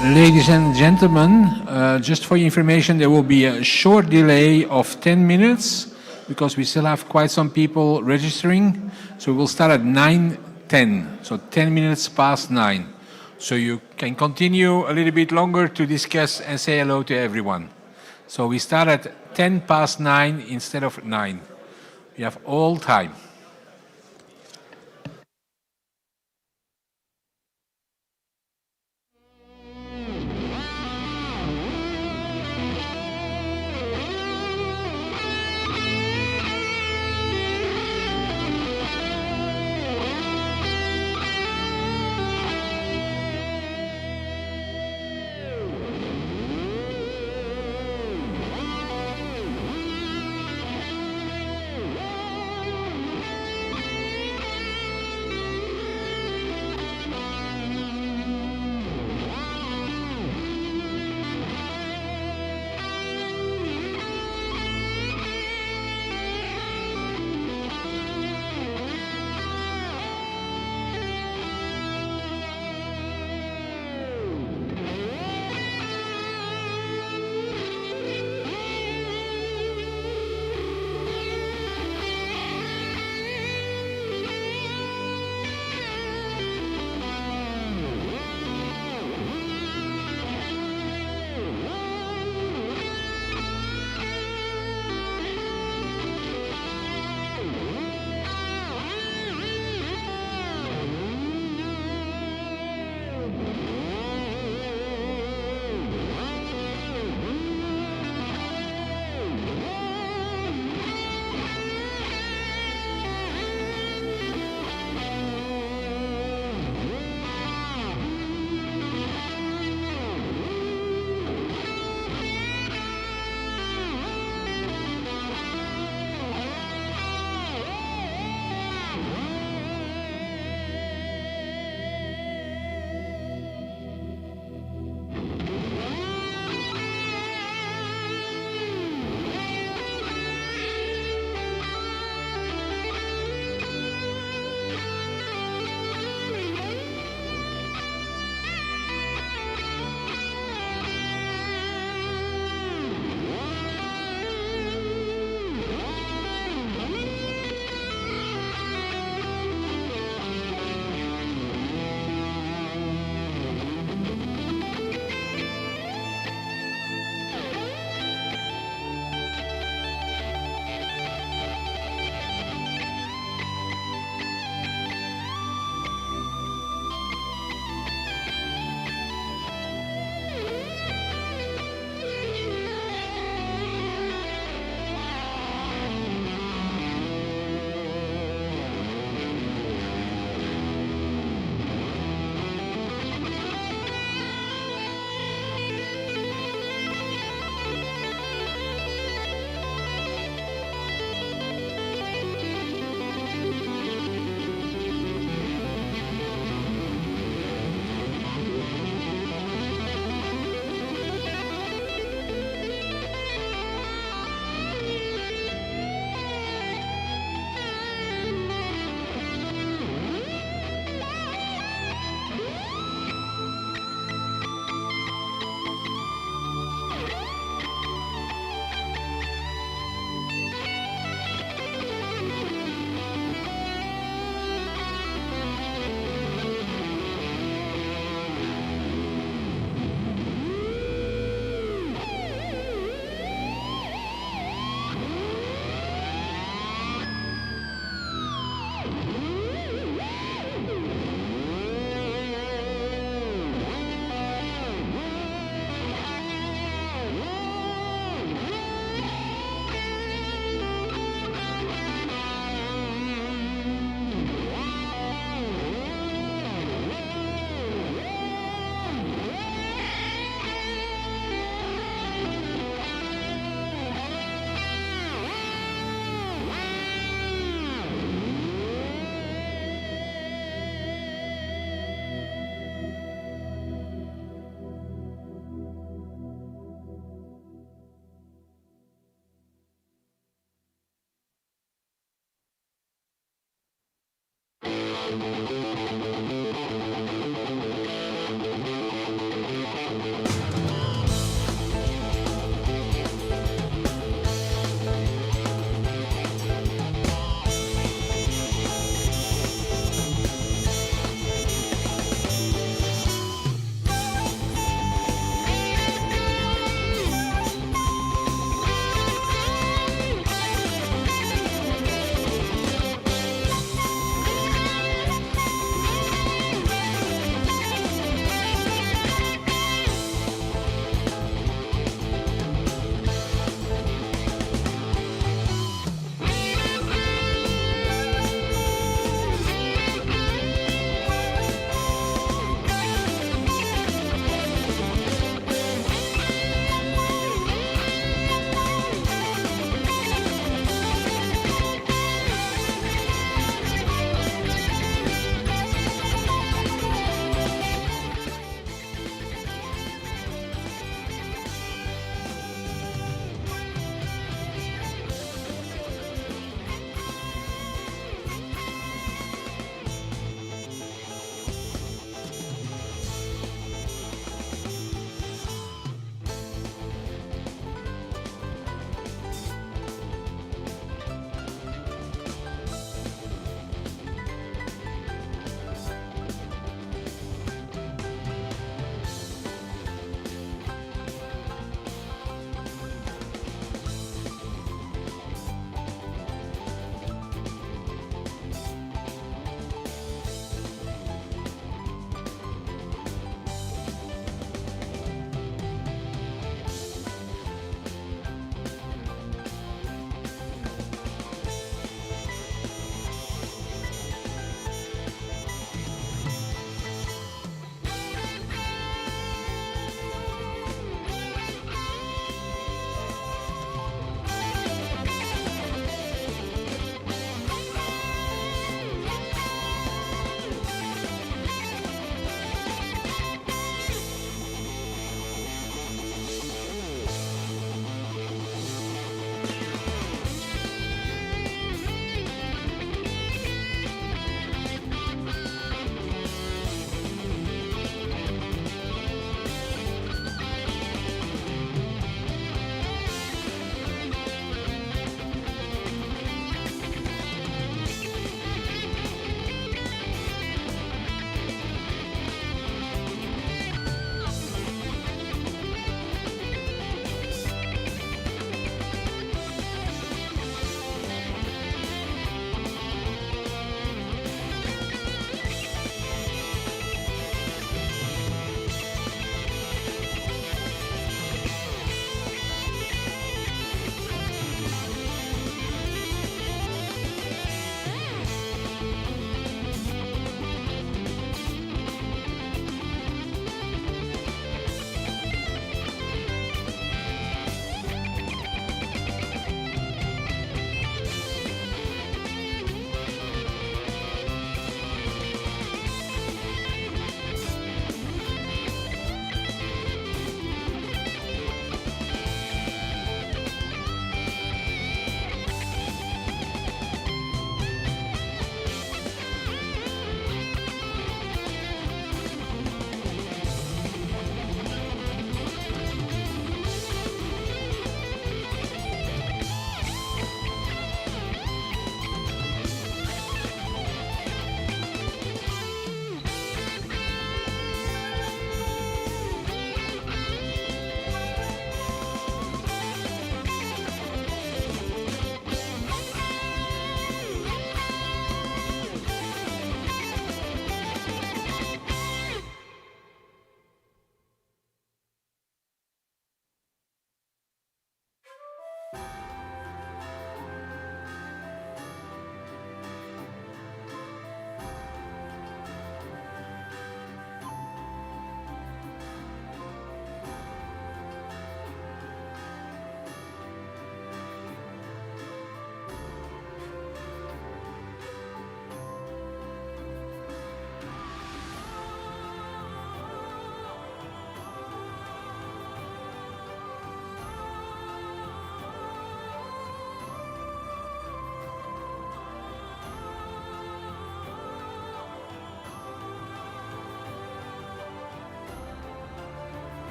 Ladies and gentlemen, just for your information, there will be a short delay of 10 minutes because we still have quite some people registering. So we'll start at 9:10, so 10 minutes past 9. So you can continue a little bit longer to discuss and say hello to everyone. So we start at 10 past 9 instead of 9. We have all time.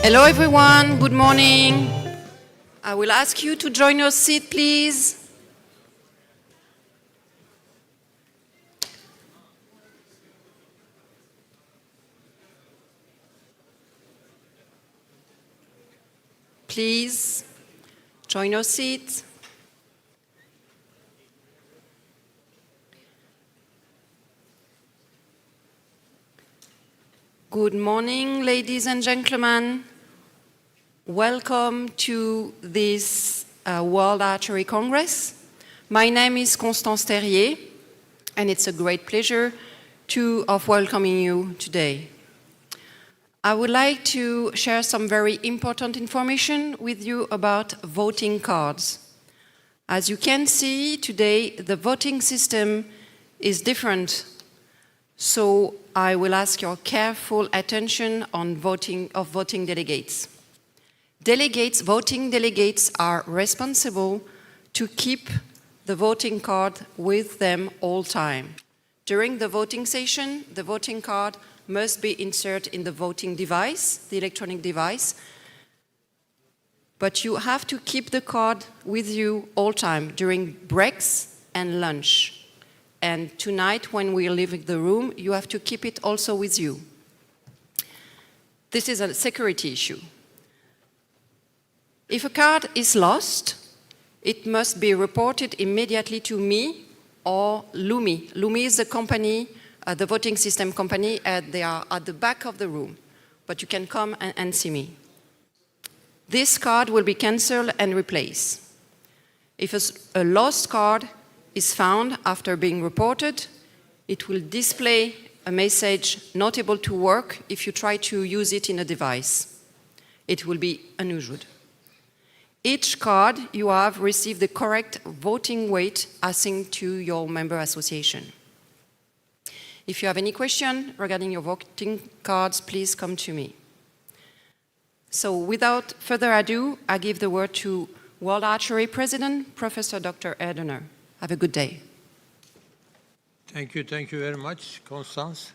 Hello everyone, good morning. I will ask you to join your seat, please. Please, join your seat. Good morning, ladies and gentlemen. Welcome to this World Archery Congress. My name is Constance Terrier, and it's a great pleasure of welcoming you today. I would like to share some very important information with you about voting cards. As you can see today, the voting system is different, so I will ask your careful attention on voting delegates. Voting delegates are responsible to keep the voting card with them all time. During the voting session, the voting card must be inserted in the voting device, the electronic device, but you have to keep the card with you all time during breaks and lunch. And tonight, when we leave the room, you have to keep it also with you. This is a security issue. If a card is lost, it must be reported immediately to me or Lumi. Lumi is the company, the voting system company, and they are at the back of the room. But you can come and see me. This card will be cancelled and replaced. If a lost card is found after being reported, it will display a message not able to work if you try to use it in a device. It will be unused. Each card you have received the correct voting weight assigned to your member association. If you have any question regarding your voting cards, please come to me. So without further ado, I give the word to World Archery President, Professor Dr. Erdener. Have a good day. Thank you very much, Constance.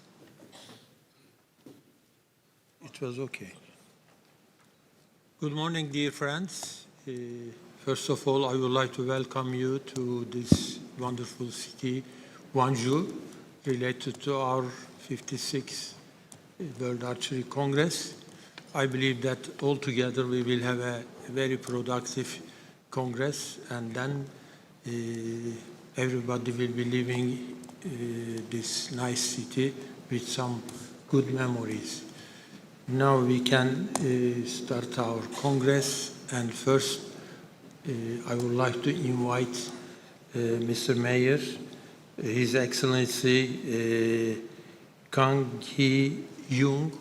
It was okay. Good morning, dear friends. First of all, I would like to welcome you to this wonderful city, Guangzhou, related to our 56th World Archery Congress. I believe that altogether we will have a very productive Congress, and then everybody will be leaving this nice city with some good memories. Now we can start our Congress, and first I would like to invite Mr. Mayor, His Excellency Kang Hee-Young,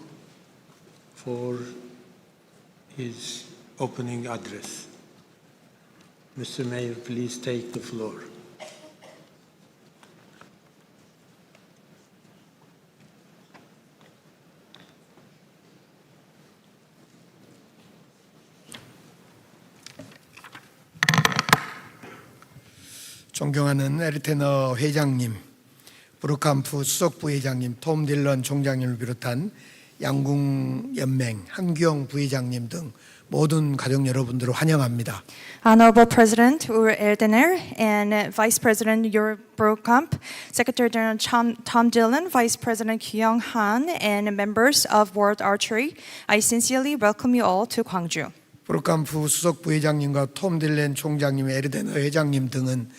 for his opening address. Mr. Mayor, please take the floor. 존경하는 에르테너 회장님, 브루캄프 수석 부회장님, 톰 딜런 총장님을 비롯한 양궁연맹, 한규영 부회장님 등 모든 가족 여러분들을 환영합니다. Honorable President Ur Erdener and Vice President Yor Brokamp, Secretary General Tom Dillon, Vice President Kyung Han, and members of World Archery, I sincerely welcome you all to Gwangju. 브루캄프 수석 부회장님과 톰 딜런 총장님, 에르테너 회장님 등은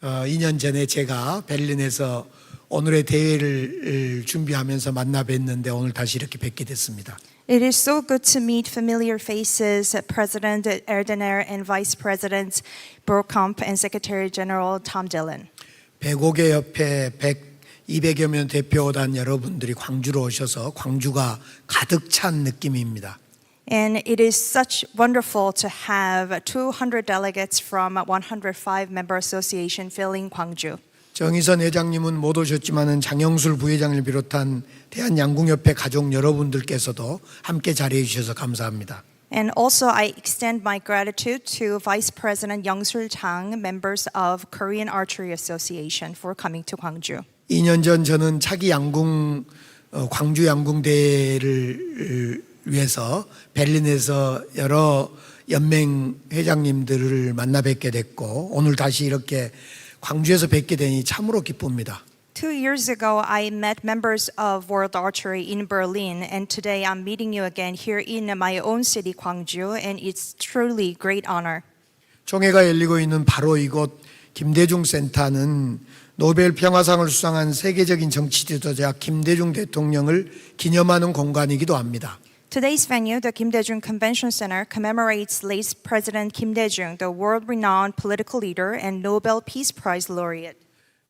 2년 전에 제가 베를린에서 오늘의 대회를 준비하면서 만나 뵀는데 오늘 다시 이렇게 뵙게 됐습니다. It is so good to meet familiar faces, President Erdener and Vice President Brokamp and Secretary General Tom Dillon. 105개 협회 200여 명 대표단 여러분들이 광주로 오셔서 광주가 가득 찬 느낌입니다. And it is such wonderful to have 200 delegates from 105 member association filling Gwangju. 정의선 회장님은 못 오셨지만은 장영술 부회장을 비롯한 대한양궁협회 가족 여러분들께서도 함께 자리해 주셔서 감사합니다. And also I extend my gratitude to Vice President Young-sul Chang, members of Korean Archery Association for coming to Gwangju. 2년 전 저는 차기 양궁 광주 양궁 대회를 위해서 베를린에서 여러 연맹 회장님들을 만나 뵙게 됐고 오늘 다시 이렇게 광주에서 뵙게 되니 참으로 기쁩니다. 2 years ago, I met members of World Archery in Berlin, and today I'm meeting you again here in my own city, Gwangju, and it's truly great honor. 총회가 열리고 있는 바로 이곳 김대중 센터는 노벨 평화상을 수상한 세계적인 정치 지도자 김대중 대통령을 기념하는 공간이기도 합니다. Today's venue, the Kim Dae-jung Convention Center, commemorates late President Kim Dae-jung, the world-renowned political leader and Nobel Peace Prize laureate.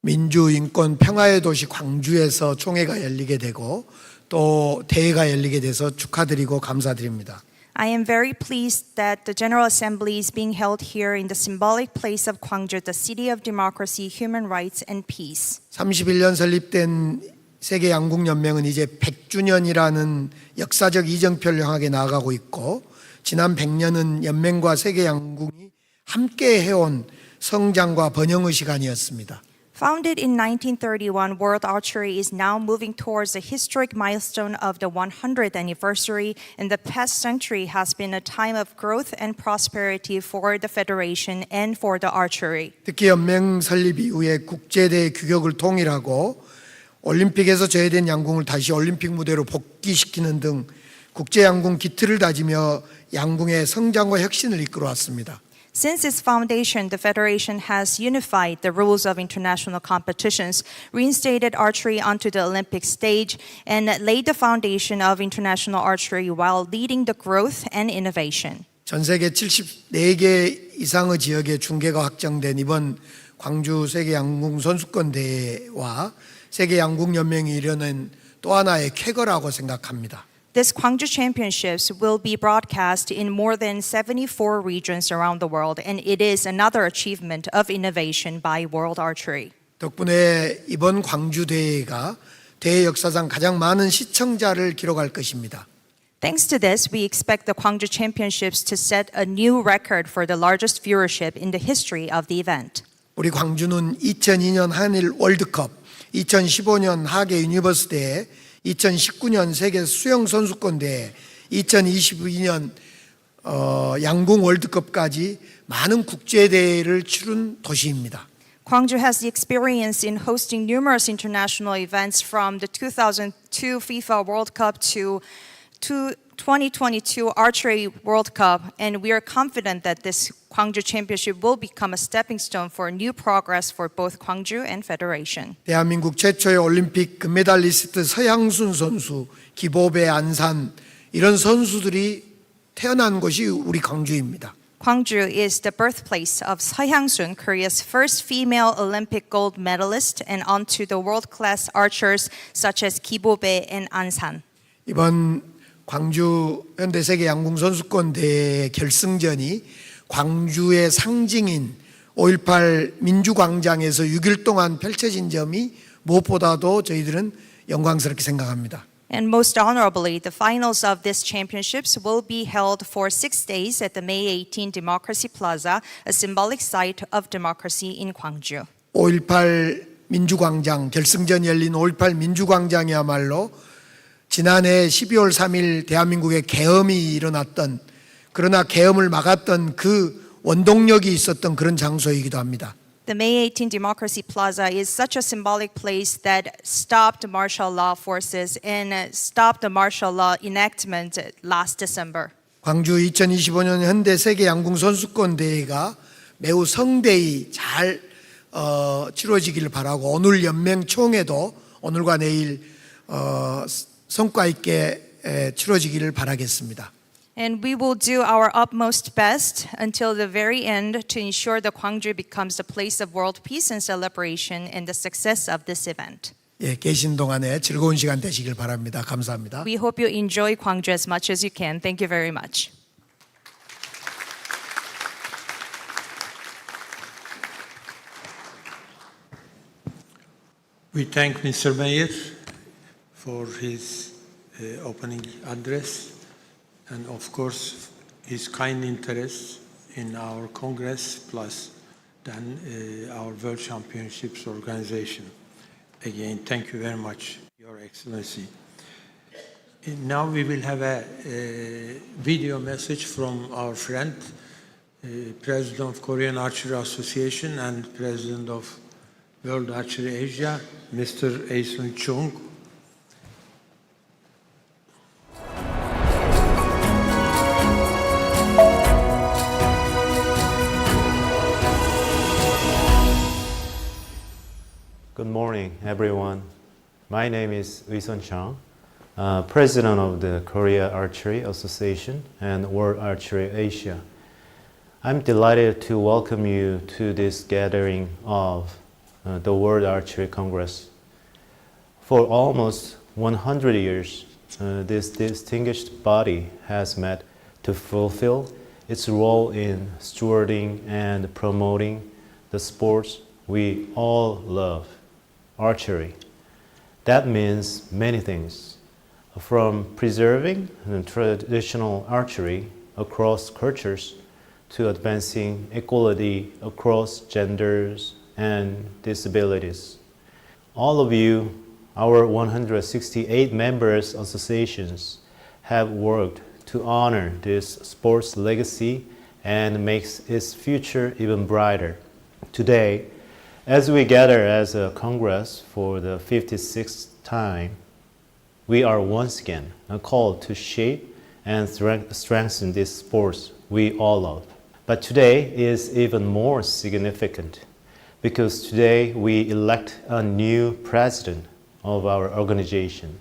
민주, 인권, 평화의 도시 광주에서 총회가 열리게 되고 또 대회가 열리게 돼서 축하드리고 감사드립니다. I am very pleased that the General Assembly is being held here in the symbolic place of Gwangju, the city of democracy, human rights, and peace. 31년 설립된 세계 양궁 연맹은 이제 100주년이라는 역사적 이정표를 향하게 나아가고 있고 지난 100년은 연맹과 세계 양궁이 함께 해온 성장과 번영의 시간이었습니다. Founded in 1931, World Archery is now moving towards the historic milestone of the 100th anniversary, and the past century has been a time of growth and prosperity for the Federation and for the archery. 특히 연맹 설립 이후에 국제대회 규격을 통일하고 올림픽에서 제외된 양궁을 다시 올림픽 무대로 복귀시키는 등 국제 양궁 기틀을 다지며 양궁의 성장과 혁신을 이끌어왔습니다. Since its foundation, the Federation has unified the rules of international competitions, reinstated archery onto the Olympic stage, and laid the foundation of international archery while leading the growth and innovation. 전 세계 74개 이상의 지역에 중계가 확정된 이번 광주 세계 양궁 선수권 대회와 세계 양궁 연맹이 이뤄낸 또 하나의 쾌거라고 생각합니다. This Gwangju Championships will be broadcast in more than 74 regions around the world, and it is another achievement of innovation by World Archery. 덕분에 이번 광주 대회가 대회 역사상 가장 많은 시청자를 기록할 것입니다. Thanks to this, we expect the Gwangju Championships to set a new record for the largest viewership in the history of the event. 우리 광주는 2002년 한일 월드컵, 2015년 하계 유니버스 대회, 2019년 세계 수영 선수권 대회, 2022년 양궁 월드컵까지 많은 국제 대회를 치른 도시입니다. Gwangju has the experience in hosting numerous international events from the 2002 FIFA World Cup to 2022 Archery World Cup, and we are confident that this Gwangju Championship will become a stepping stone for new progress for both Gwangju and Federation. 대한민국 최초의 올림픽 금메달리스트 서향순 선수, 기보배, 안산 이런 선수들이 태어난 곳이 우리 광주입니다. Gwangju is the birthplace of Seo Hyang-sun, Korea's first female Olympic gold medalist, and onto the world-class archers such as Ki Bo-bae and An San. 이번 광주 현대세계 양궁 선수권 대회 결승전이 광주의 상징인 5.18 민주광장에서 6일 동안 펼쳐진 점이 무엇보다도 저희들은 영광스럽게 생각합니다. And most honorably, the finals of these championships will be held for 6 days at the May 18 Democracy Plaza, a symbolic site of democracy in Gwangju. 5.18 민주광장, 결승전 열린 5.18 민주광장이야말로 지난해 12월 3일 대한민국의 계엄이 일어났던, 그러나 계엄을 막았던 그 원동력이 있었던 그런 장소이기도 합니다. The May 18 Democracy Plaza is such a symbolic place that stopped martial law forces and stopped the martial law enactment last December. 광주 2025년 현대 세계 양궁 선수권 대회가 매우 성대히 잘 치러지기를 바라고, 오늘 연맹 총회도 오늘과 내일 성과 있게 치러지기를 바라겠습니다. And we will do our utmost best until the very end to ensure that Gwangju becomes the place of world peace and celebration and the success of this event. 예, 계신 동안에 즐거운 시간 되시길 바랍니다. 감사합니다. We hope you enjoy Gwangju as much as you can. Thank you very much. We thank Mr. Mayor for his opening address and of course his kind interest in our Congress plus then our World Championships organization. Again, thank you very much, Your Excellency. Now we will have a video message from our friend, President of Korean Archery Association and President of World Archery Asia, Mr. Aesun Chung. Good morning, everyone. My name is Uisun Chang, President of the Korea Archery Association and World Archery Asia. I'm delighted to welcome you to this gathering of the World Archery Congress. For almost 100 years, this distinguished body has met to fulfill its role in stewarding and promoting the sports we all love, archery. That means many things, from preserving traditional archery across cultures to advancing equality across genders and disabilities. All of you, our 168 members associations, have worked to honor this sports legacy and makes its future even brighter. Today, as we gather as a Congress for the 56th time, we are once again called to shape and strengthen these sports we all love. But today is even more significant because today we elect a new president of our organization.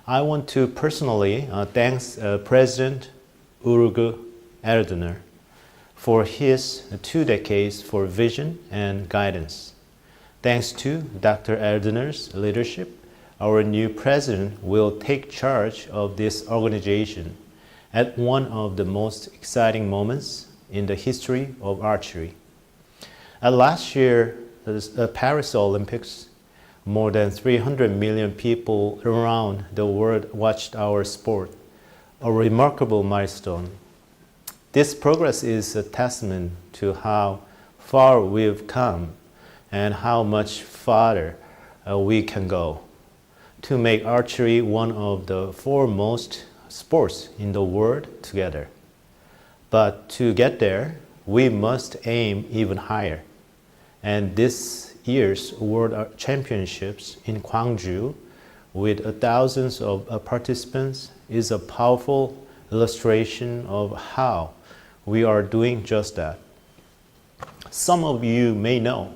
I want to personally thank President Urgu Erdoğan for his 2 decades for vision and guidance. Thanks to Dr. Erdoğan's leadership, our new president will take charge of this organization at one of the most exciting moments in the history of archery. At last year's Paris Olympics, more than 300 million people around the world watched our sport, a remarkable milestone. This progress is a testament to how far we've come and how much farther we can go to make archery one of the foremost sports in the world together. But to get there, we must aim even higher. And this year's World Championships in Gwangju, with thousands of participants, is a powerful illustration of how we are doing just that. Some of you may know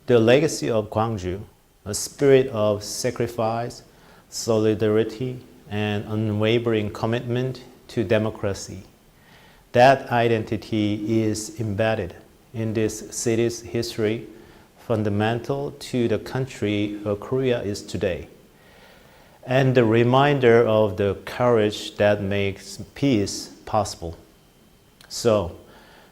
the legacy of Gwangju, a spirit of sacrifice, solidarity, and unwavering commitment to democracy. That identity is embedded in this city's history, fundamental to the country Korea is today. and the reminder of the courage that makes peace possible. So,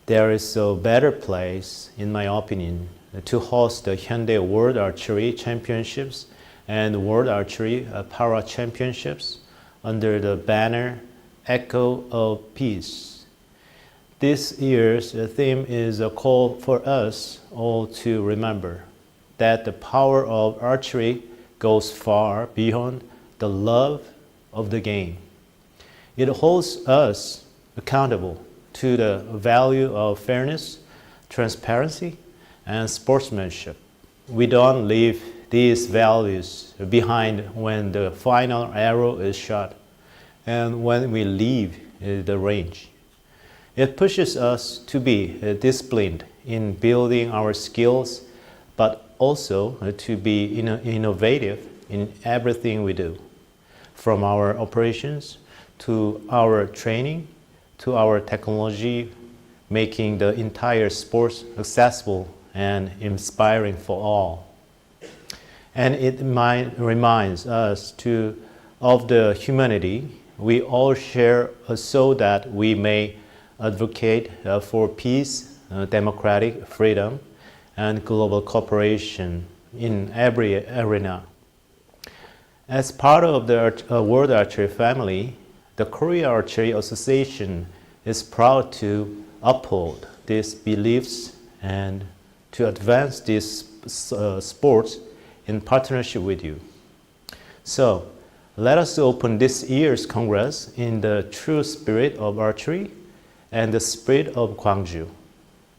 there is a better place, in my opinion, to host the Hyundai World Archery Championships and World Archery Para Championships under the banner Echo of Peace. This year's theme is a call for us all to remember that the power of archery goes far beyond the love of the game. It holds us accountable to the value of fairness, transparency, and sportsmanship. We don't leave these values behind when the final arrow is shot and when we leave the range. It pushes us to be disciplined in building our skills, but also to be innovative in everything we do, from our operations to our training to our technology, making the entire sport accessible and inspiring for all. And it reminds us of the humanity we all share, so that we may advocate for peace, democratic freedom, and global cooperation in every arena. As part of the World Archery family, the Korea Archery Association is proud to uphold these beliefs and to advance these sports in partnership with you. So, let us open this year's Congress in the true spirit of archery and the spirit of Gwangju.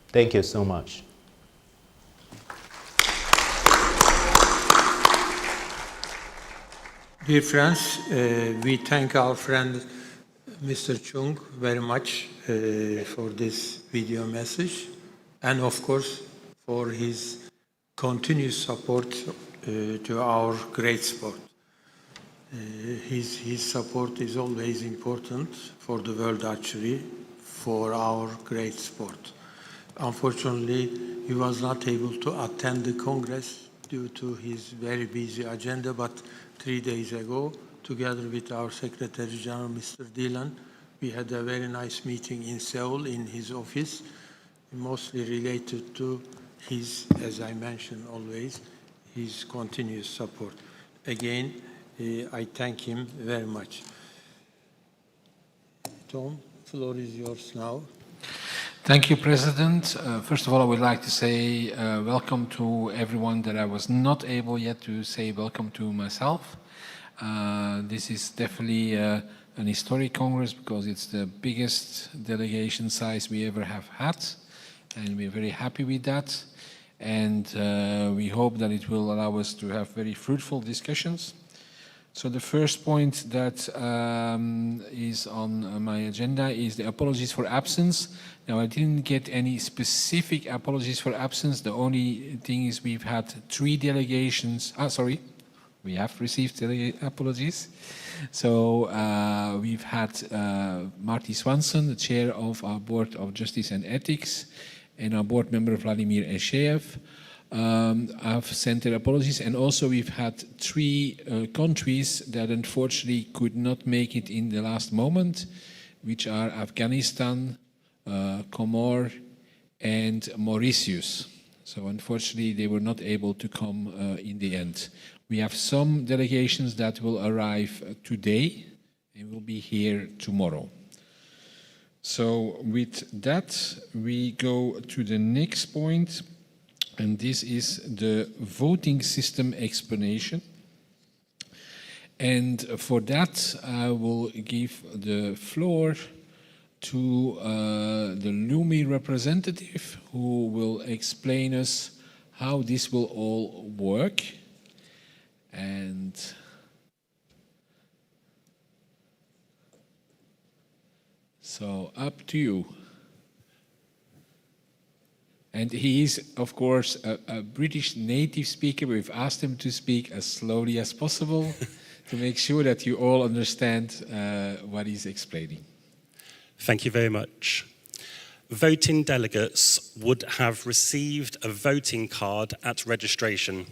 Thank you so much. Dear friends, we thank our friend Mr. Chung very much for this video message, and of course for his continuous support to our great sport. His support is always important for the world archery, for our great sport. Unfortunately, he was not able to attend the Congress due to his very busy agenda, but 3 days ago, together with our Secretary General, Mr. Dillon, we had a very nice meeting in Seoul in his office, mostly related to his, as I mentioned always, his continuous support. Again, I thank him very much. Tom, floor is yours now. Thank you, President. First of all, I would like to say welcome to everyone that I was not able yet to say welcome to myself. This is definitely an historic Congress because it's the biggest delegation size we ever have had, and we're very happy with that. And we hope that it will allow us to have very fruitful discussions. So the first point that is on my agenda is the apologies for absence. Now, I didn't get any specific apologies for absence. The only thing is we've had 3 delegations. We have received apologies. So we've had Marty Swanson, the chair of our Board of Justice and Ethics, and our board member Vladimir Esheev. I've sent their apologies, and also we've had 3 countries that unfortunately could not make it in the last moment, which are Afghanistan, Comor, and Mauritius. So unfortunately they were not able to come in the end. We have some delegations that will arrive today and will be here tomorrow. So with that, we go to the next point, and this is the voting system explanation. And for that, I will give the floor to the LUMI representative, who will explain us how this will all work. And so up to you. And he is, of course, a British native speaker. We've asked him to speak as slowly as possible to make sure that you all understand what he's explaining. Thank you very much. Voting delegates would have received a voting card at registration.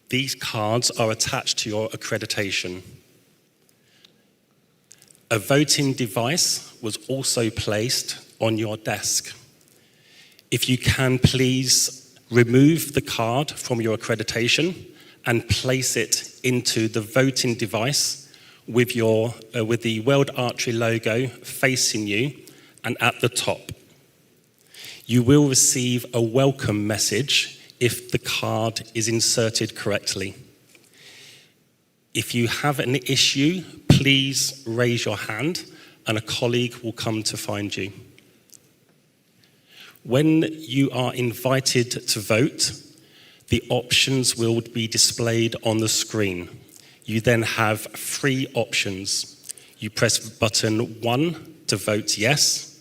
These cards are attached to your accreditation. A voting device was also placed on your desk. If you can, please remove the card from your accreditation and place it into the voting device with the World Archery logo facing you and at the top. You will receive a welcome message if the card is inserted correctly. If you have an issue, please raise your hand and a colleague will come to find you. When you are invited to vote, the options will be displayed on the screen. You then have 3 options. You press button 1 to vote yes,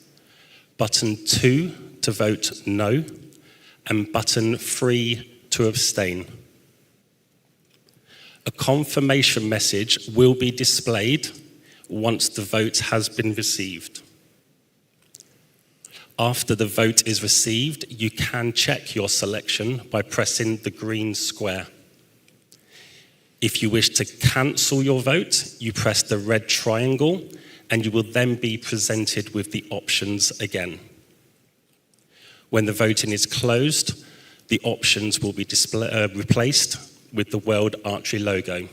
button 2 to vote no, and button 3 to abstain. A confirmation message will be displayed once the vote has been received. After the vote is received, you can check your selection by pressing the green square. If you wish to cancel your vote, you press the red triangle and you will then be presented with the options again. When the voting is closed, the options will be replaced with the World Archery logo.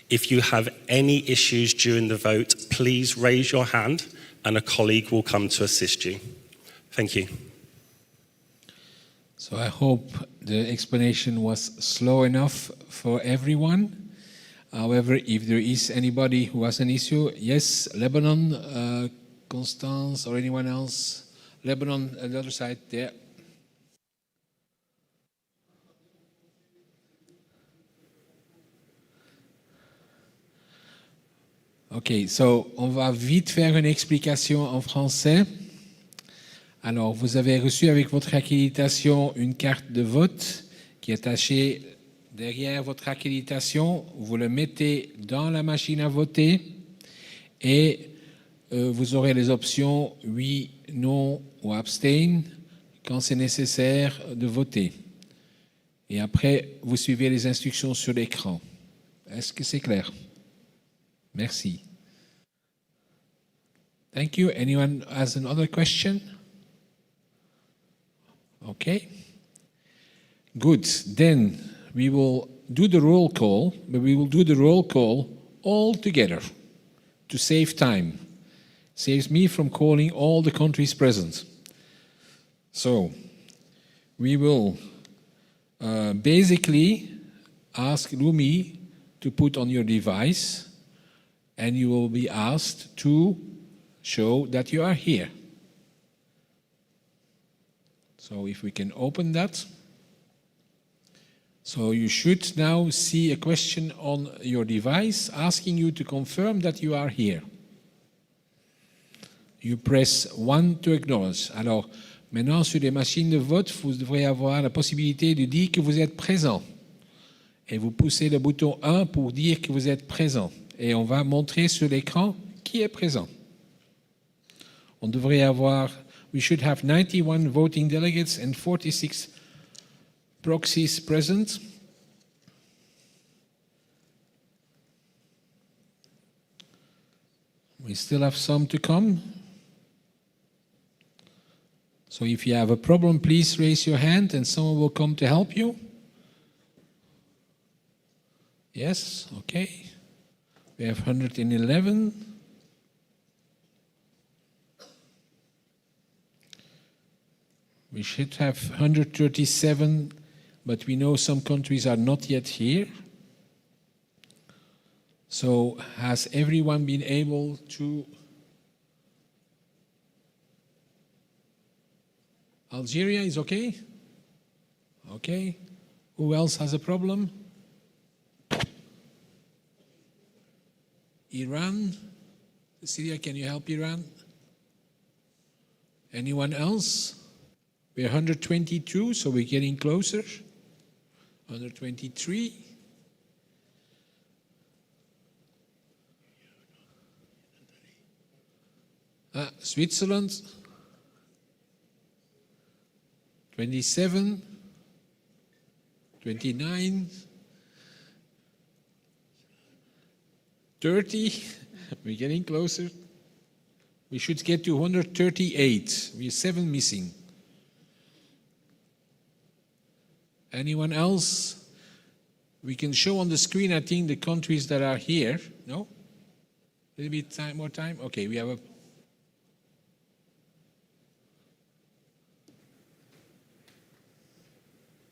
If you have any issues during the vote, please raise your hand and a colleague will come to assist you. Thank you. So I hope the explanation was slow enough for everyone. However, if there is anybody who has an issue, yes, Lebanon, Constance, or anyone else? Lebanon, on the other side there. Ok, so on va vite faire une explication en français. Alors, vous avez reçu avec votre accréditation une carte de vote qui est attachée derrière votre accréditation. Vous le mettez dans la machine à voter et vous aurez les options oui, non ou abstain quand c'est nécessaire de voter. Et après, vous suivez les instructions sur l'écran. Est-ce que c'est clair? Merci. Thank you. Anyone has another question? Okay. Good. Then we will do the roll call, but we will do the roll call all together to save time. Saves me from calling all the countries present. So we will basically ask Lumi to put on your device, and you will be asked to show that you are here. So if we can open that. So you should now see a question on your device asking you to confirm that you are here. You press 1 to acknowledge. Alors, maintenant, sur les machines de vote, vous devrez avoir la possibilité de dire que vous êtes présent. Et vous poussez le bouton 1 pour dire que vous êtes présent. Et on va montrer sur l'écran qui est présent. On devrait avoir, we should have 91 voting delegates and 46 proxies present. We still have some to come. So if you have a problem, please raise your hand and someone will come to help you. Yes, okay. We have 111. We should have 137, but we know some countries are not yet here. So has everyone been able to... Algeria is okay? Okay. Who else has a problem? Iran? Cecilia, can you help Iran? Anyone else? We're 122, so we're getting closer. 123. Switzerland. 27. 29. 30. We're getting closer. We should get to 138. We have 7 missing. Anyone else? We can show on the screen, I think, the countries that are here. No? A little bit more time? Okay, we have a...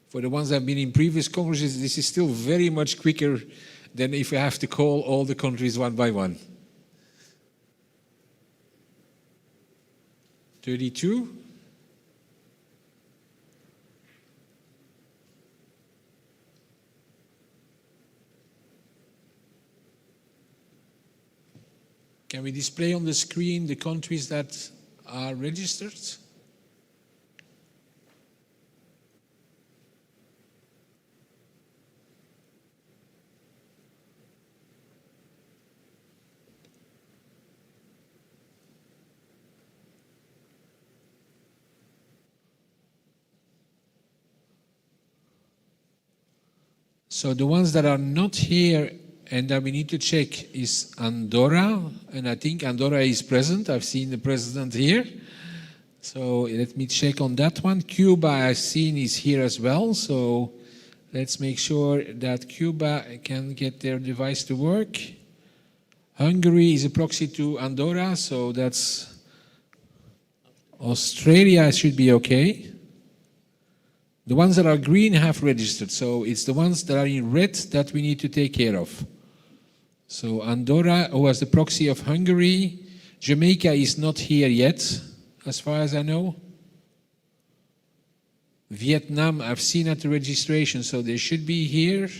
For the ones that have been in previous congresses, this is still very much quicker than if we have to call all the countries one by one. 32. Can we display on the screen the countries that are registered? So the ones that are not here and that we need to check is Andorra, and I think Andorra is present. I've seen the president here. So let me check on that one. Cuba, I've seen, is here as well. So let's make sure that Cuba can get their device to work. Hungary is a proxy to Andorra, so that's Australia should be okay. The ones that are green have registered, so it's the ones that are in red that we need to take care of. So Andorra, who has the proxy of Hungary. Jamaica is not here yet, as far as I know. Vietnam, I've seen at the registration, so they should be here.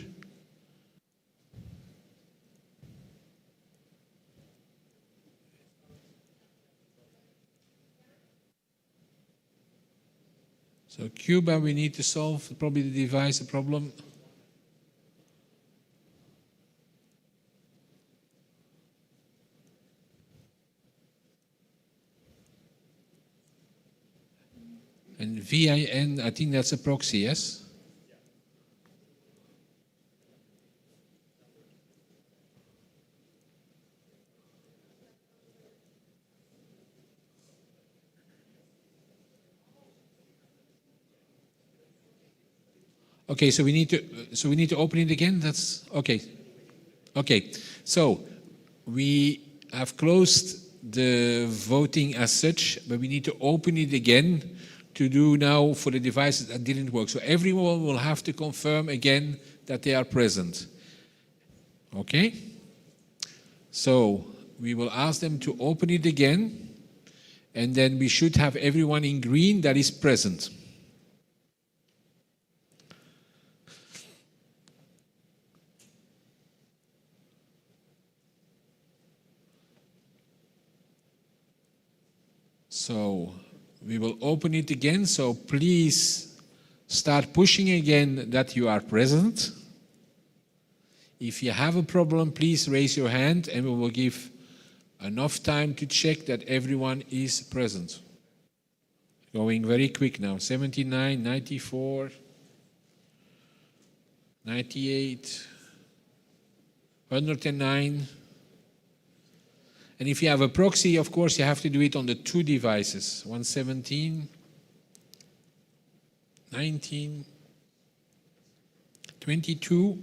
So Cuba, we need to solve probably the device problem. And VIN, I think that's a proxy, yes? Okay, so we need to open it again. That's okay. Okay, so we have closed the voting as such, but we need to open it again to do now for the devices that didn't work. So everyone will have to confirm again that they are present. Okay? So we will ask them to open it again, and then we should have everyone in green that is present. So we will open it again, so please start pushing again that you are present. If you have a problem, please raise your hand and we will give enough time to check that everyone is present. Going very quick now. 79, 94, 98, 109. And if you have a proxy, of course, you have to do it on the 2 devices. 117, 19, 22,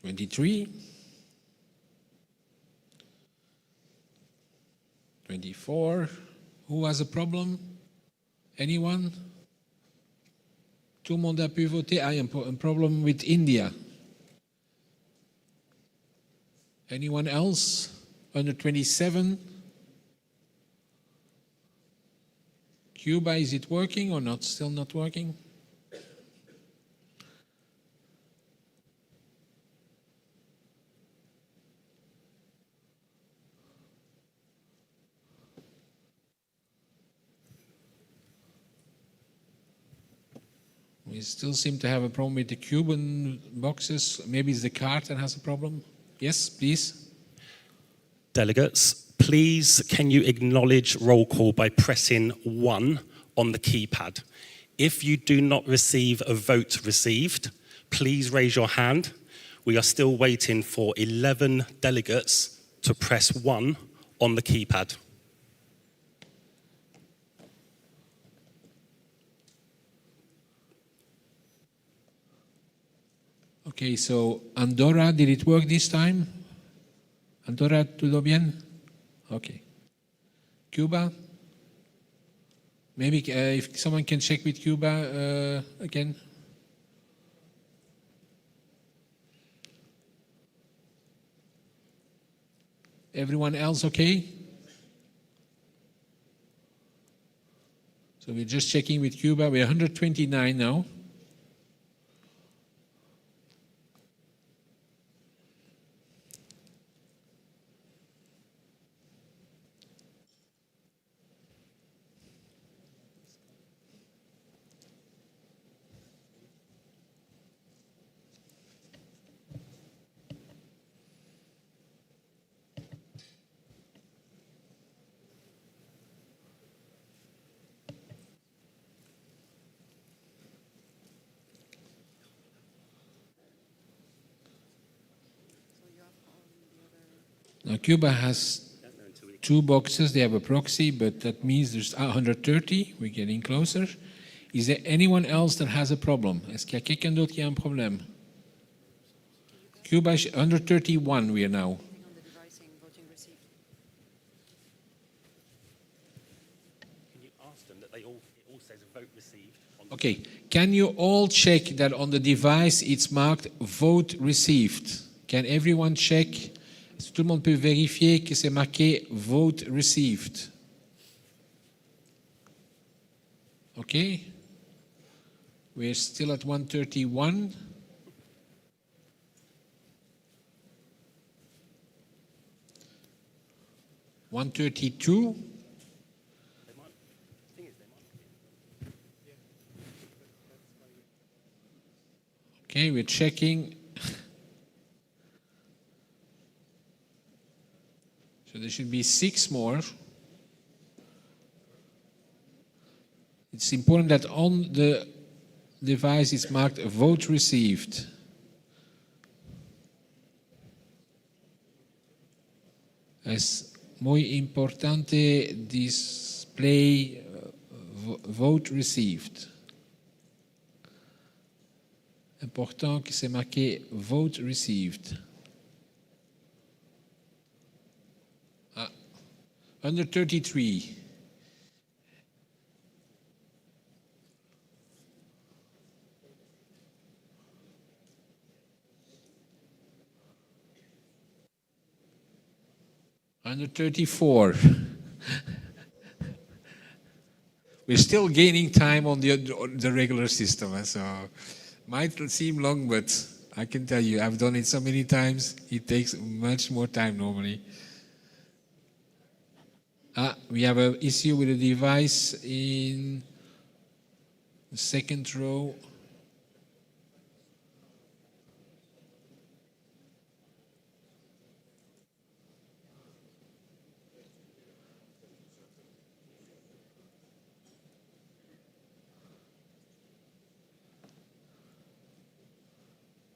23, 24. Who has a problem? Anyone? Tout le monde a pu voter. I have a problem with India. Anyone else? Under 27? Cuba, is it working or not? Still not working? We still seem to have a problem with the Cuban boxes. Maybe it's the card that has a problem. Yes, please. Delegates, please can you acknowledge roll call by pressing 1 on the keypad. If you do not receive a vote received, please raise your hand We are still waiting for 11 delegates to press 1 on the keypad. Okay, so Andorra, did it work this time? Andorra, todo bien? Okay. Cuba? Maybe if someone can check with Cuba again. Everyone else okay? So we're just checking with Cuba. We're 129 now. Now Cuba has 2 boxes. They have a proxy, but that means there's 130. We're getting closer. Is there anyone else that has a problem? Est-ce qu'il y a quelqu'un d'autre qui a un problème? Cuba, 131 we are now. Can you ask them that it all says vote received? Okay, can you all check that on the device it's marked vote received? Can everyone check? Est-ce que tout le monde peut vérifier que c'est marqué vote received? Okay. We're still at 131. $132. Okay, we're checking. So there should be 6 more. It's important that on the device is marked vote received. Es muy importante display vote received. Important que c'est marqué vote received. 133. Under 34. We're still gaining time on the regular system, so might seem long, but I can tell you, I've done it so many times. It takes much more time normally. We have an issue with the device in the second row.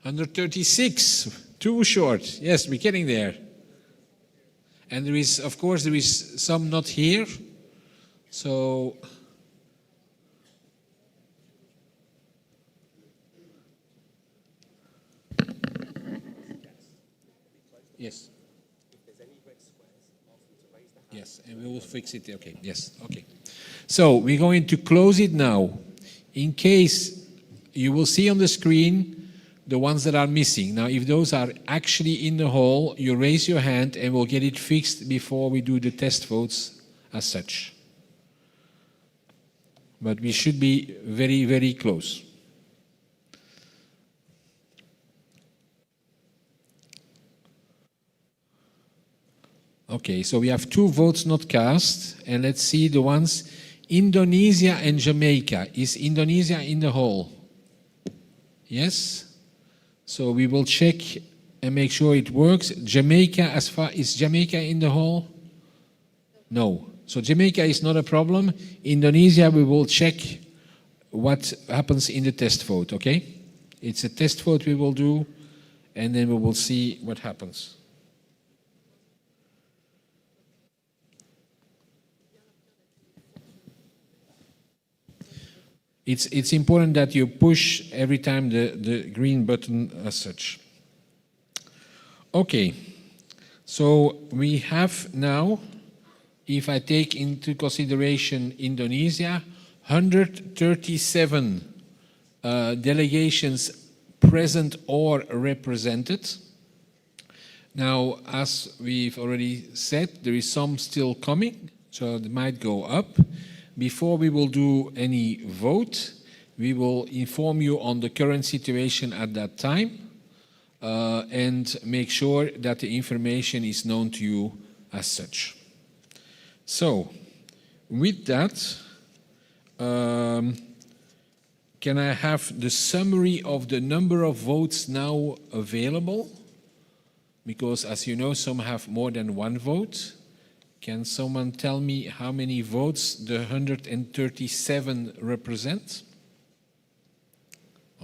Under 36, too short. Yes, we're getting there. And there is, of course, there is some not here. So yes. Yes, and we will fix it. Okay, yes, okay. So we're going to close it now. In case you will see on the screen the ones that are missing. Now, if those are actually in the hall, you raise your hand and we'll get it fixed before we do the test votes as such. But we should be very, very close. Okay, so we have 2 votes not cast, and let's see the ones. Indonesia and Jamaica. Is Indonesia in the hall? Yes? So we will check and make sure it works. Jamaica, is Jamaica in the hall? No. So Jamaica is not a problem. Indonesia, we will check what happens in the test vote, okay? It's a test vote we will do, and then we will see what happens. It's important that you push every time the green button as such. Okay, so we have now, if I take into consideration Indonesia, 137 delegations present or represented. Now, as we've already said, there is some still coming, so it might go up. Before we will do any vote, we will inform you on the current situation at that time and make sure that the information is known to you as such. So, with that, can I have the summary of the number of votes now available? Because as you know, some have more than one vote. Can someone tell me how many votes the 137 represent?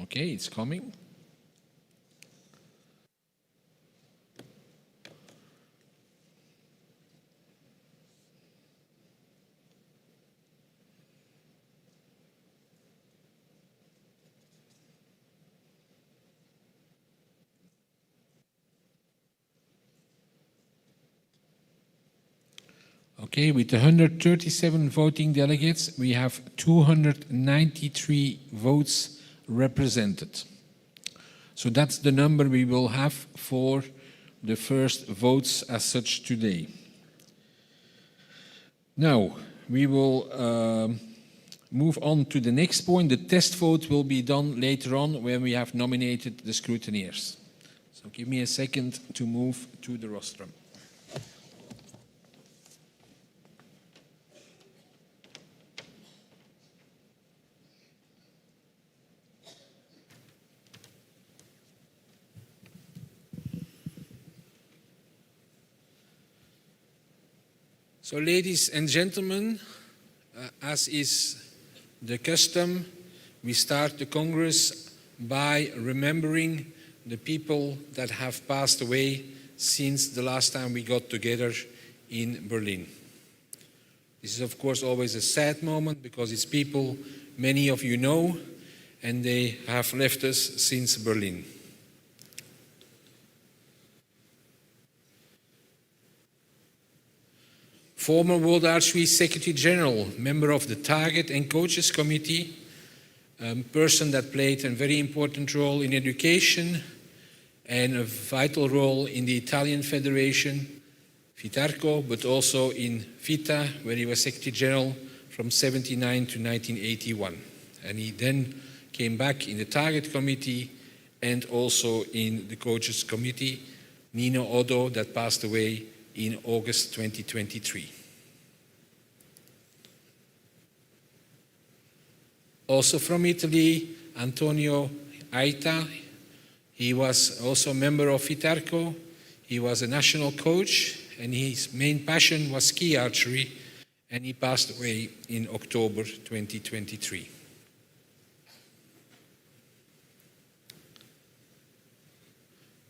Okay, it's coming. Okay, with the 137 voting delegates, we have 293 votes represented. So that's the number we will have for the first votes as such today. Now, we will move on to the next point. The test vote will be done later on when we have nominated the scrutineers. So give me a second to move to the rostrum. So, ladies and gentlemen, as is the custom, we start the Congress by remembering the people that have passed away since the last time we got together in Berlin. This is, of course, always a sad moment because it's people many of you know, and they have left us since Berlin. Former World Archery Secretary General, member of the Target and Coaches Committee, a person that played a very important role in education and a vital role in the Italian Federation, Fitarco, but also in FITA, where he was Secretary General from 1979 to 1981. And he then came back in the Target Committee and also in the Coaches Committee, Nino Odo, that passed away in August 2023. Also from Italy, Antonio Aita. He was also a member of Fitarco. He was a national coach, and his main passion was ski archery, and he passed away in October 2023.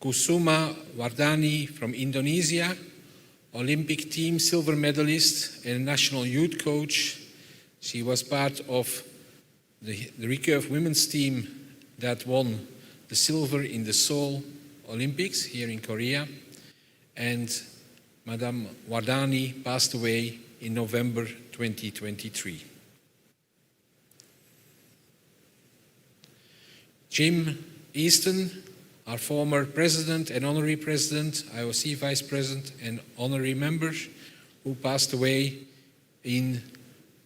Kusuma Wardani from Indonesia, Olympic team silver medalist and national youth coach. She was part of the recurve women's team that won the silver in the Seoul Olympics here in Korea. And Madame Wardani passed away in November 2023. Jim Easton, our former president and honorary president, IOC vice president and honorary member, who passed away in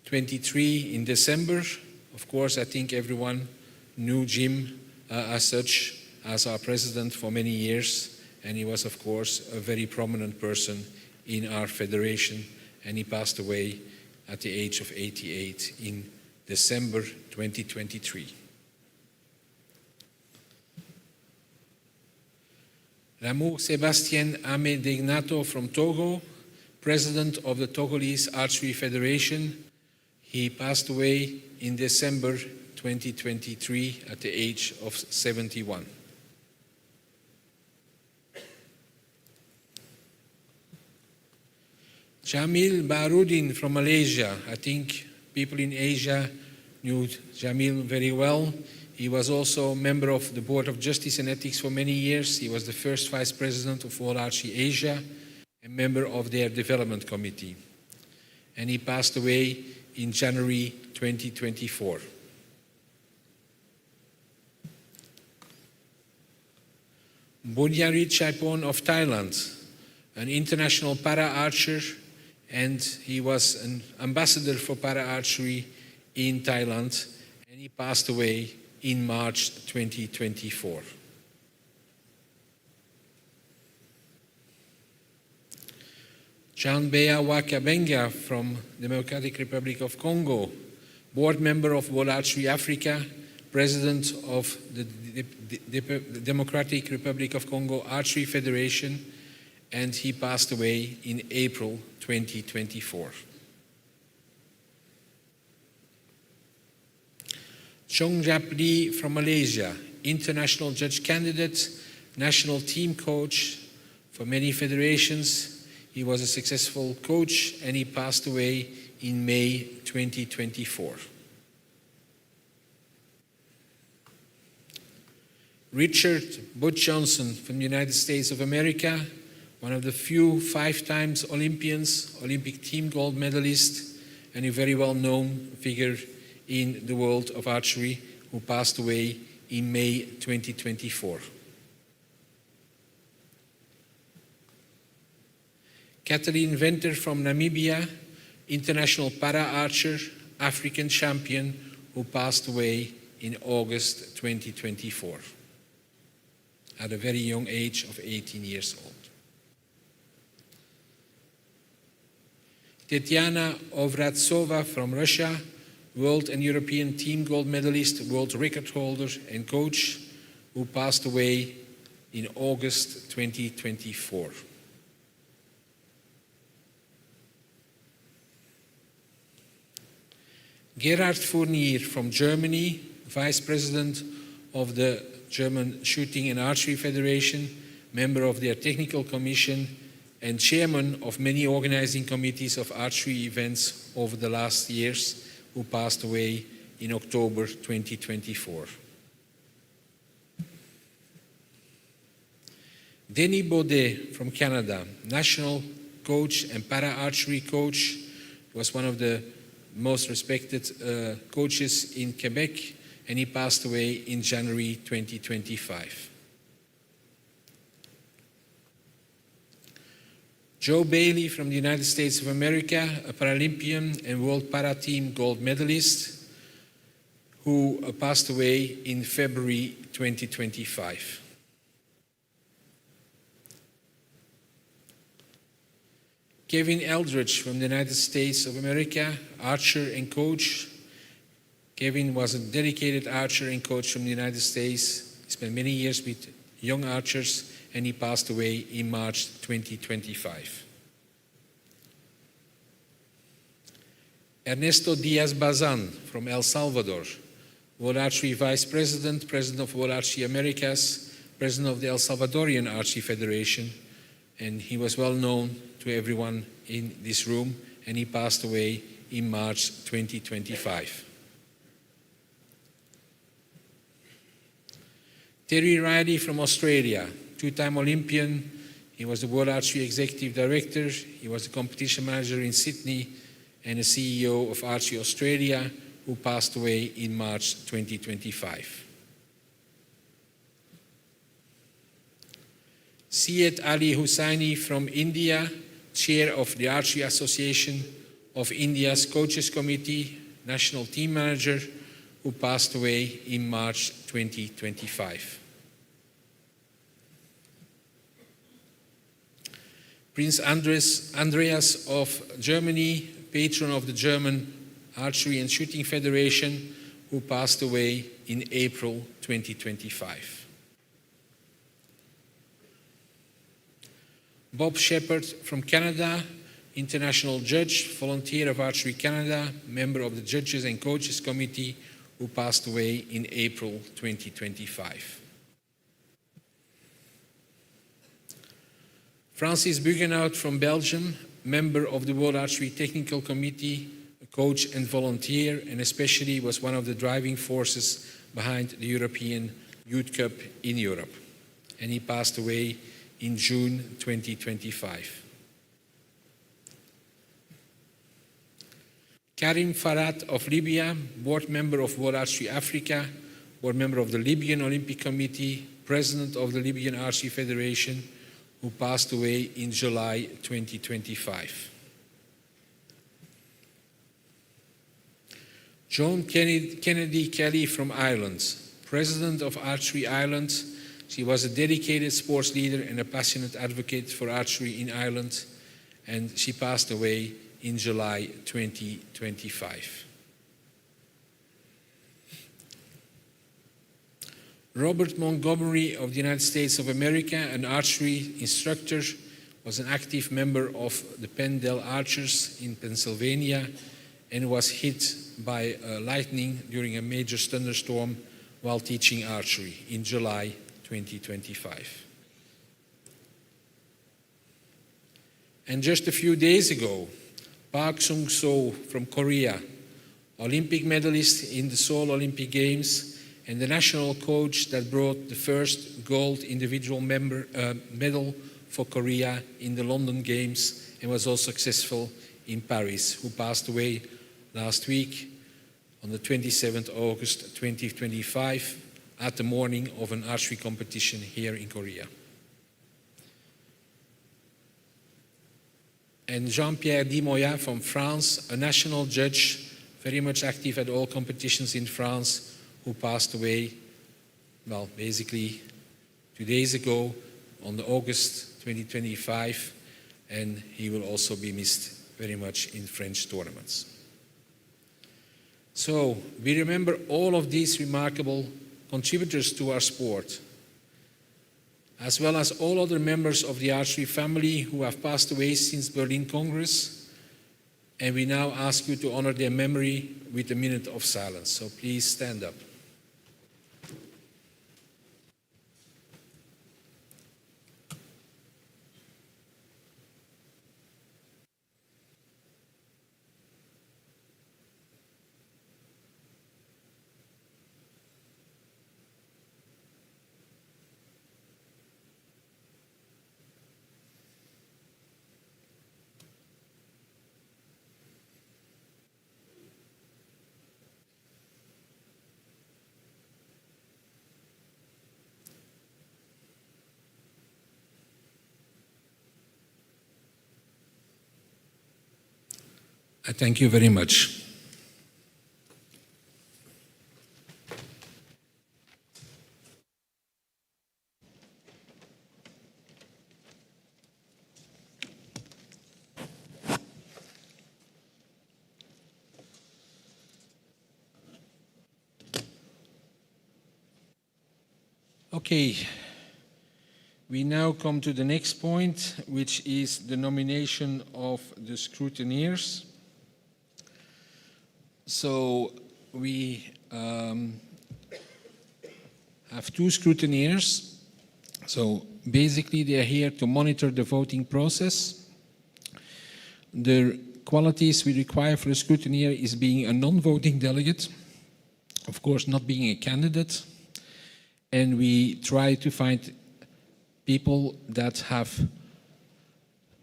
23 in December. Of course, I think everyone knew Jim as such as our president for many years, and he was, of course, a very prominent person in our federation, and he passed away at the age of 88 in December 2023. Ramour Sébastien Amé-Degnato from Togo, president of the Togolese Archery Federation. He passed away in December 2023 at the age of 71. Jamil Baharudin from Malaysia. I think people in Asia knew Jamil very well. He was also a member of the Board of Justice and Ethics for many years. He was the first Vice President of World Archery Asia and member of their Development Committee. And he passed away in January 2024. Bonyarit Chaipon of Thailand, an international para-archer, and he was an ambassador for para-archery in Thailand, and he passed away in March 2024. Jean Bea Wakabenga from Democratic Republic of Congo, board member of World Archery Africa, president of the Democratic Republic of Congo Archery Federation, and he passed away in April 2024. Chong Jap Lee from Malaysia, international judge candidate, national team coach for many federations. He was a successful coach and he passed away in May 2024. Richard Butch Johnson from the United States of America, one of the few 5 times Olympians, Olympic team gold medalist, and a very well-known figure in the world of archery, who passed away in May 2024. Kathleen Venter from Namibia, international para-archer, African champion, who passed away in August 2024 at a very young age of 18 years old. Tetiana Ovratsova from Russia, world and European team gold medalist, world record holder and coach, who passed away in August 2024. Gerhard Fournier from Germany, Vice President of the German Shooting and Archery Federation, member of their Technical Commission, and chairman of many organizing committees of archery events over the last years, who passed away in October 2024. Denis Baudet from Canada, national coach and para-archery coach, was one of the most respected coaches in Quebec, and he passed away in January 2025. Joe Bailey from the United States of America, a Paralympian and World Para-Team gold medalist, who passed away in February 2025. Kevin Eldridge from the United States of America, archer and coach. Kevin was a dedicated archer and coach from the United States. He spent many years with young archers, and he passed away in March 2025. Ernesto Diaz-Bazan from El Salvador, World Archery Vice President, President of World Archery Americas, President of the El Salvadorian Archery Federation, and he was well known to everyone in this room, and he passed away in March 2025. Terry Riley from Australia, 2-time Olympian. He was the World Archery Executive Director. He was the competition manager in Sydney and the CEO of Archery Australia, who passed away in March 2025. Syed Ali Hussaini from India, chair of the Archery Association of India's Coaches Committee, national team manager, who passed away in March 2025. Prince Andreas of Germany, patron of the German Archery and Shooting Federation, who passed away in April 2025. Bob Shepard from Canada, international judge, volunteer of Archery Canada, member of the Judges and Coaches Committee, who passed away in April 2025. Francis Bugenhout from Belgium, member of the World Archery Technical Committee, a coach and volunteer, and especially was one of the driving forces behind the European Youth Cup in Europe. And he passed away in June 2025. Karim Farad of Libya, board member of World Archery Africa, board member of the Libyan Olympic Committee, president of the Libyan Archery Federation, who passed away in July 2025. Joan Kennedy Kelly from Ireland, president of Archery Ireland. She was a dedicated sports leader and a passionate advocate for archery in Ireland, and she passed away in July 2025. Robert Montgomery of the United States of America, an archery instructor, was an active member of the Pendle Archers in Pennsylvania and was hit by lightning during a major thunderstorm while teaching archery in July 2025. And just a few days ago, Park Sung-so from Korea, Olympic medalist in the Seoul Olympic Games and the national coach that brought the first gold individual medal for Korea in the London Games and was also successful in Paris, who passed away last week on the 27th August 2025 at the morning of an archery competition here in Korea. And Jean-Pierre Dimoya from France, a national judge, very much active at all competitions in France, who passed away, well, basically 2 days ago on August 2025, and he will also be missed very much in French tournaments. So we remember all of these remarkable contributors to our sport, as well as all other members of the archery family who have passed away since Berlin Congress. And we now ask you to honor their memory with a minute of silence. So please stand up. I thank you very much. Okay, we now come to the next point, which is the nomination of the scrutineers. So we have two scrutineers. So basically they are here to monitor the voting process. The qualities we require for a scrutineer is being a non-voting delegate, of course not being a candidate, and we try to find people that have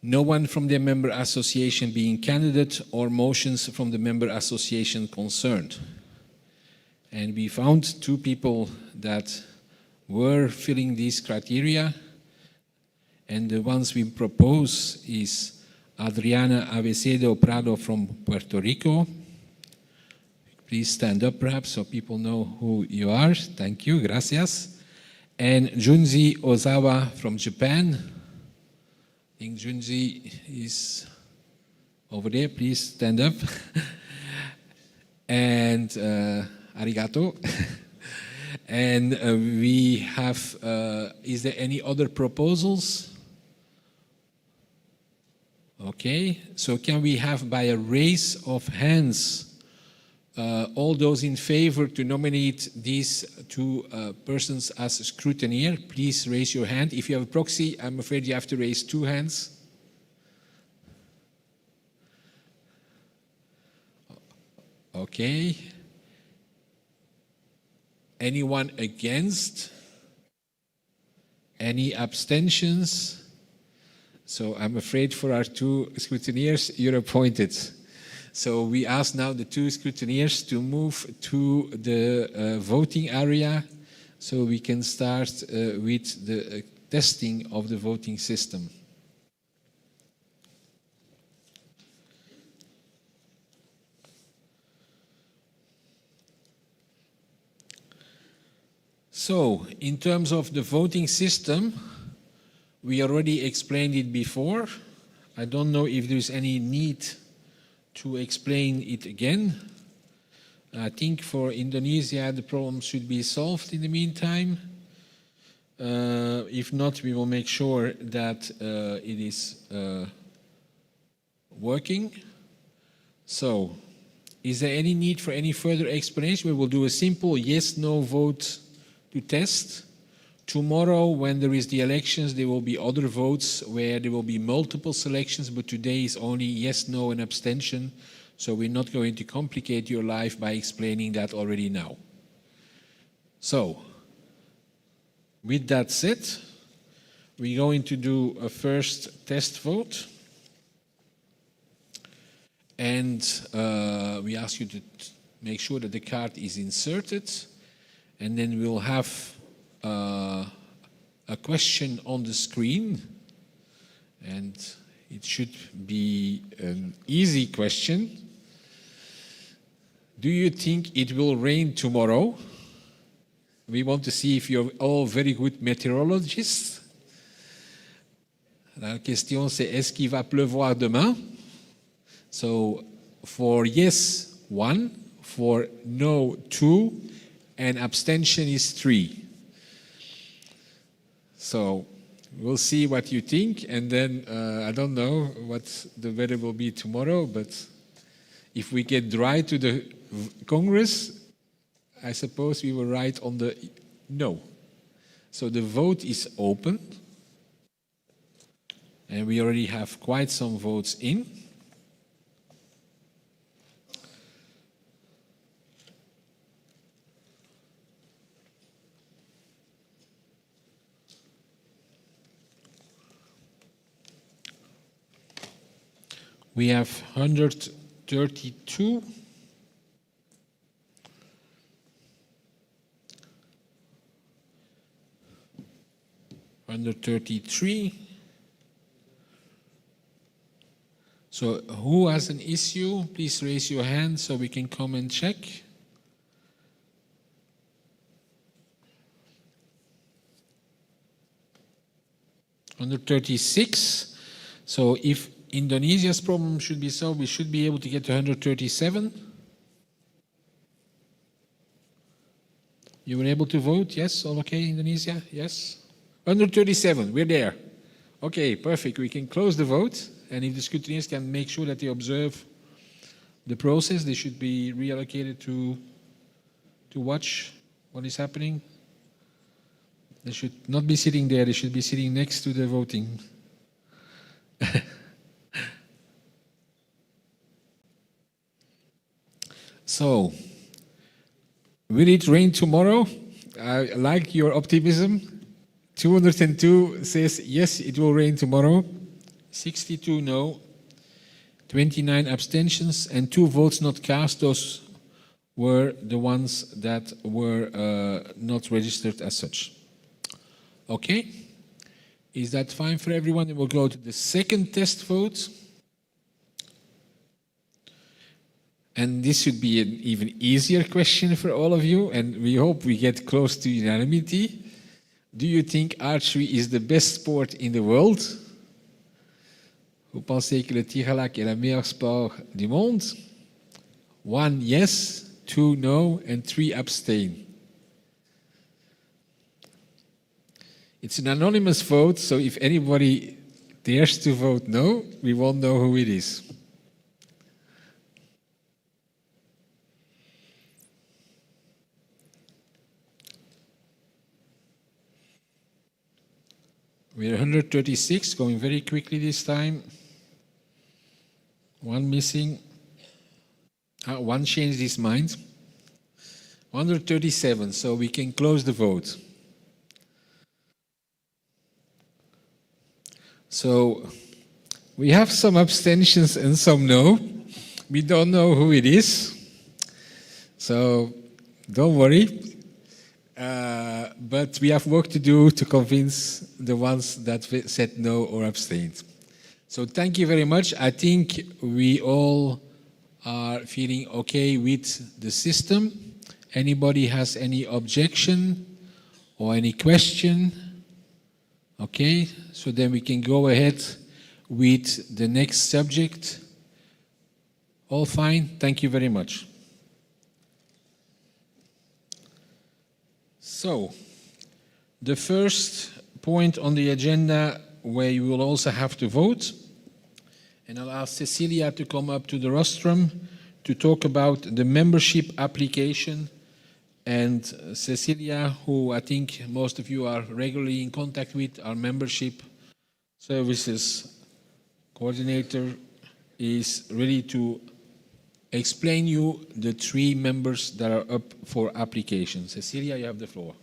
no one from their member association being candidate or motions from the member association concerned. And we found two people that were filling these criteria, and the ones we propose is Adriana Avecedo Prado from Puerto Rico. Please stand up perhaps so people know who you are. Thank you, gracias. And Junzi Ozawa from Japan. I think Junji is over there. Please stand up. And arigato. And we have, is there any other proposals? Okay, so can we have by a raise of hands all those in favor to nominate these two persons as a scrutineer? Please raise your hand. If you have a proxy, I'm afraid you have to raise two hands. Okay. Anyone against? Any abstentions? So I'm afraid for our two scrutineers, you're appointed. So we ask now the two scrutineers to move to the voting area so we can start with the testing of the voting system. So, in terms of the voting system, we already explained it before. I don't know if there's any need to explain it again. I think for Indonesia, the problem should be solved in the meantime. If not, we will make sure that it is working. So, is there any need for any further explanation? We will do a simple yes-no vote to test. Tomorrow, when there is the elections, there will be other votes where there will be multiple selections, but today is only yes, no, and abstention. So we're not going to complicate your life by explaining that already now. So, with that said, we're going to do a first test vote. And we ask you to make sure that the card is inserted. And then we'll have a question on the screen. And it should be an easy question. Do you think it will rain tomorrow? We want to see if you're all very good meteorologists. La question c'est est-ce qu'il va pleuvoir demain? So for yes, 1, for no, 2, and abstention is 3. So we'll see what you think, and then I don't know what the weather will be tomorrow, but if we get dry to the Congress, I suppose we will write on the no. So the vote is open, and we already have quite some votes in. We have 132. Under 33. So who has an issue? Please raise your hand so we can come and check. Under 36. So if Indonesia's problem should be solved, we should be able to get to 137. You were able to vote? Yes? All okay, Indonesia? Yes? 137, we're there. Okay, perfect. We can close the vote, and if the scrutineers can make sure that they observe the process, they should be reallocated to watch what is happening. They should not be sitting there, they should be sitting next to the voting. So, will it rain tomorrow? I like your optimism. 202 says yes, it will rain tomorrow. 62 no. 29 abstentions and 2 votes not cast. Those were the ones that were not registered as such. Okay? Is that fine for everyone? And we'll go to the second test vote. And this should be an even easier question for all of you, and we hope we get close to unanimity. Do you think archery is the best sport in the world? Vous pensez que le tir à l'arc est le meilleur sport du monde? 1 yes, 2 no, and 3 abstain. It's an anonymous vote, so if anybody dares to vote no, we won't know who it is. We're 136, going very quickly this time. 1 missing. One changed his mind. 137, so we can close the vote. So we have some abstentions and some no. We don't know who it is. So don't worry. But we have work to do to convince the ones that said no or abstained. So thank you very much. I think we all are feeling okay with the system. Anybody has any objection or any question? Okay, so then we can go ahead with the next subject. All fine? Thank you very much. So, the first point on the agenda where you will also have to vote, and I'll ask Cecilia to come up to the rostrum to talk about the membership application. And Cecilia, who I think most of you are regularly in contact with, our membership services coordinator, is ready to explain you the 3 members that are up for application. Cecilia, you have the floor.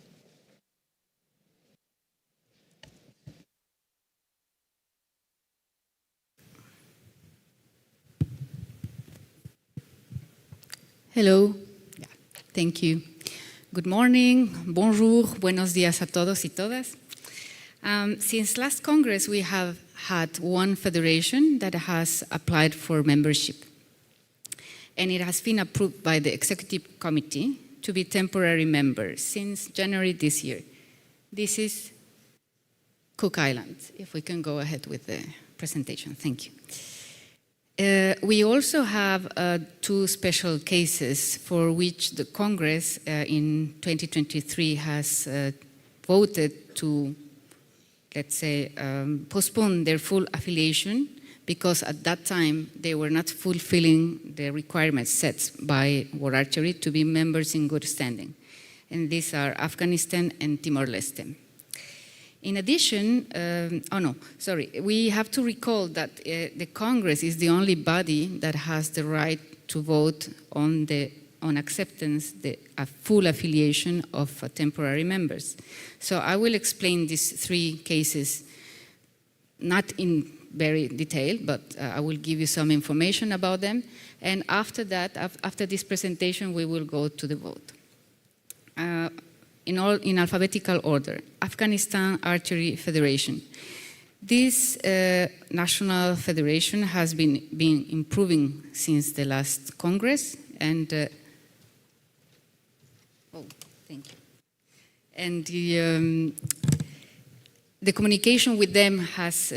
Hello. Yeah, thank you. Good morning, bonjour, buenos días a todos y todas. Since last Congress, we have had one federation that has applied for membership. And it has been approved by the Executive Committee to be temporary members since January this year. This is Cook Islands. If we can go ahead with the presentation, thank you. We also have 2 special cases for which the Congress in 2023 has voted to, let's say, postpone their full affiliation because at that time they were not fulfilling the requirements set by World Archery to be members in good standing. And these are Afghanistan and Timor-Leste. In addition, we have to recall that the Congress is the only body that has the right to vote on acceptance, a full affiliation of temporary members. So I will explain these 3 cases, not in very detail, but I will give you some information about them. And after that, after this presentation, we will go to the vote. In alphabetical order, Afghanistan Archery Federation. This national federation has been improving since the last Congress, and thank you. And the communication with them has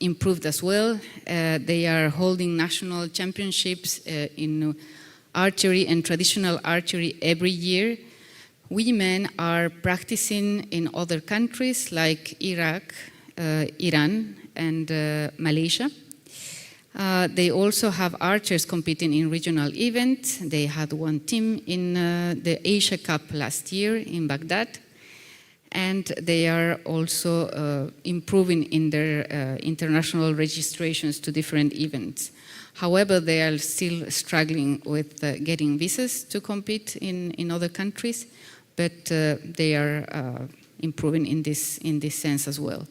improved as well. They are holding national championships in archery and traditional archery every year. Women are practicing in other countries like Iraq, Iran, and Malaysia. They also have archers competing in regional events. They had one team in the Asia Cup last year in Baghdad. And they are also improving in their international registrations to different events. However, they are still struggling with getting visas to compete in other countries, but they are improving in this sense as well.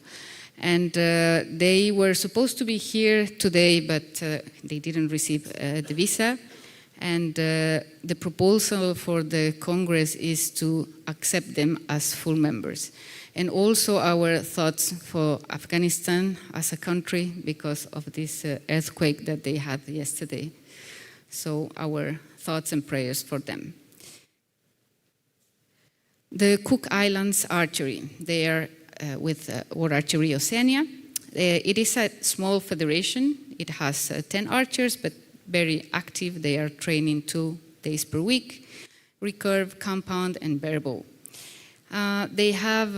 And they were supposed to be here today, but they didn't receive the visa. And the proposal for the Congress is to accept them as full members. And also our thoughts for Afghanistan as a country because of this earthquake that they had yesterday. So our thoughts and prayers for them. The Cook Islands Archery, they are with World Archery Oceania. It is a small federation. It has 10 archers, but very active. They are training 2 days per week, recurve, compound, and barebow. They have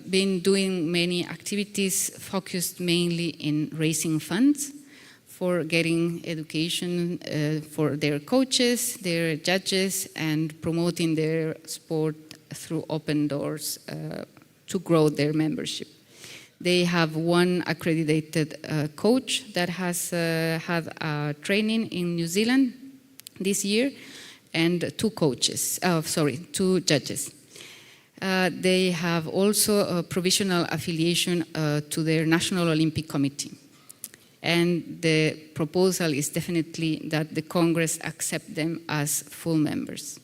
been doing many activities focused mainly in raising funds for getting education for their coaches, their judges, and promoting their sport through open doors to grow their membership. They have one accredited coach that has had training in New Zealand this year, and two judges. They have also a provisional affiliation to their National Olympic Committee. And the proposal is definitely that the Congress accept them as full members.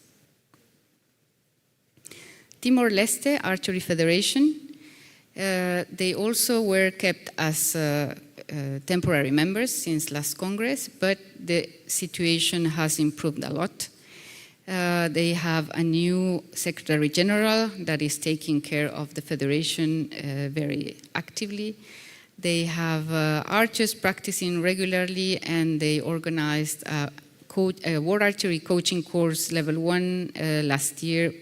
Timor-Leste Archery Federation, they also were kept as temporary members since last Congress, but the situation has improved a lot. They have a new Secretary General that is taking care of the federation very actively. They have archers practicing regularly, and they organized a World Archery coaching course level 1 last year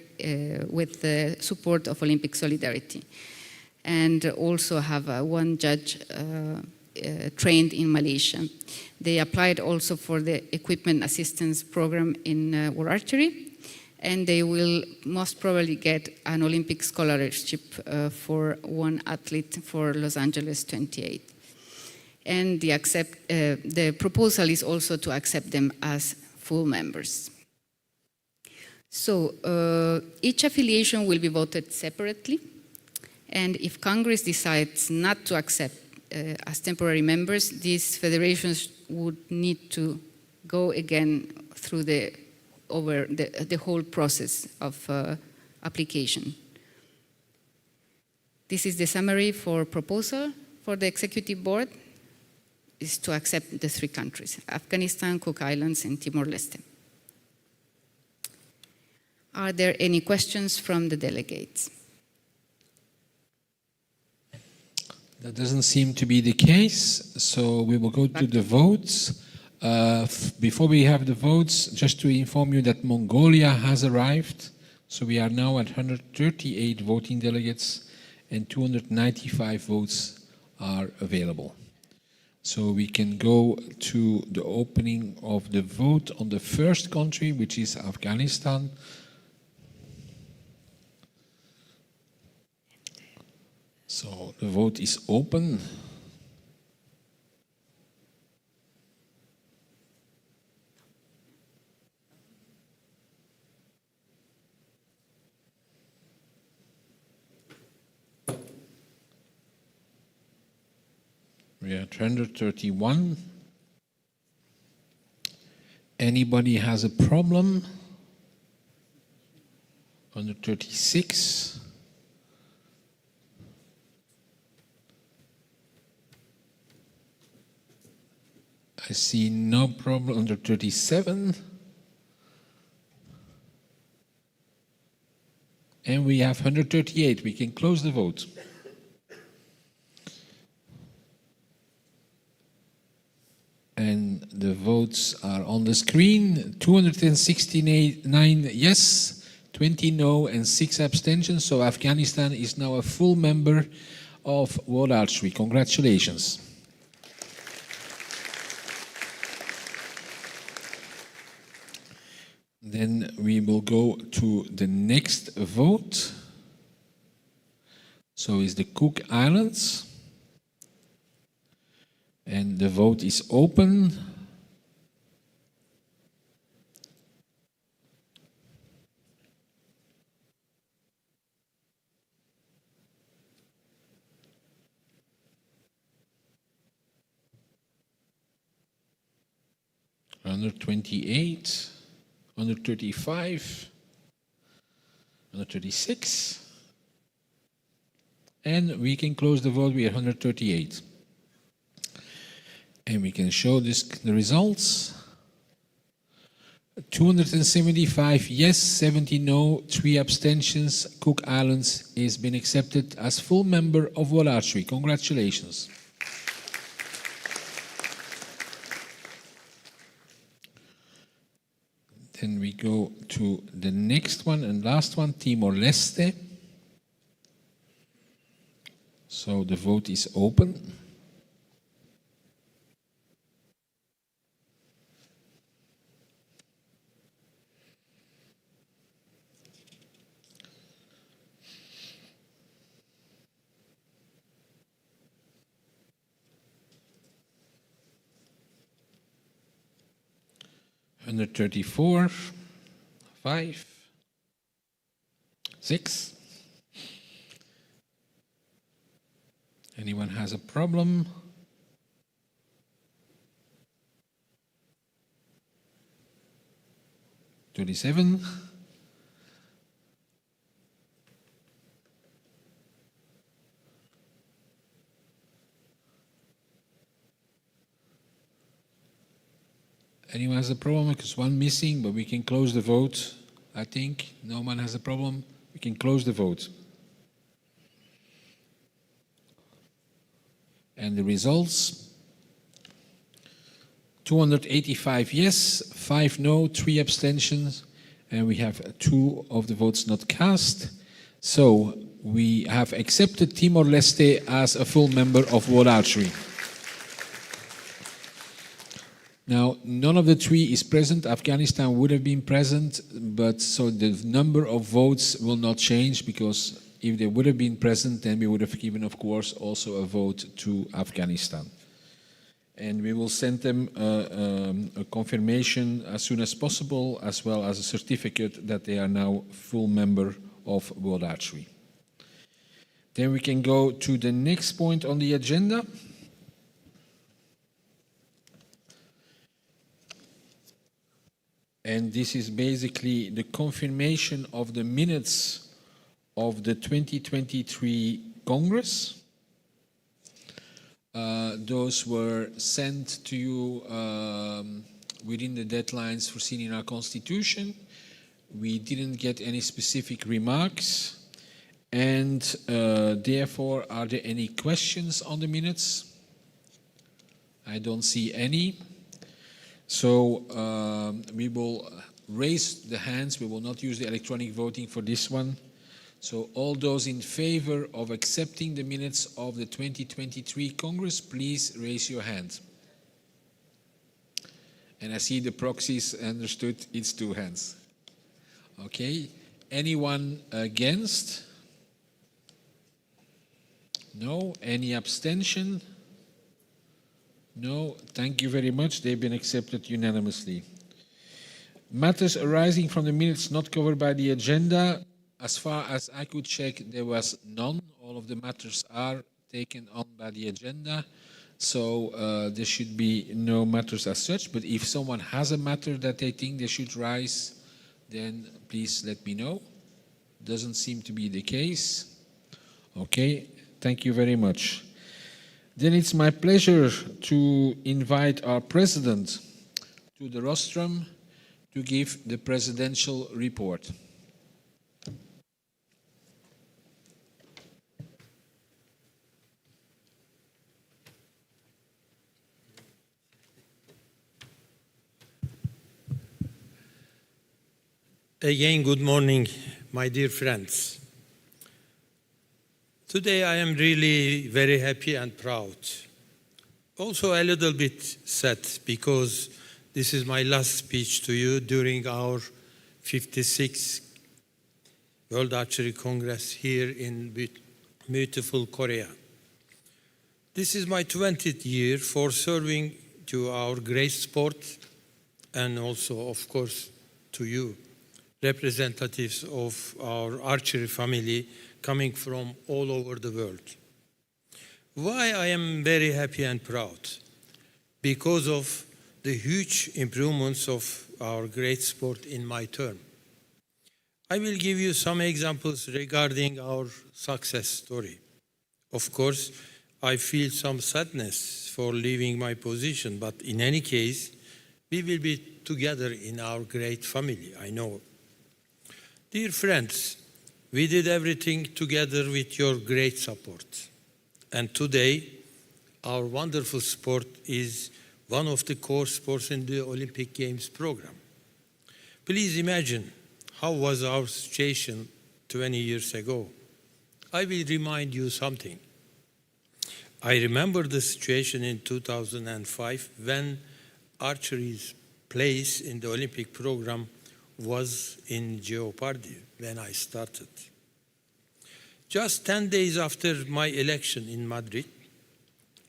with the support of Olympic Solidarity. And also have one judge trained in Malaysia. They applied also for the Equipment Assistance Program in World Archery, and they will most probably get an Olympic scholarship for one athlete for Los Angeles 28. And the proposal is also to accept them as full members. So each affiliation will be voted separately, and if Congress decides not to accept as temporary members, these federations would need to go again through the whole process of application. This is the summary for proposal for the executive board, is to accept the three countries, Afghanistan, Cook Islands, and Timor-Leste. Are there any questions from the delegates? That doesn't seem to be the case, so we will go to the votes. Before we have the votes, just to inform you that Mongolia has arrived. So we are now at 138 voting delegates and 295 votes are available. So we can go to the opening of the vote on the first country, which is Afghanistan. So the vote is open. We are at 131. Anybody has a problem? 136. I see no problem. 137. And we have 138. We can close the vote. And the votes are on the screen. 269 yes, 20 no, and 6 abstentions. So Afghanistan is now a full member of World Archery. Congratulations. Then we will go to the next vote. So it's the Cook Islands. And the vote is open. Under 28. 135, 136, and we can close the vote. We are 138, and we can show the results. 275 yes, 70 no, 3 abstentions. Cook Islands has been accepted as full member of World Archery. Congratulations. Then we go to the next one and last one, Timor-Leste. So the vote is open. 134, 5, 6. Anyone has a problem? $37. Anyone has a problem? Because one missing, but we can close the vote. I think no one has a problem. We can close the vote. And the results: 285 yes, 5 no, 3 abstentions, and we have 2 of the votes not cast. So we have accepted Timor-Leste as a full member of World Archery. Now, none of the 3 is present. Afghanistan would have been present, but so the number of votes will not change, because if they would have been present, then we would have given, of course, also a vote to Afghanistan. And we will send them a confirmation as soon as possible, as well as a certificate that they are now full member of World Archery. Then we can go to the next point on the agenda. And this is basically the confirmation of the minutes of the 2023 Congress. Those were sent to you within the deadlines foreseen in our Constitution. We didn't get any specific remarks. And therefore, are there any questions on the minutes? I don't see any. So we will raise the hands. We will not use the electronic voting for this one. So all those in favor of accepting the minutes of the 2023 Congress, please raise your hand. And I see the proxies understood, it's 2 hands. Okay. Anyone against? No. Any abstention? No. Thank you very much. They've been accepted unanimously. Matters arising from the minutes not covered by the agenda. As far as I could check, there was none. All of the matters are taken on by the agenda. So there should be no matters as such. But if someone has a matter that they think they should rise, then please let me know. Doesn't seem to be the case. Okay, thank you very much. Then it's my pleasure to invite our president to the rostrum to give the presidential report. Again, good morning, my dear friends. Today I am really very happy and proud. Also a little bit sad, because this is my last speech to you during our 56th World Archery Congress here in beautiful Korea. This is my 20th year for serving to our great sport, and also, of course, to you, representatives of our archery family coming from all over the world. Why I am very happy and proud? Because of the huge improvements of our great sport in my term. I will give you some examples regarding our success story. Of course, I feel some sadness for leaving my position, but in any case, we will be together in our great family, I know. Dear friends, we did everything together with your great support. And today, our wonderful sport is one of the core sports in the Olympic Games program. Please imagine how was our situation 20 years ago. I will remind you something. I remember the situation in 2005 when archery's place in the Olympic program was in jeopardy when I started. Just 10 days after my election in Madrid,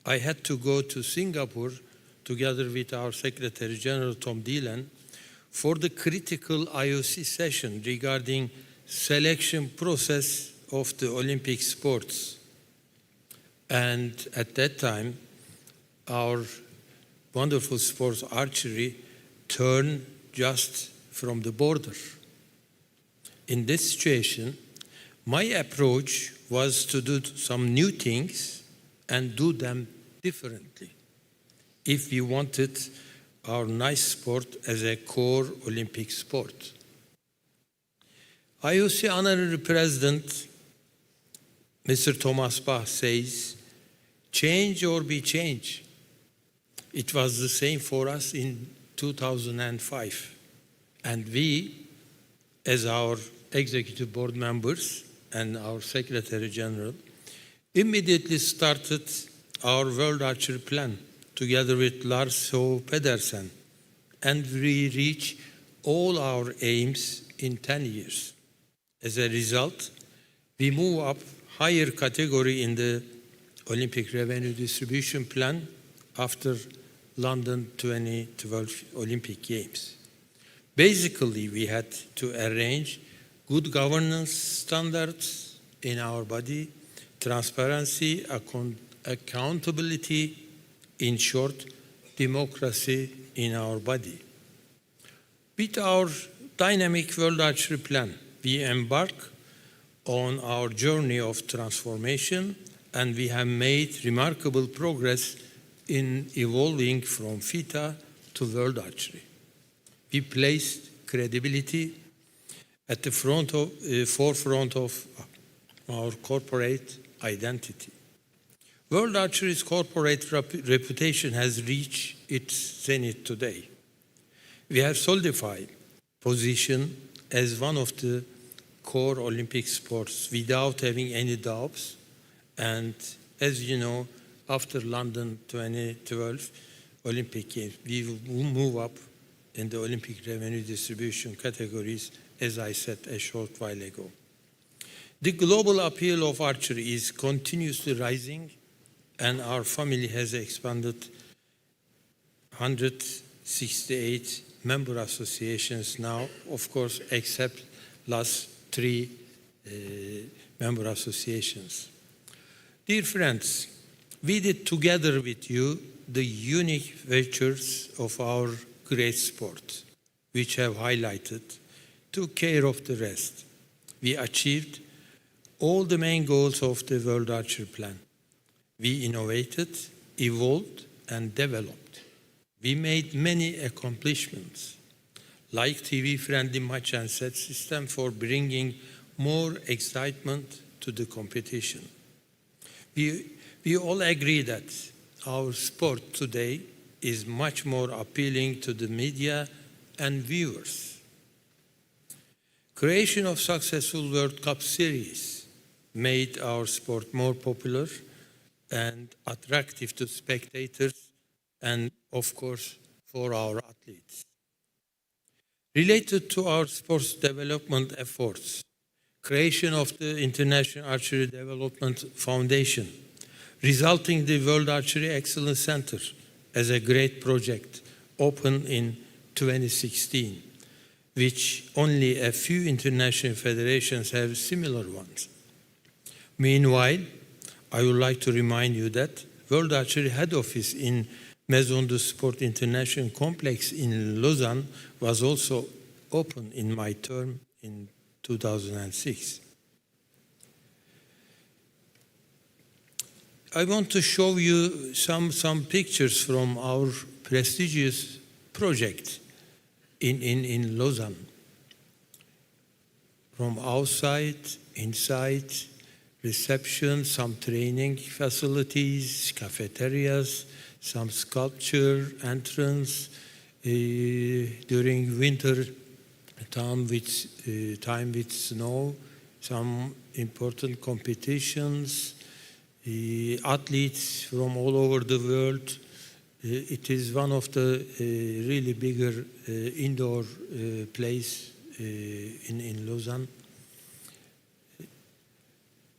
I had to go to Singapore together with our Secretary General Tom Dillon for the critical IOC session regarding selection process of the Olympic sports. And at that time, our wonderful sports archery turned just from the border. In this situation, my approach was to do some new things and do them differently if we wanted our nice sport as a core Olympic sport. IOC Honorary President Mr. Thomas Bach says, change or be changed. It was the same for us in 2005. And we, as our executive board members and our Secretary General, immediately started our World Archery Plan together with Lars H. Pedersen, and we reached all our aims in 10 years. As a result, we move up higher category in the Olympic revenue distribution plan after London 2012 Olympic Games. Basically, we had to arrange good governance standards in our body, transparency, accountability, in short, democracy in our body. With our dynamic World Archery Plan, we embark on our journey of transformation, and we have made remarkable progress in evolving from FITA to World Archery. We placed credibility at the forefront of our corporate identity. World Archery's corporate reputation has reached its zenith today. We have solidified position as one of the core Olympic sports without having any doubts. And as you know, after London 2012 Olympic Games, we will move up in the Olympic revenue distribution categories, as I said a short while ago. The global appeal of archery is continuously rising, and our family has expanded 168 member associations now, of course, except last 3 member associations. Dear friends, we did together with you the unique virtues of our great sport, which have highlighted, took care of the rest. We achieved all the main goals of the World Archery Plan. We innovated, evolved, and developed. We made many accomplishments, like TV-friendly match and set system for bringing more excitement to the competition. We all agree that our sport today is much more appealing to the media and viewers. Creation of successful World Cup series made our sport more popular and attractive to spectators and, of course, for our athletes. Related to our sports development efforts, creation of the International Archery Development Foundation, resulting in the World Archery Excellence Center as a great project opened in 2016, which only a few international federations have similar ones. Meanwhile, I would like to remind you that World Archery head office in Maison de Sport International Complex in Lausanne was also opened in my term in 2006. I want to show you some pictures from our prestigious project in Lausanne. From outside, inside, reception, some training facilities, cafeterias, some sculpture entrance during winter time with snow, some important competitions, athletes from all over the world. It is one of the really bigger indoor place in Lausanne.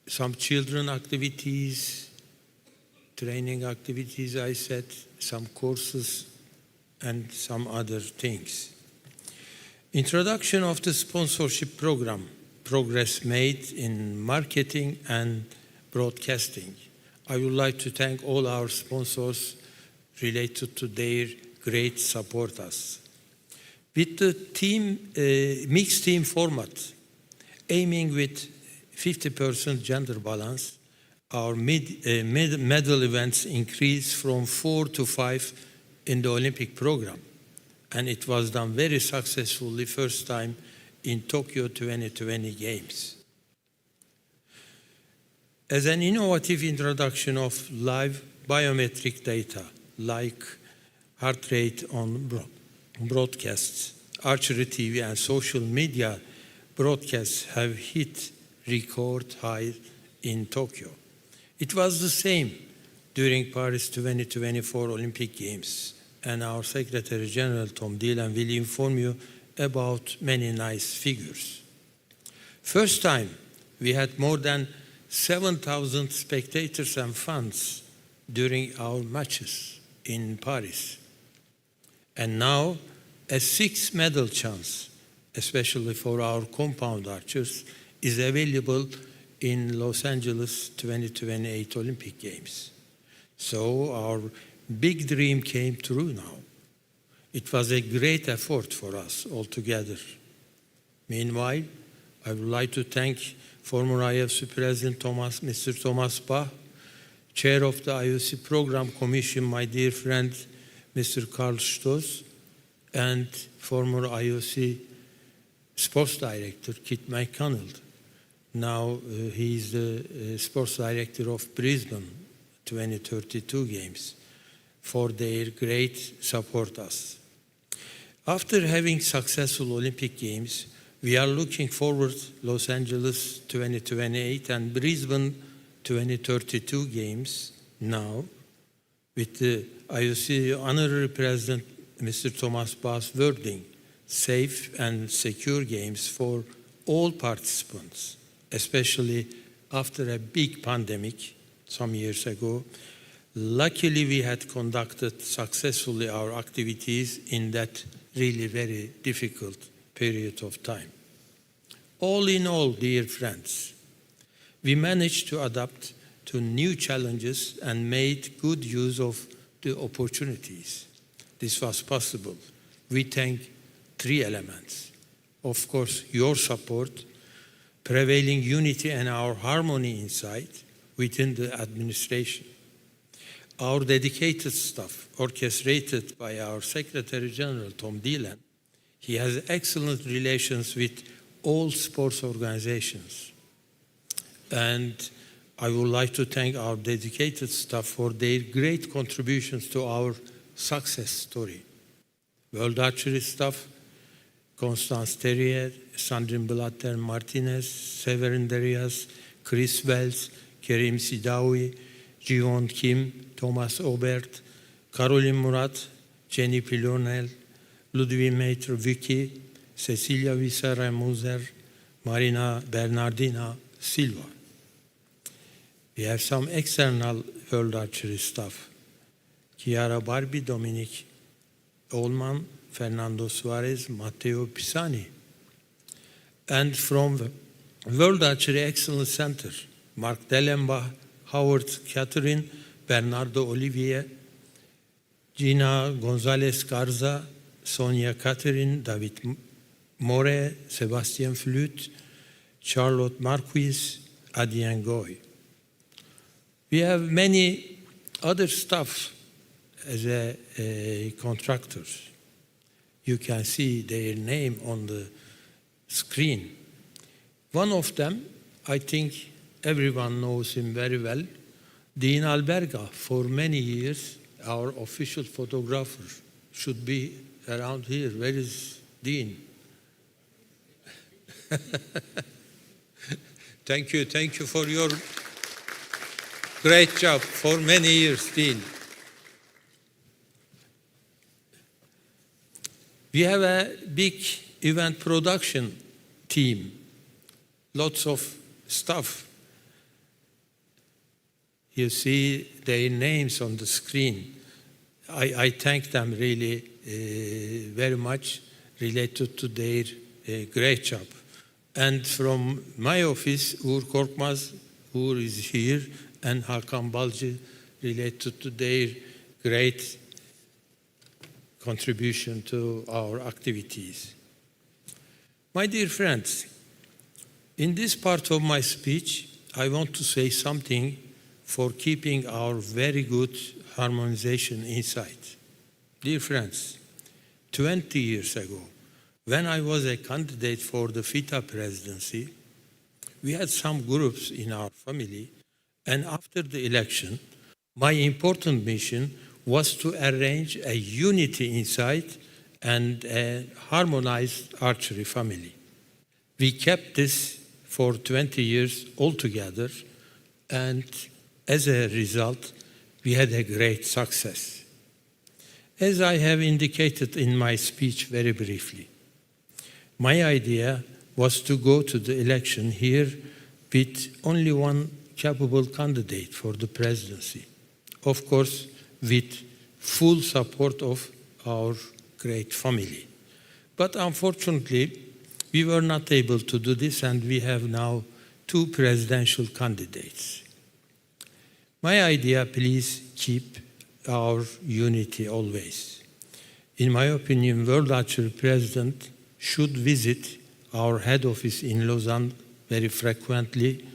Some children activities, training activities, I said, some courses, and some other things. Introduction of the sponsorship program, progress made in marketing and broadcasting. I would like to thank all our sponsors related to their great support us. With the mixed team format, aiming with 50% gender balance, our medal events increased from 4 to 5 in the Olympic program. And it was done very successfully first time in Tokyo 2020 Games. As an innovative introduction of live biometric data, like heart rate on broadcasts, Archery TV and social media broadcasts have hit record high in Tokyo. It was the same during Paris 2024 Olympic Games, and our Secretary General Tom Dillon will inform you about many nice figures. First time, we had more than 7,000 spectators and fans during our matches in Paris. And now, a 6 medal chance, especially for our compound archers, is available in Los Angeles 2028 Olympic Games. So our big dream came true now. It was a great effort for us all together. Meanwhile, I would like to thank former IOC President Mr. Thomas Bach, Chair of the IOC Program Commission, my dear friend Mr. Karl Stoss, and former IOC Sports Director Kit McConnell. Now he is the Sports Director of Brisbane 2032 Games, for their great support us. After having successful Olympic Games, we are looking forward to Los Angeles 2028 and Brisbane 2032 Games now, with the IOC Honorary President Mr. Thomas Bach's wording, safe and secure games for all participants, especially after a big pandemic some years ago. Luckily, we had conducted successfully our activities in that really very difficult period of time. All in all, dear friends, we managed to adapt to new challenges and made good use of the opportunities. This was possible. We thank 3 elements. Of course, your support, prevailing unity and our harmony inside within the administration. Our dedicated staff, orchestrated by our Secretary General, Tom Dillon. He has excellent relations with all sports organizations. And I would like to thank our dedicated staff for their great contributions to our success story. World Archery staff, Constance Terrier, Sandrine Blatter-Martinez, Severin Darius, Chris Wells, Kerim Sidawi, Jiwon Kim, Thomas Obert, Caroline Murat, Jenny Pilonel, Ludwig Maitre Vicky, Cecilia Visera Muser, Marina Bernardina Silva. We have some external World Archery staff. Chiara Barbi, Dominic Olman, Fernando Suarez, Matteo Pisani. And from the World Archery Excellence Center, Mark Dellenbach, Howard Catherine, Bernardo Olivier, Gina Gonzalez Garza, Sonia Catherine, David More, Sebastian Flute, Charlotte Marquis, Adrien Goy. We have many other staff as contractors. You can see their name on the screen. One of them, I think everyone knows him very well, Dean Alberga. For many years, our official photographer should be around here. Where is Dean? Thank you for your great job for many years, Dean. We have a big event production team, lots of staff. You see their names on the screen. I thank them really very much. related to their great job. And from my office, Uğur Korkmaz, Uğur is here, and Hakan Balcı, related to their great contribution to our activities. My dear friends, in this part of my speech, I want to say something for keeping our very good harmonization in sight. Dear friends, 20 years ago, when I was a candidate for the FITA presidency, we had some groups in our family, and after the election, my important mission was to arrange a unity inside and a harmonized archery family. We kept this for 20 years altogether, and as a result, we had a great success. As I have indicated in my speech very briefly, my idea was to go to the election here with only one capable candidate for the presidency. Of course, with full support of our great family. But unfortunately, we were not able to do this, and we have now two presidential candidates. My idea, please keep our unity always. In my opinion, World Archery President should visit our head office in Lausanne very frequently,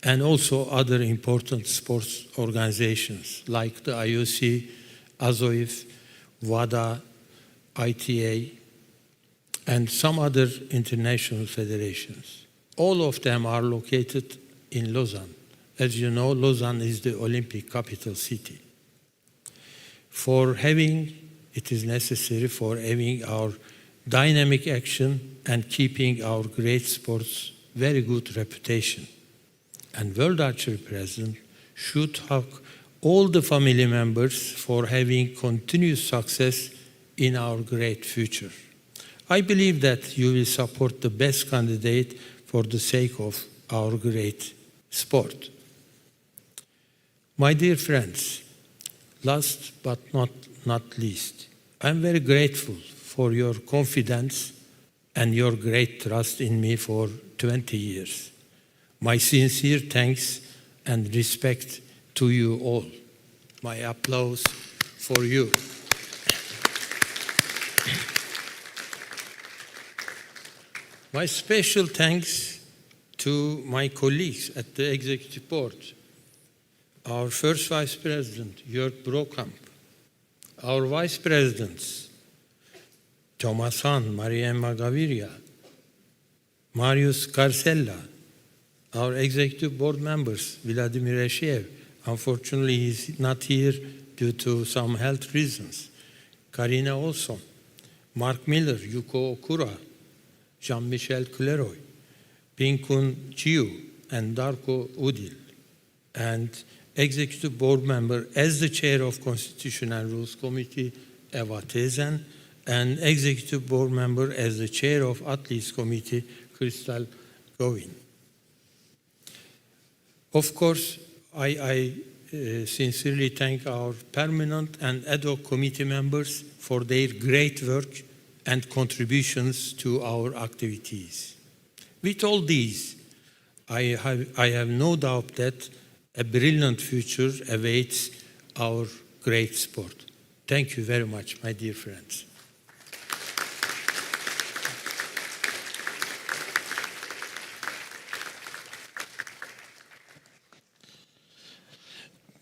and also other important sports organizations like the IOC, ASOIF, WADA, ITA, and some other international federations. All of them are located in Lausanne. As you know, Lausanne is the Olympic capital city. It is necessary for having our dynamic action and keeping our great sports very good reputation. And World Archery President should hug all the family members for having continuous success in our great future. I believe that you will support the best candidate for the sake of our great sport. My dear friends, last but not least, I'm very grateful for your confidence and your great trust in me for 20 years. My sincere thanks and respect to you all. My applause for you. My special thanks to my colleagues at the Executive Board, our first Vice President, Jörg Brokamp, our Vice Presidents, Thomas Hahn, Maria-Emma Gaviria, Marius Carcella, our Executive Board members, Vladimir Eshiev. Unfortunately, he's not here due to some health reasons. Karina Olson, Mark Miller, Yuko Okura, Jean-Michel Cleroy, Pinkun Chiu, and Darko Udil. And Executive Board member as the Chair of Constitution and Rules Committee, Eva Tezen, and Executive Board member as the Chair of Athletes Committee, Crystal Govin. Of course, I sincerely thank our permanent and ad hoc committee members for their great work and contributions to our activities. With all these, I have no doubt that a brilliant future awaits our great sport. Thank you very much, my dear friends.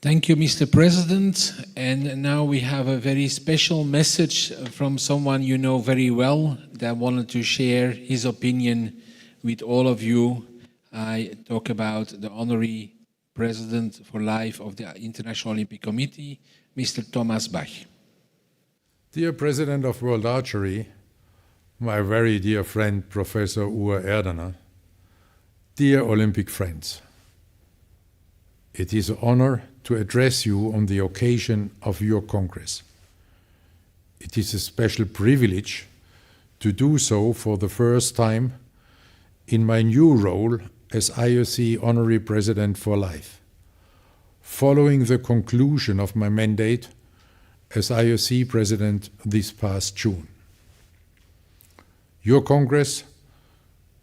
Thank you, Mr. President. And now we have a very special message from someone you know very well that wanted to share his opinion with all of you. I talk about the Honorary President for Life of the International Olympic Committee, Mr. Thomas Bach. Dear President of World Archery, my very dear friend, Professor Uwe Erdener, dear Olympic friends, it is an honor to address you on the occasion of your Congress. It is a special privilege to do so for the first time in my new role as IOC Honorary President for Life, following the conclusion of my mandate as IOC President this past June. Your Congress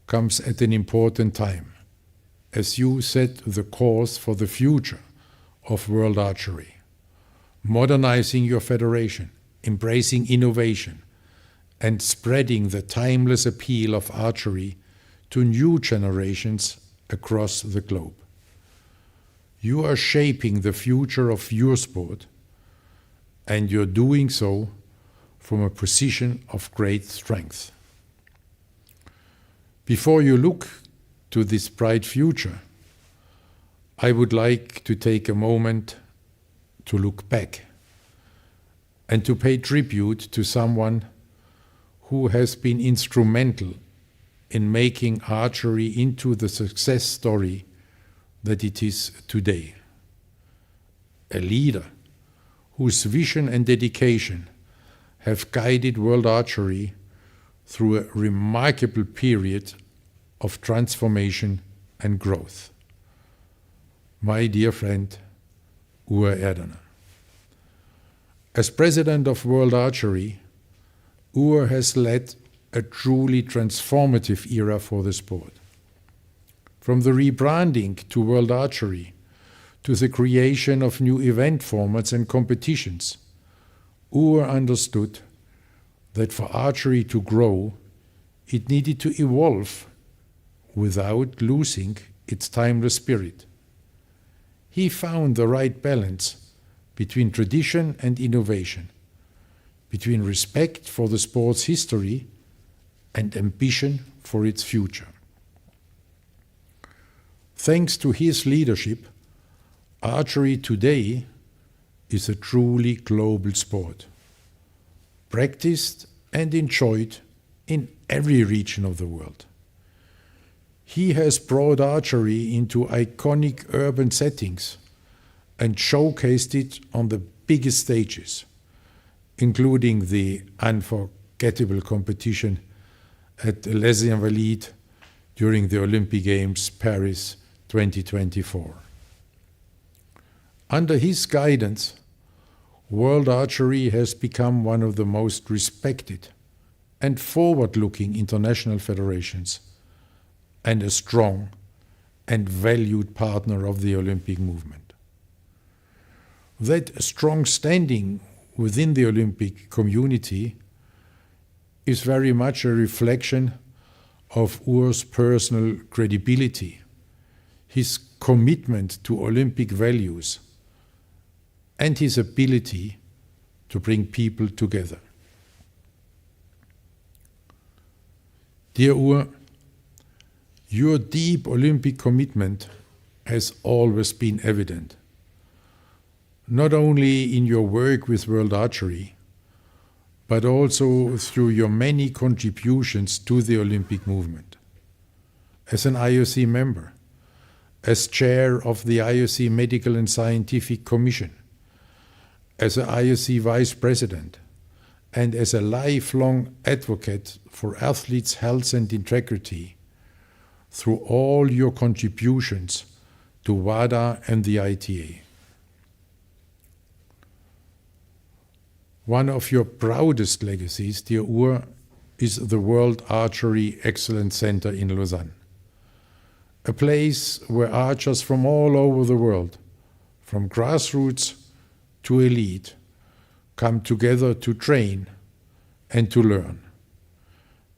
comes at an important time, as you set the course for the future of world archery, modernizing your federation, embracing innovation, and spreading the timeless appeal of archery to new generations across the globe. You are shaping the future of your sport, and you're doing so from a position of great strength. Before you look to this bright future, I would like to take a moment to look back and to pay tribute to someone who has been instrumental in making archery into the success story that it is today. A leader whose vision and dedication have guided world archery through a remarkable period of transformation and growth. My dear friend, Ur Erdener. As president of World Archery, Ur has led a truly transformative era for the sport. From the rebranding to World Archery, to the creation of new event formats and competitions, Ur understood that for archery to grow, it needed to evolve without losing its timeless spirit. He found the right balance between tradition and innovation, between respect for the sport's history and ambition for its future. Thanks to his leadership, archery today is a truly global sport, practiced and enjoyed in every region of the world. He has brought archery into iconic urban settings and showcased it on the biggest stages, including the unforgettable competition at Les Invalides during the Olympic Games Paris 2024. Under his guidance, world archery has become one of the most respected and forward-looking international federations and a strong and valued partner of the Olympic movement. That strong standing within the Olympic community is very much a reflection of Ur's personal credibility, his commitment to Olympic values, and his ability to bring people together. Dear Ur, your deep Olympic commitment has always been evident, not only in your work with World Archery, but also through your many contributions to the Olympic movement. As an IOC member, as chair of the IOC Medical and Scientific Commission, as an IOC vice president, and as a lifelong advocate for athletes' health and integrity, through all your contributions to WADA and the ITA. One of your proudest legacies, dear Ur, is the World Archery Excellence Center in Lausanne, a place where archers from all over the world, from grassroots to elite, come together to train and to learn.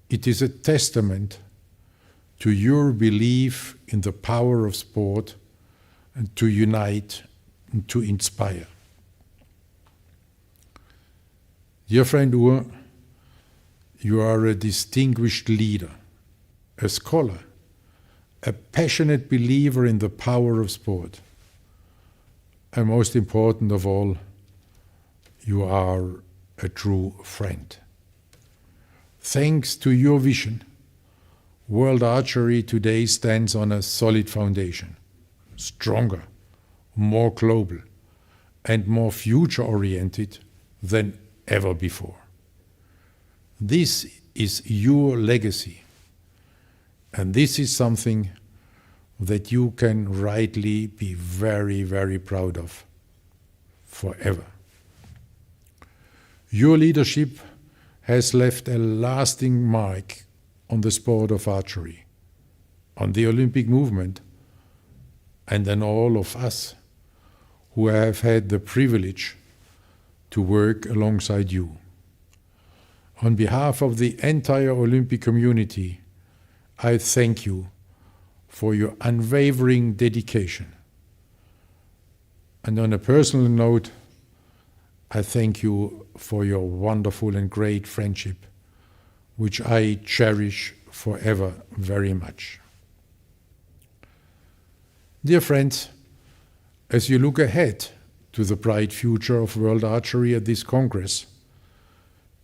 It is a testament to your belief in the power of sport and to unite and to inspire. Dear friend Ur, you are a distinguished leader, a scholar, a passionate believer in the power of sport, and most important of all, you are a true friend. Thanks to your vision, World Archery today stands on a solid foundation, stronger, more global, and more future-oriented than ever before. This is your legacy, and this is something that you can rightly be very, very proud of forever. Your leadership has left a lasting mark on the sport of archery, on the Olympic movement, and on all of us who have had the privilege to work alongside you. On behalf of the entire Olympic community, I thank you for your unwavering dedication. And on a personal note, I thank you for your wonderful and great friendship, which I cherish forever very much. Dear friends, as you look ahead to the bright future of world archery at this Congress,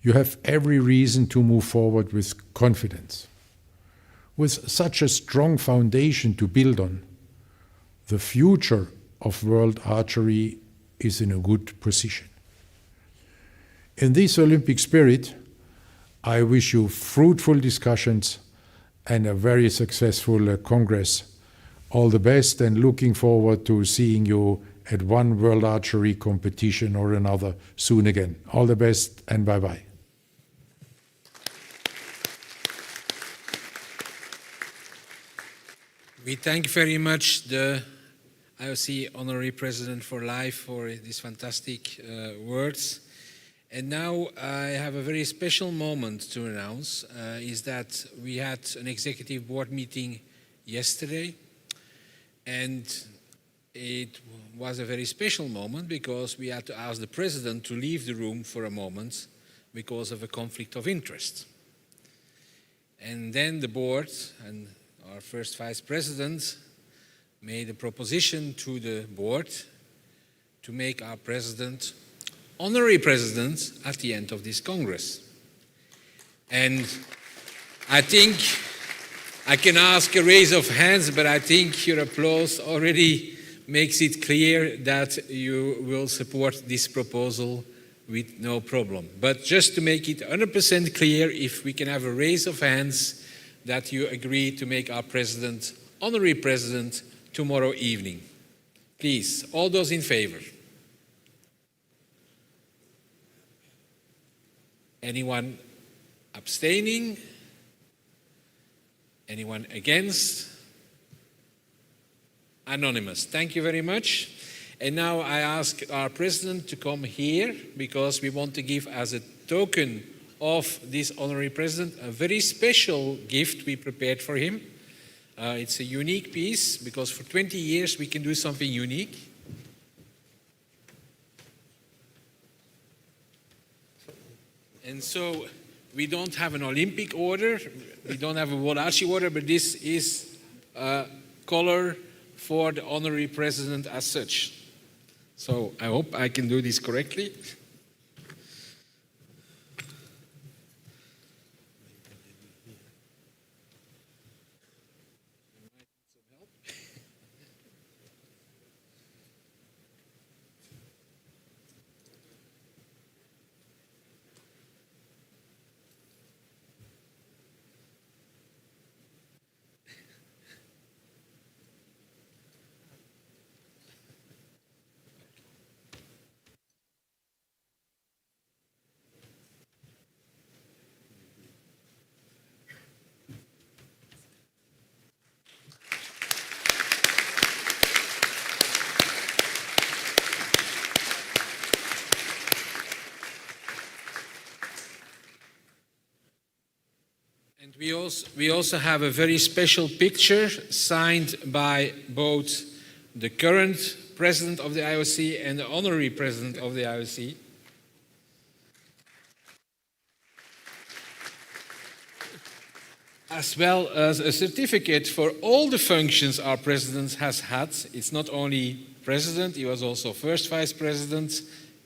you have every reason to move forward with confidence. With such a strong foundation to build on, the future of world archery is in a good position. In this Olympic spirit, I wish you fruitful discussions and a very successful Congress. All the best, and looking forward to seeing you at one World Archery competition or another soon again. All the best, and bye-bye. We thank very much the IOC Honorary President for Life for these fantastic words. And now I have a very special moment to announce, is that we had an executive board meeting yesterday, and it was a very special moment because we had to ask the President to leave the room for a moment because of a conflict of interest. And then the board and our first Vice President made a proposition to the board to make our President Honorary President at the end of this Congress. And I think I can ask a raise of hands, but I think your applause already makes it clear that you will support this proposal with no problem. But just to make it 100% clear, if we can have a raise of hands that you agree to make our President Honorary President tomorrow evening. Please, all those in favor? Anyone abstaining? Anyone against? Anonymous. Thank you very much. And now I ask our President to come here because we want to give, as a token of this Honorary President, a very special gift we prepared for him. It's a unique piece because for 20 years we can do something unique. And so we don't have an Olympic order, we don't have a World Archery order, but this is a color for the Honorary President as such. So I hope I can do this correctly. And we also have a very special picture signed by both the current President of the IOC and the Honorary President of the IOC. As well as a certificate for all the functions our President has had. It's not only President, he was also First Vice President,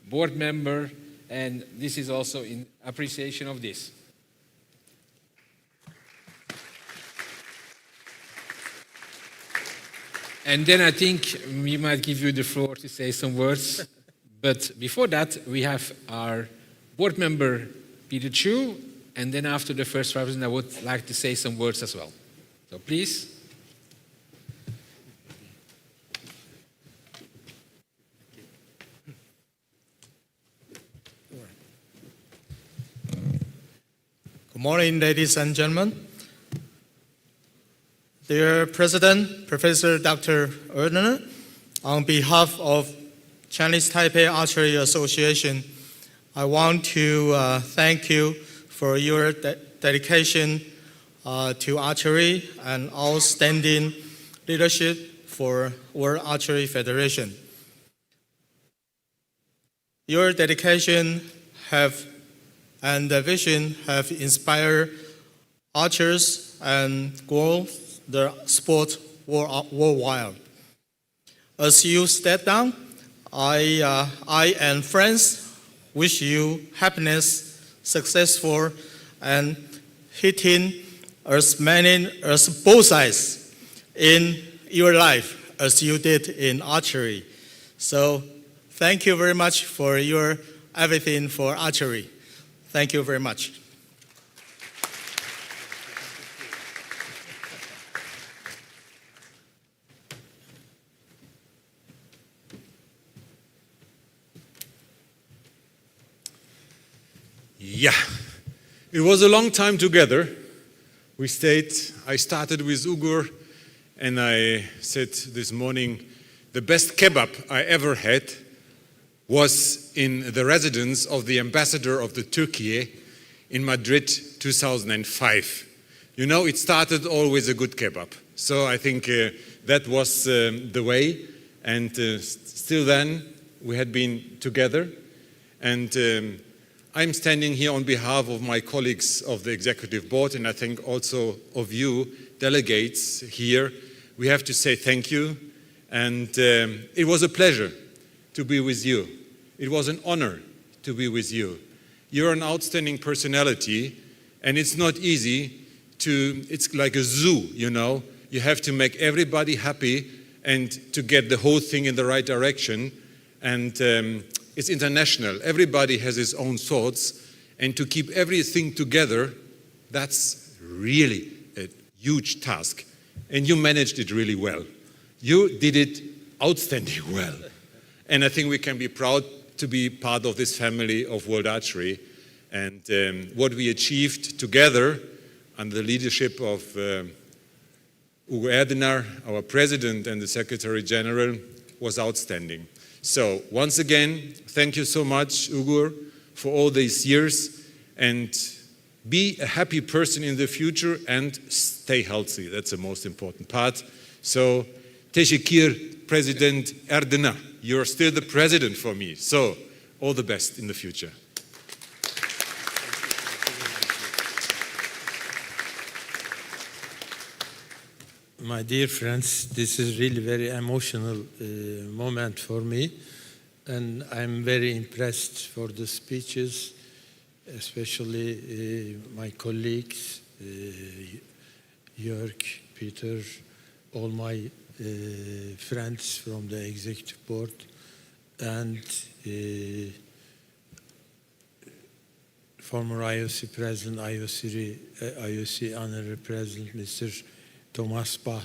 board member, and this is also in appreciation of this. And then I think we might give you the floor to say some words. But before that, we have our board member, Peter Chu, and then after the first president, I would like to say some words as well. So please. Good morning, ladies and gentlemen. Dear President, Professor Dr. Erdner, on behalf of Chinese Taipei Archery Association, I want to thank you for your dedication to archery and outstanding leadership for World Archery Federation. Your dedication and vision have inspired archers and grown the sport worldwide. As you step down, I and friends wish you happiness, successful, and hitting as many as bullseyes in your life as you did in archery. So thank you very much for your everything for archery. Thank you very much. Yeah, it was a long time together. I started with Ugur, and I said this morning, the best kebab I ever had was in the residence of the ambassador of the Turkey in Madrid 2005. You know, it started all with a good kebab. So I think that was the way, and still then we had been together. And I'm standing here on behalf of my colleagues of the Executive Board, and I think also of you, delegates here. We have to say thank you, and it was a pleasure to be with you. It was an honor to be with you. You're an outstanding personality, and it's not easy it's like a zoo, you know. You have to make everybody happy and to get the whole thing in the right direction, and it's international. Everybody has his own thoughts, and to keep everything together, that's really a huge task. And you managed it really well. You did it outstanding well. And I think we can be proud to be part of this family of World Archery. And what we achieved together under the leadership of Ugo Erdener, our president and the Secretary General, was outstanding. So once again, thank you so much, Ugur, for all these years, and be a happy person in the future and stay healthy. That's the most important part. So, Teşekkür, President Erdoğan. You're still the president for me. So, all the best in the future. My dear friends, this is really very emotional moment for me, and I'm very impressed for the speeches, especially my colleagues, Jörg, Peter, all my friends from the executive board, and former IOC President, IOC Honorary President, Mr. Thomas Bach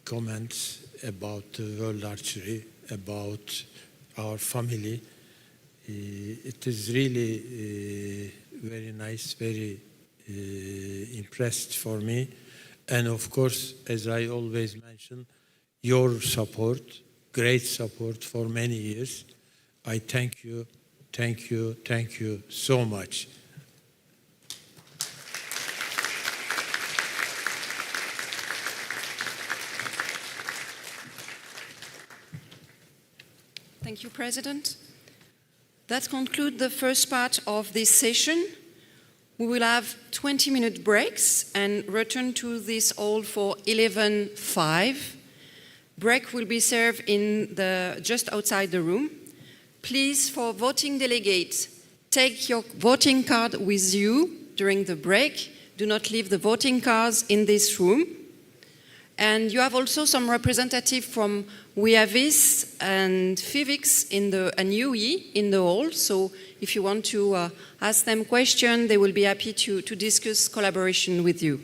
comments about World Archery, about our family. It is really very nice, very impressed for me. And of course, as I always mention, your support, great support for many years. I thank you, thank you, thank you so much. Thank you, President. That concludes the first part of this session. We will have 20-minute breaks and return to this hall for 11:05. Break will be served just outside the room. Please, for voting delegates, take your voting card with you during the break. Do not leave the voting cards in this room. And you have also some representative from WIAVIS and FIVIX and UE in the hall. So if you want to ask them questions, they will be happy to discuss collaboration with you.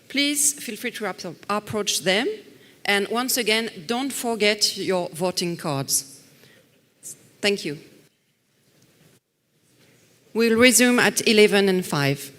Please feel free to approach them. And once again, don't forget your voting cards. Thank you. We'll resume at 11:05.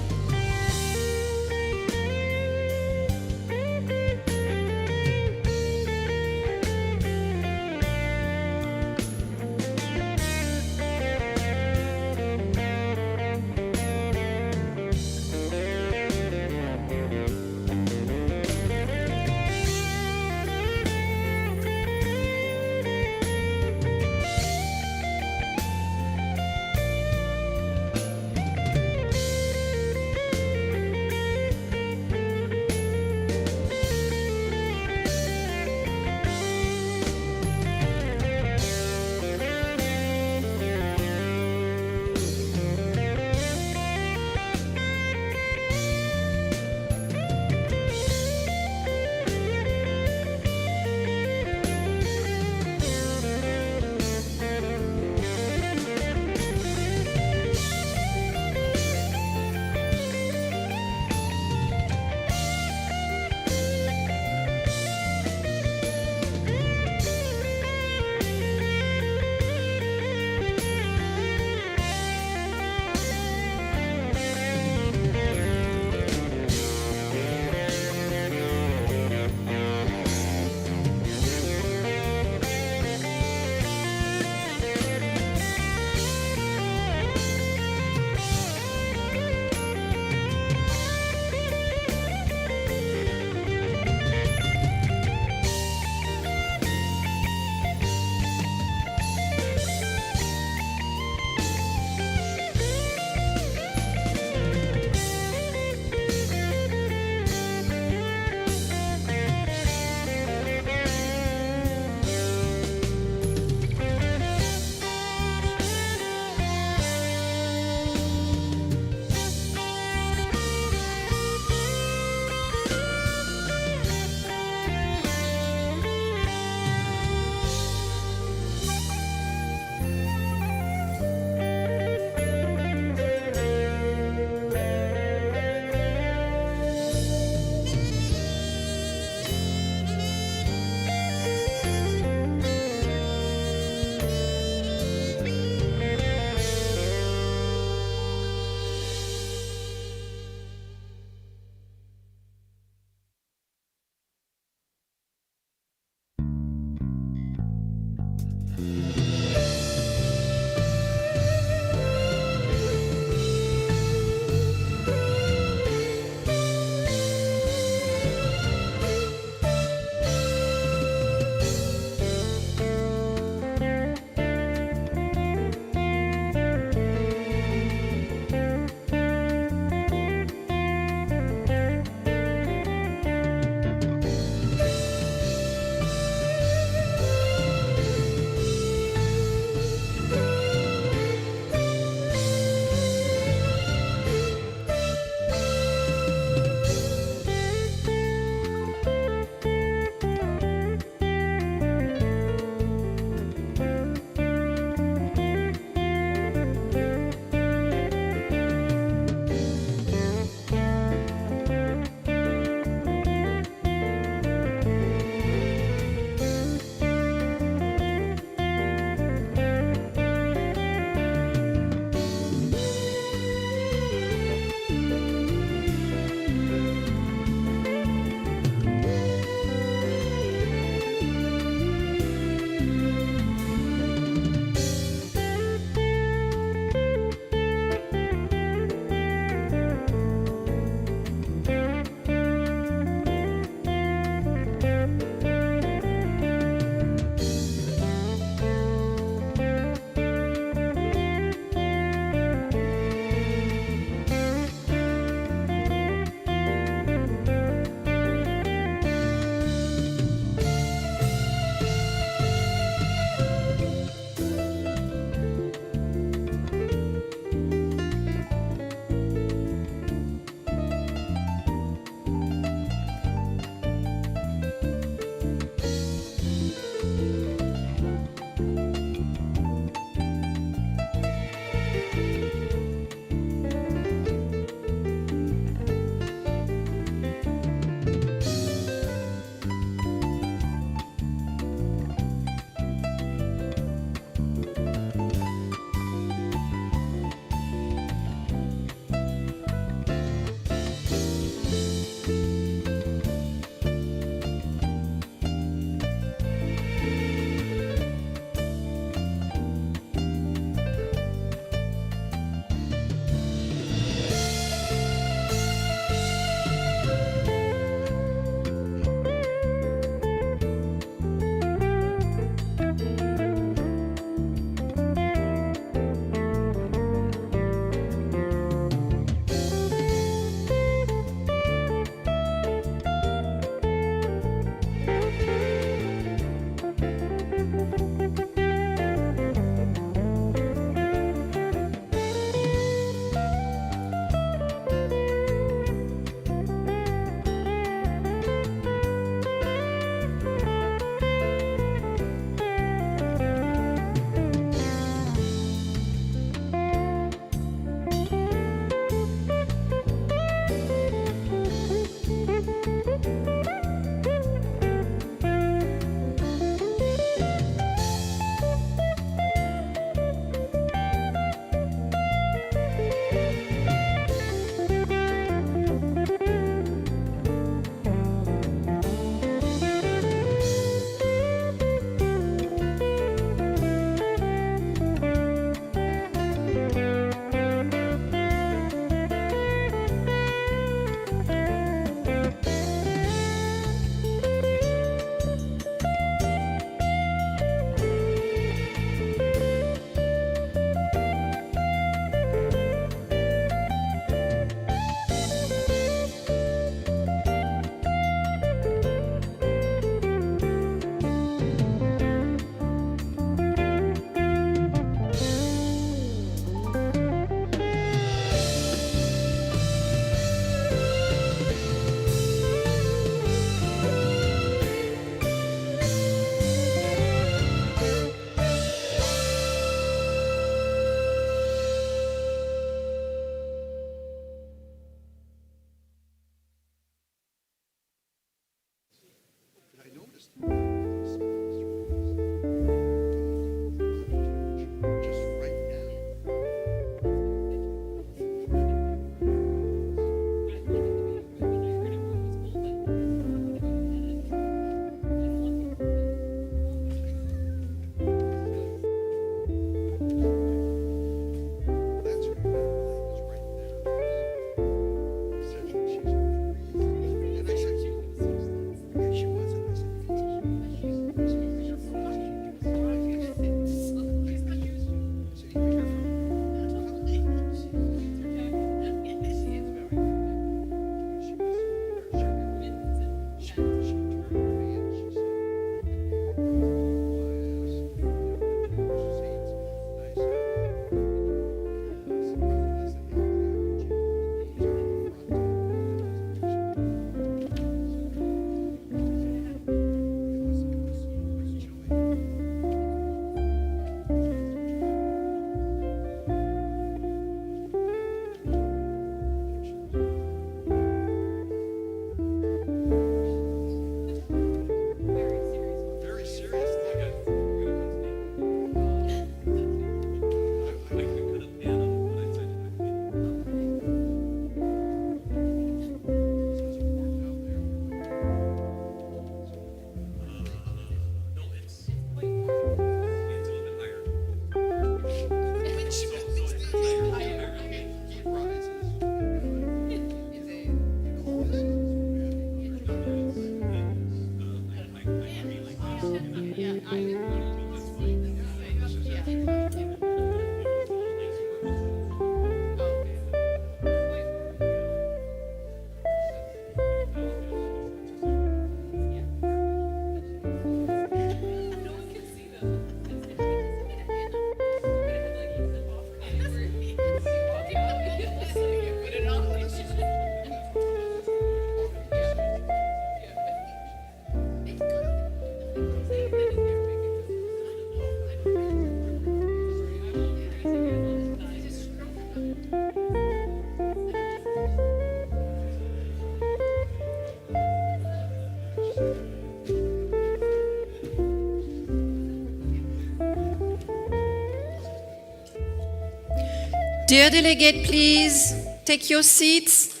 Dear delegate, please take your seats.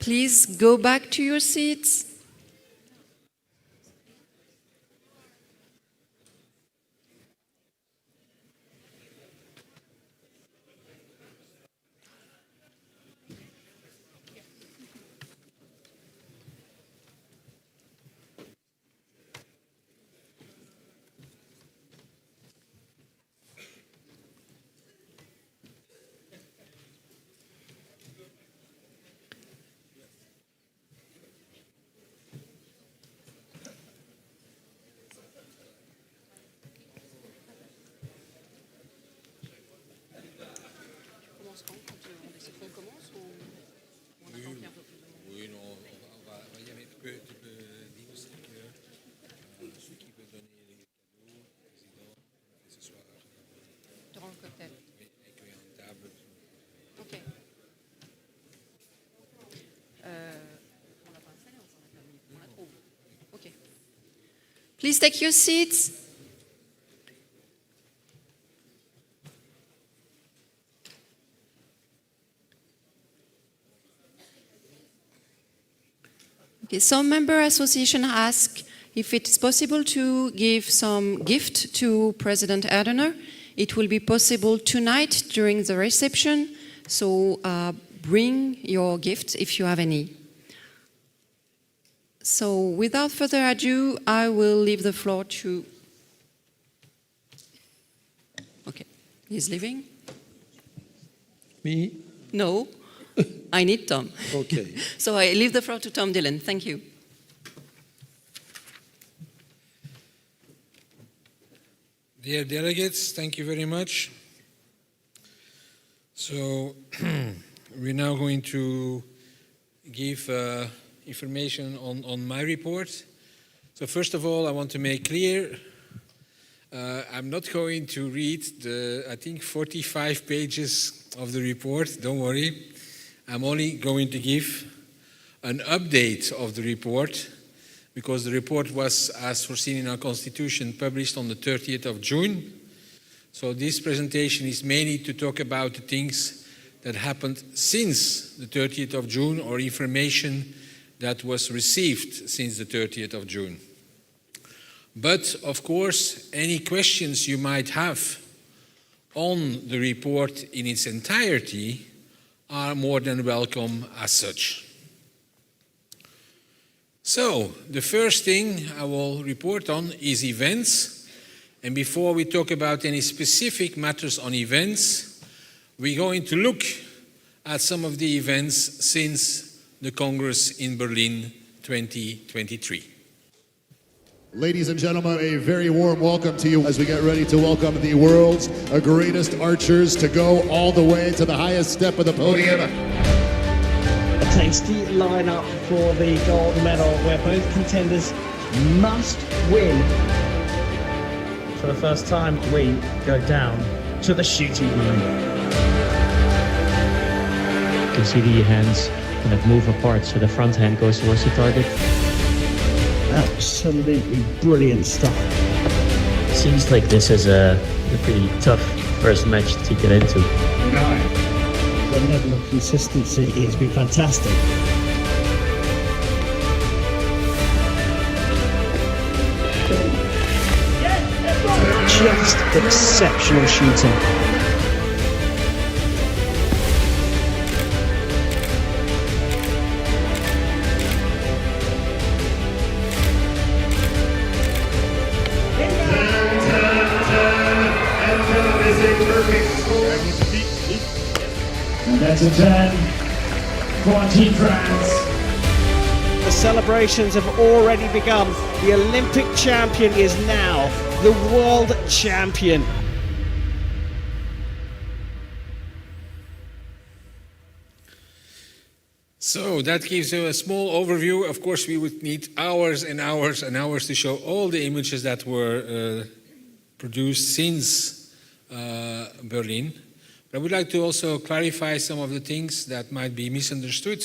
Please go back to your seats. Oui, non, on va y aller. Tu peux dire aussi que ceux qui veulent donner les cadeaux, président, ce soir. Durant le cocktail. Oui, accueillir une table. Ok. On l'a pas installé, on la trouve. Ok. Please take your seats. Okay, some member association ask if it's possible to give some gift to President Erdogan. It will be possible tonight during the reception, so bring your gift if you have any. So without further ado, I will leave the floor to... Okay, he's leaving? Me? No, I need Tom. Okay. So I leave the floor to Tom Dillon. Thank you. Dear delegates, thank you very much. So we're now going to give information on my report. So first of all, I want to make clear, I'm not going to read the, I think, 45 pages of the report, don't worry. I'm only going to give an update of the report, because the report was, as foreseen in our Constitution, published on the 30th of June. So this presentation is mainly to talk about the things that happened since the 30th of June, or information that was received since the 30th of June. But, of course, any questions you might have on the report in its entirety are more than welcome as such. So, the first thing I will report on is events. And before we talk about any specific matters on events, we're going to look at some of the events since the Congress in Berlin 2023. Ladies and gentlemen, a very warm welcome to you as we get ready to welcome the world's greatest archers to go all the way to the highest step of the podium. A tasty lineup for the gold medal where both contenders must win. For the first time, we go down to the shooting room. You can see the hands kind of move apart, so the front hand goes towards the target. Absolutely brilliant stuff. Seems like this is a pretty tough first match to get into. The level of consistency has been fantastic. Just exceptional shooting. And that's a 10 for Team France. The celebrations have already begun. The Olympic champion is now the world champion. So that gives you a small overview. Of course, we would need hours and hours and hours to show all the images that were produced since Berlin. I would like to also clarify some of the things that might be misunderstood.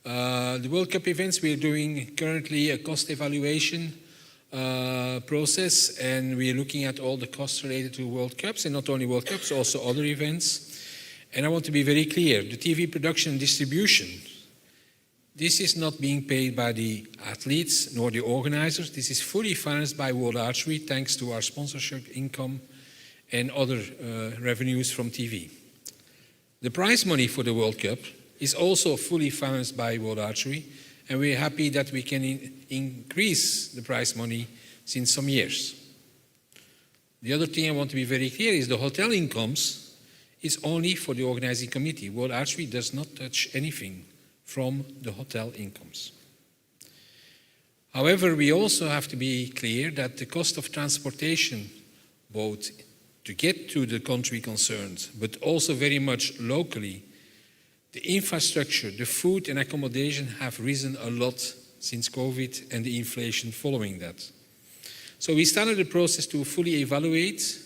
The World Cup events, we are doing currently a cost evaluation process, and we are looking at all the costs related to World Cups, and not only World Cups, also other events. And I want to be very clear, the TV production and distribution, this is not being paid by the athletes nor the organizers. This is fully financed by World Archery, thanks to our sponsorship income and other revenues from TV. The prize money for the World Cup is also fully financed by World Archery, and we're happy that we can increase the prize money since some years. The other thing I want to be very clear is the hotel incomes is only for the organizing committee. World Archery does not touch anything from the hotel incomes. However, we also have to be clear that the cost of transportation, both to get to the country concerned, but also very much locally, the infrastructure, the food and accommodation have risen a lot since COVID and the inflation following that. So we started the process to fully evaluate,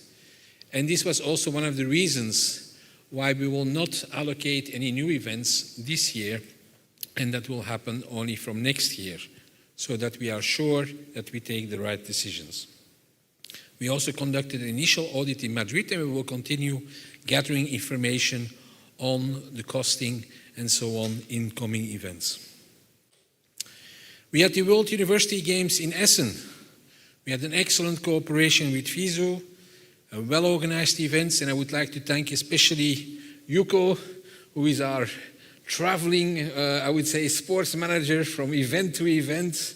and this was also one of the reasons why we will not allocate any new events this year, and that will happen only from next year, so that we are sure that we take the right decisions. We also conducted an initial audit in Madrid, and we will continue gathering information on the costing and so on in coming events. We had the World University Games in Essen. We had an excellent cooperation with FISU, a well-organized events, and I would like to thank especially Yuko, who is our traveling, I would say, sports manager from event to event.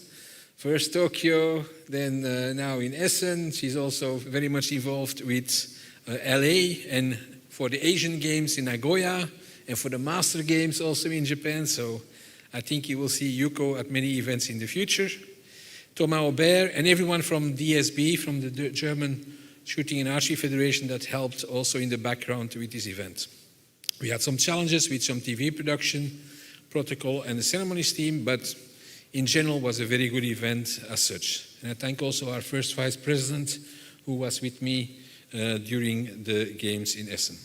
First Tokyo, then now in Essen. She's also very much involved with LA and for the Asian Games in Nagoya and for the Master Games also in Japan. So I think you will see Yuko at many events in the future. Thomas Aubert and everyone from DSB, from the German Shooting and Archery Federation, that helped also in the background with this event. We had some challenges with some TV production, protocol and the ceremonies team, but in general was a very good event as such. And I thank also our first Vice President who was with me during the games in Essen.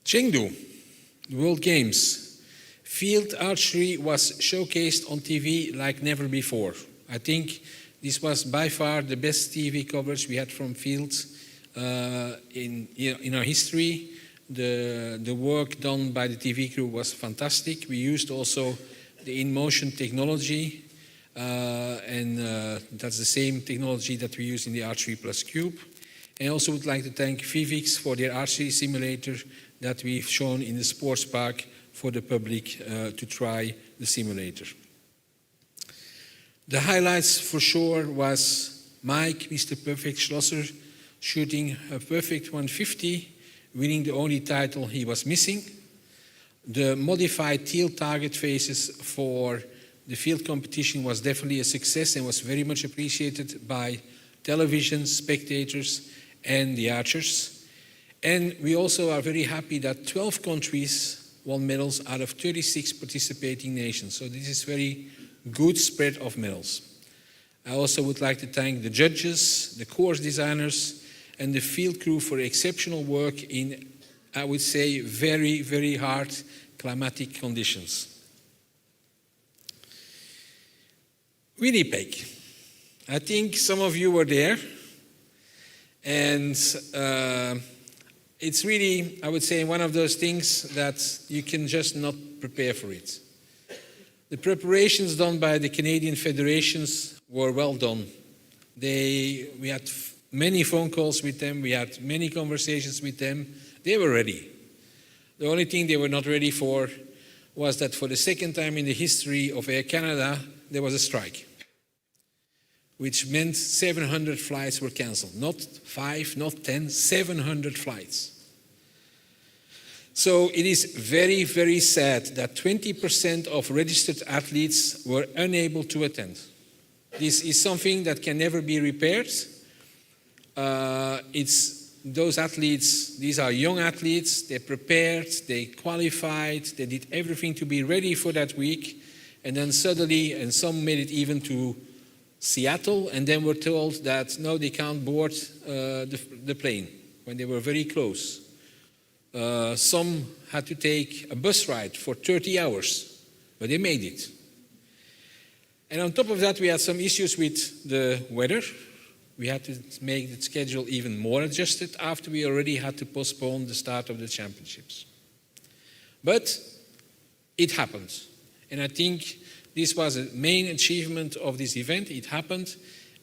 Chengdu, the World Games. Field archery was showcased on TV like never before. I think this was by far the best TV coverage we had from field in our history. The work done by the TV crew was fantastic. We used also the in-motion technology, and that's the same technology that we use in the Archery Plus Cube. And I also would like to thank Vivix for their archery simulator that we've shown in the sports park for the public to try the simulator. The highlights for sure was Mike, Mr. Perfect Schlosser, shooting a perfect 150, winning the only title he was missing. The modified teal target faces for the field competition was definitely a success and was very much appreciated by television, spectators, and the archers. And we also are very happy that 12 countries won medals out of 36 participating nations. So this is very good spread of medals. I also would like to thank the judges, the course designers, and the field crew for exceptional work in, I would say, very, very hard climatic conditions. Winnipeg. I think some of you were there, and it's really, I would say, one of those things that you can just not prepare for it. The preparations done by the Canadian federations were well done. We had many phone calls with them, we had many conversations with them. They were ready. The only thing they were not ready for was that for the second time in the history of Air Canada, there was a strike, which meant 700 flights were cancelled. Not 5, not 10, 700 flights. So it is very, very sad that 20% of registered athletes were unable to attend. This is something that can never be repaired. It's those athletes, these are young athletes, they prepared, they qualified, they did everything to be ready for that week, and then suddenly, and some made it even to Seattle, and then were told that no, they can't board the plane. when they were very close. Some had to take a bus ride for 30 hours, but they made it. And on top of that, we had some issues with the weather. We had to make the schedule even more adjusted after we already had to postpone the start of the championships. But it happened. And I think this was a main achievement of this event. It happened.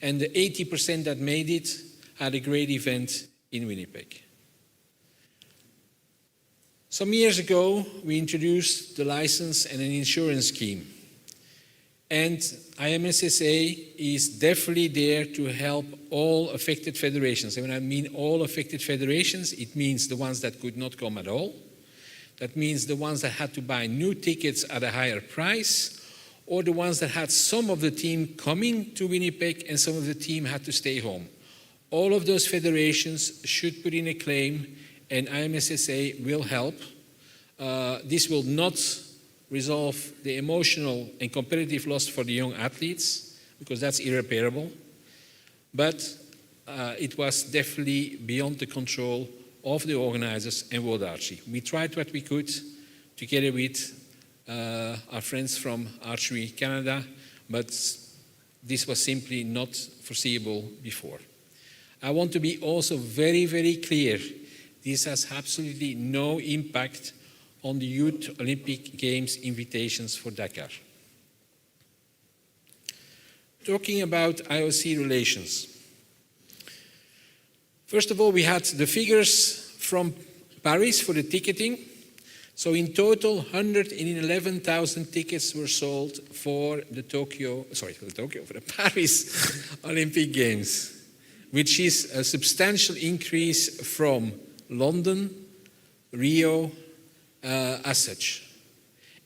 And the 80% that made it had a great event in Winnipeg. Some years ago, we introduced the license and an insurance scheme. And IMSSA is definitely there to help all affected federations. And when I mean all affected federations, it means the ones that could not come at all. That means the ones that had to buy new tickets at a higher price, or the ones that had some of the team coming to Winnipeg and some of the team had to stay home. All of those federations should put in a claim, and IMSSA will help. This will not resolve the emotional and competitive loss for the young athletes, because that's irreparable. But it was definitely beyond the control of the organizers and World Archery. We tried what we could together with our friends from Archery Canada, but this was simply not foreseeable before. I want to be also very, very clear. This has absolutely no impact on the Youth Olympic Games invitations for Dakar. Talking about IOC relations. First of all, we had the figures from Paris for the ticketing. So in total, 111,000 tickets were sold for the Paris Olympic Games, which is a substantial increase from London, Rio, as such.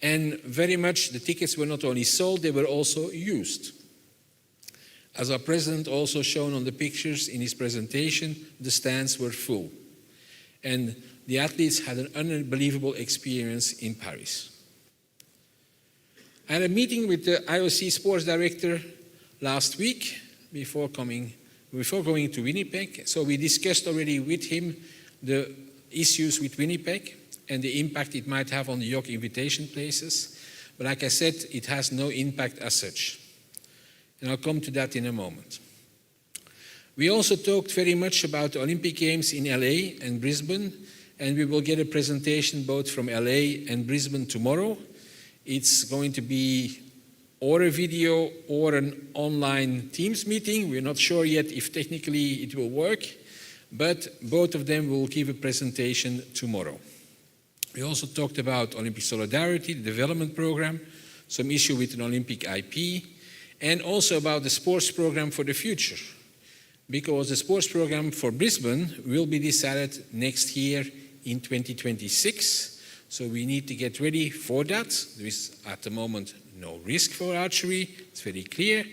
And very much the tickets were not only sold, they were also used. As our president also shown on the pictures in his presentation, the stands were full. And the athletes had an unbelievable experience in Paris. I had a meeting with the IOC sports director last week before going to Winnipeg. So we discussed already with him the issues with Winnipeg and the impact it might have on the yacht invitation places. But like I said, it has no impact as such. And I'll come to that in a moment. We also talked very much about the Olympic Games in LA and Brisbane, and we will get a presentation both from LA and Brisbane tomorrow. It's going to be or a video or an online Teams meeting. We're not sure yet if technically it will work, but both of them will give a presentation tomorrow. We also talked about Olympic Solidarity, the development program, some issue with an Olympic IP, and also about the sports program for the future. Because the sports program for Brisbane will be decided next year in 2026. So we need to get ready for that. There is at the moment no risk for archery, it's very clear,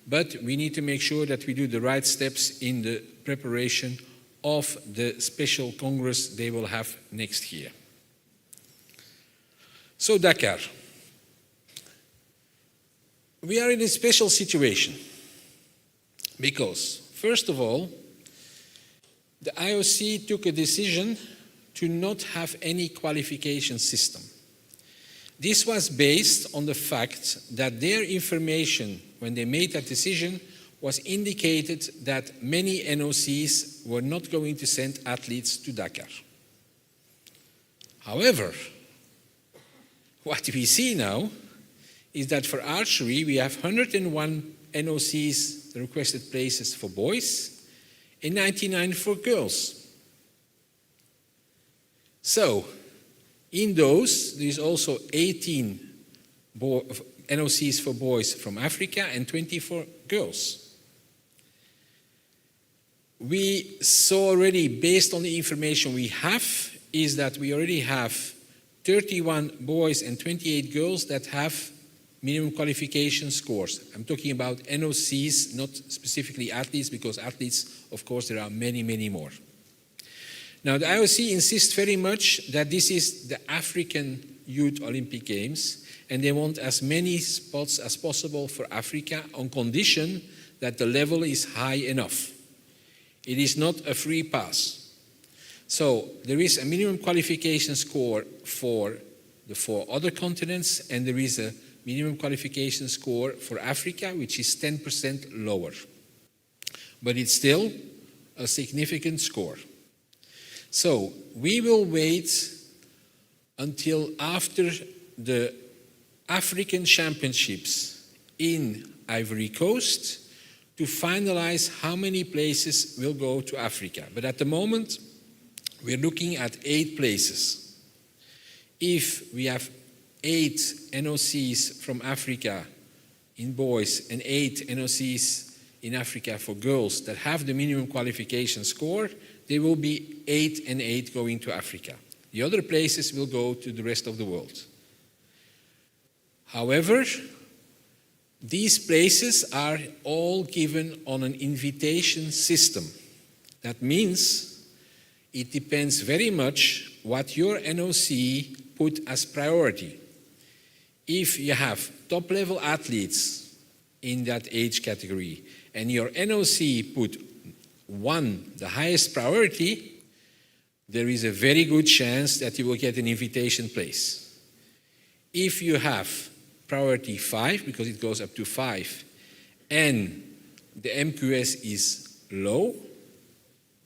but we need to make sure that we do the right steps in the preparation of the special congress they will have next year. So Dakar. We are in a special situation because, first of all, the IOC took a decision to not have any qualification system. This was based on the fact that their information, when they made that decision, was indicated that many NOCs were not going to send athletes to Dakar. However, what we see now is that for archery, we have 101 NOCs, the requested places for boys, and 99 for girls. So, in those, there is also 18 NOCs for boys from Africa and 20 for girls. We saw already, based on the information we have, is that we already have 31 boys and 28 girls that have minimum qualification scores. I'm talking about NOCs, not specifically athletes, because athletes, of course, there are many, many more. Now, the IOC insists very much that this is the African Youth Olympic Games, and they want as many spots as possible for Africa on condition that the level is high enough. It is not a free pass. So there is a minimum qualification score for the 4 other continents, and there is a minimum qualification score for Africa, which is 10% lower. But it's still a significant score. So we will wait until after the African Championships in Ivory Coast to finalize how many places will go to Africa. But at the moment, we're looking at 8 places. If we have 8 NOCs from Africa in boys and 8 NOCs in Africa for girls that have the minimum qualification score, there will be 8 and 8 going to Africa. The other places will go to the rest of the world. However, these places are all given on an invitation system. That means it depends very much what your NOC put as priority. If you have top-level athletes in that age category and your NOC put 1, the highest priority, there is a very good chance that you will get an invitation place. If you have priority 5, because it goes up to 5, and the MQS is low,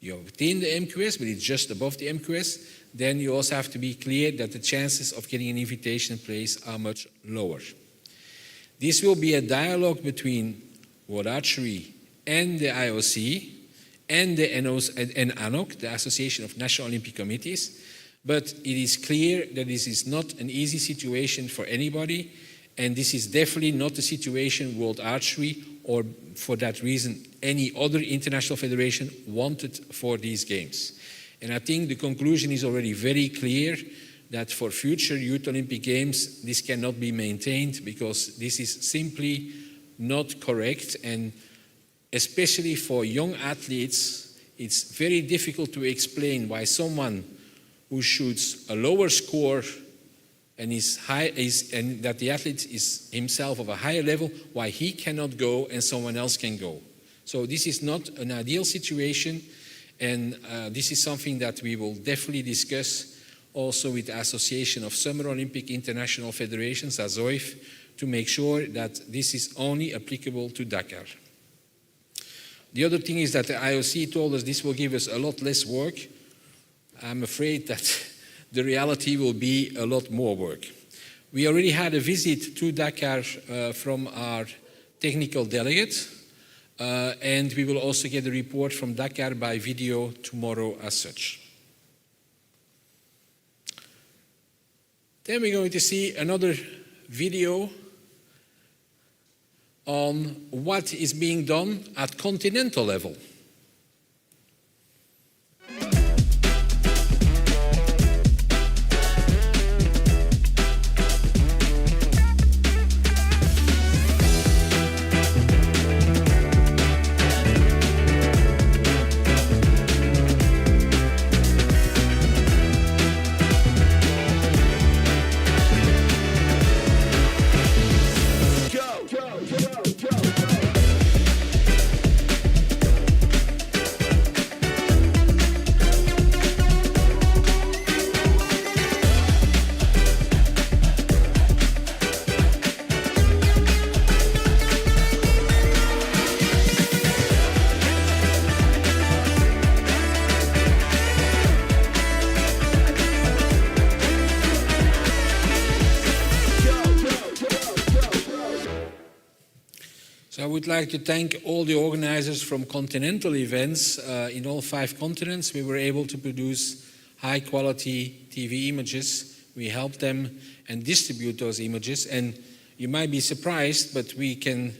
you obtain the MQS, but it's just above the MQS, then you also have to be clear that the chances of getting an invitation place are much lower. This will be a dialogue between World Archery and the IOC and the ANOC, the Association of National Olympic Committees, but it is clear that this is not an easy situation for anybody, and this is definitely not the situation World Archery, or for that reason any other international federation, wanted for these games. And I think the conclusion is already very clear that for future Youth Olympic Games this cannot be maintained, because this is simply not correct, and especially for young athletes it's very difficult to explain why someone who shoots a lower score and and that the athlete is himself of a higher level, why he cannot go and someone else can go. So this is not an ideal situation, and this is something that we will definitely discuss also with the Association of Summer Olympic International Federations, ASOIF, to make sure that this is only applicable to Dakar. The other thing is that the IOC told us this will give us a lot less work. I'm afraid that the reality will be a lot more work. We already had a visit to Dakar from our technical delegate, and we will also get a report from Dakar by video tomorrow as such. Then we're going to see another video on what is being done at continental level. I would like to thank all the organizers from continental events in all 5 continents. We were able to produce high quality TV images. We helped them and distribute those images, and you might be surprised, but we can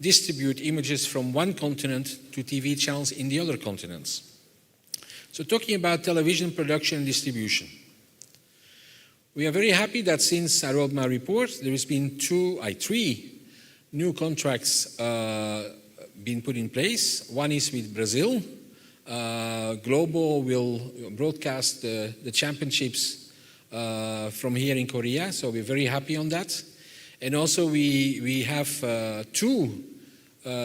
distribute images from one continent to TV channels in the other continents. So talking about television production and distribution. We are very happy that since I wrote my report, there has been 3 new contracts been put in place. One is with Brazil. Global will broadcast the championships from here in Korea, so we're very happy on that. And also we have 2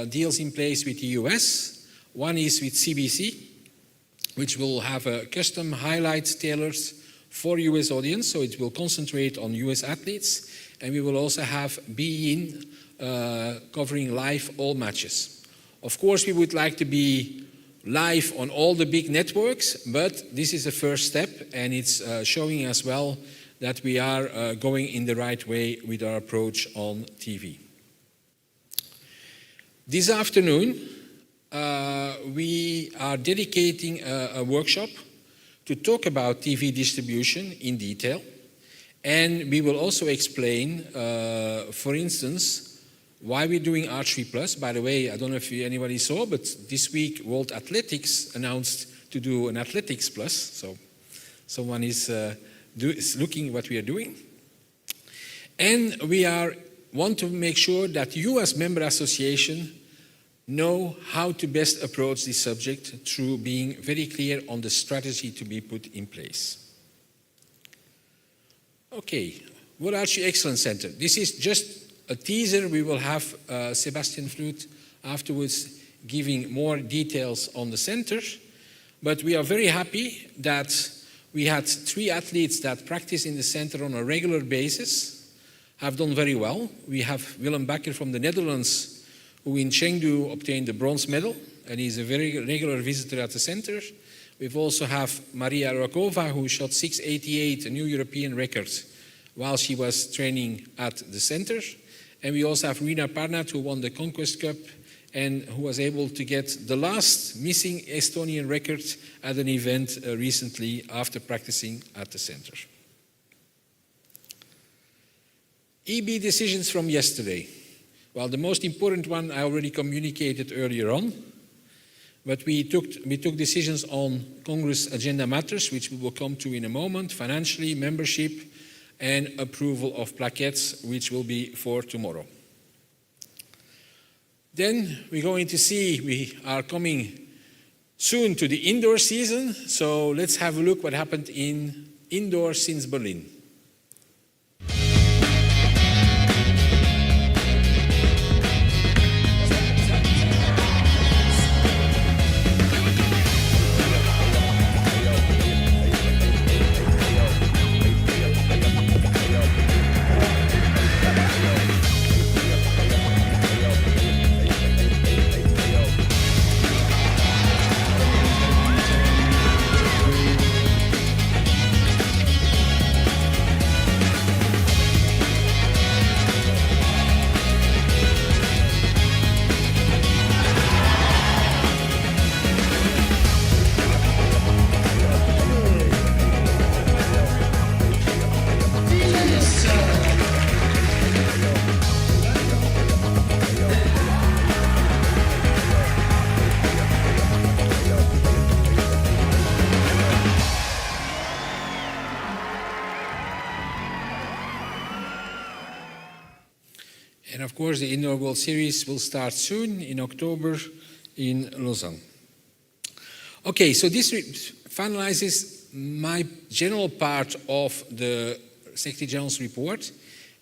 deals in place with the US. One is with CBC, which will have a custom highlights tailored for US audience, so it will concentrate on US athletes, and we will also have BeIN covering live all matches. Of course, we would like to be live on all the big networks, but this is a first step, and it's showing as well that we are going in the right way with our approach on TV. This afternoon, we are dedicating a workshop to talk about TV distribution in detail, and we will also explain, for instance, why we're doing Archery Plus. By the way, I don't know if anybody saw, but this week World Athletics announced to do an Athletics Plus, so someone is looking what we are doing. And we want to make sure that you as member association know how to best approach this subject through being very clear on the strategy to be put in place. Okay, World Archery Excellence Center. This is just a teaser. We will have Sebastian Fluth afterwards giving more details on the center. But we are very happy that we had 3 athletes that practice in the center on a regular basis, have done very well. We have Willem Bakker from the Netherlands, who in Chengdu obtained the bronze medal, and he's a very regular visitor at the center. We also have Maria Rakova, who shot 6:88, a new European record, while she was training at the center. And we also have Rina Parnat, who won the Conquest Cup and who was able to get the last missing Estonian record at an event recently after practicing at the center. EB decisions from yesterday. Well, the most important one I already communicated earlier on, but we took decisions on Congress agenda matters, which we will come to in a moment, financially, membership, and approval of plaquettes, which will be for tomorrow. Then we're going to see, we are coming soon to the indoor season, so let's have a look what happened in indoor since Berlin. And of course, the Indoor World Series will start soon in October in Lausanne. Okay, so this finalizes my general part of the Secretary General's report.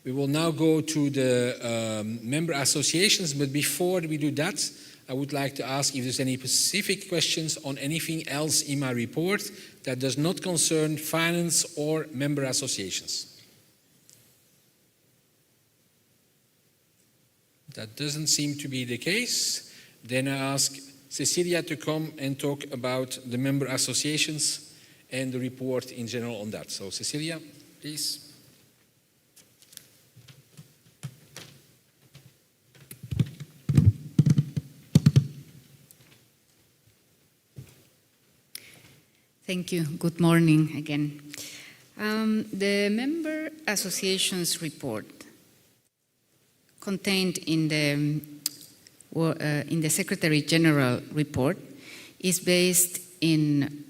We will now go to the member associations, but before we do that, I would like to ask if there's any specific questions on anything else in my report that does not concern finance or member associations. That doesn't seem to be the case. Then I ask Cecilia to come and talk about the member associations and the report in general on that. So Cecilia, please. Thank you. Good morning again. The member associations report contained in the Secretary General report is based in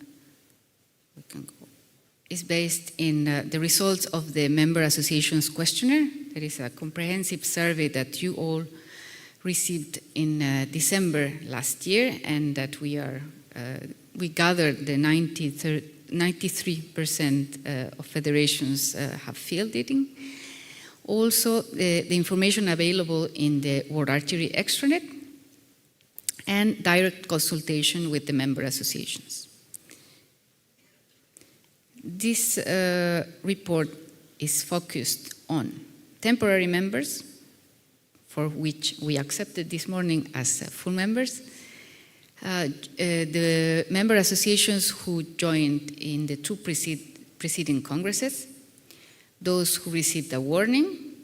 the results of the member associations questionnaire. There is a comprehensive survey that you all received in December last year, and that we gathered the 93% of federations have filled it in. Also, the information available in the World Archery extranet and direct consultation with the member associations. this report is focused on temporary members, for which we accepted this morning as full members, the member associations who joined in the two preceding congresses, those who received a warning,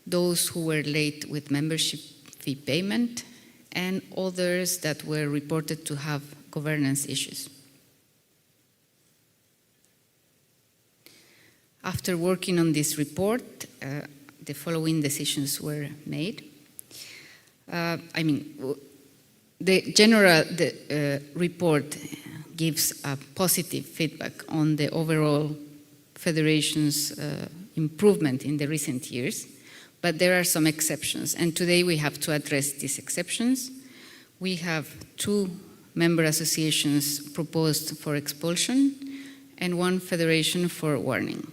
those who were late with membership fee payment, and others that were reported to have governance issues. After working on this report, the following decisions were made. The report gives a positive feedback on the overall federation's improvement in the recent years, but there are some exceptions, and today we have to address these exceptions. We have 2 member associations proposed for expulsion and 1 federation for warning.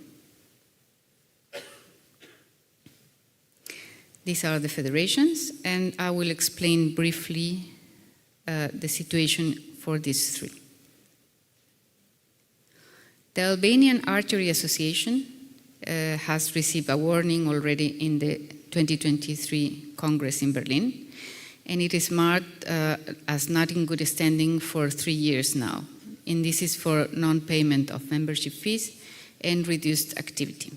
These are the federations, and I will explain briefly the situation for these 3. The Albanian Archery Association has received a warning already in the 2023 Congress in Berlin, and it is marked as not in good standing for 3 years now. And this is for non-payment of membership fees and reduced activity.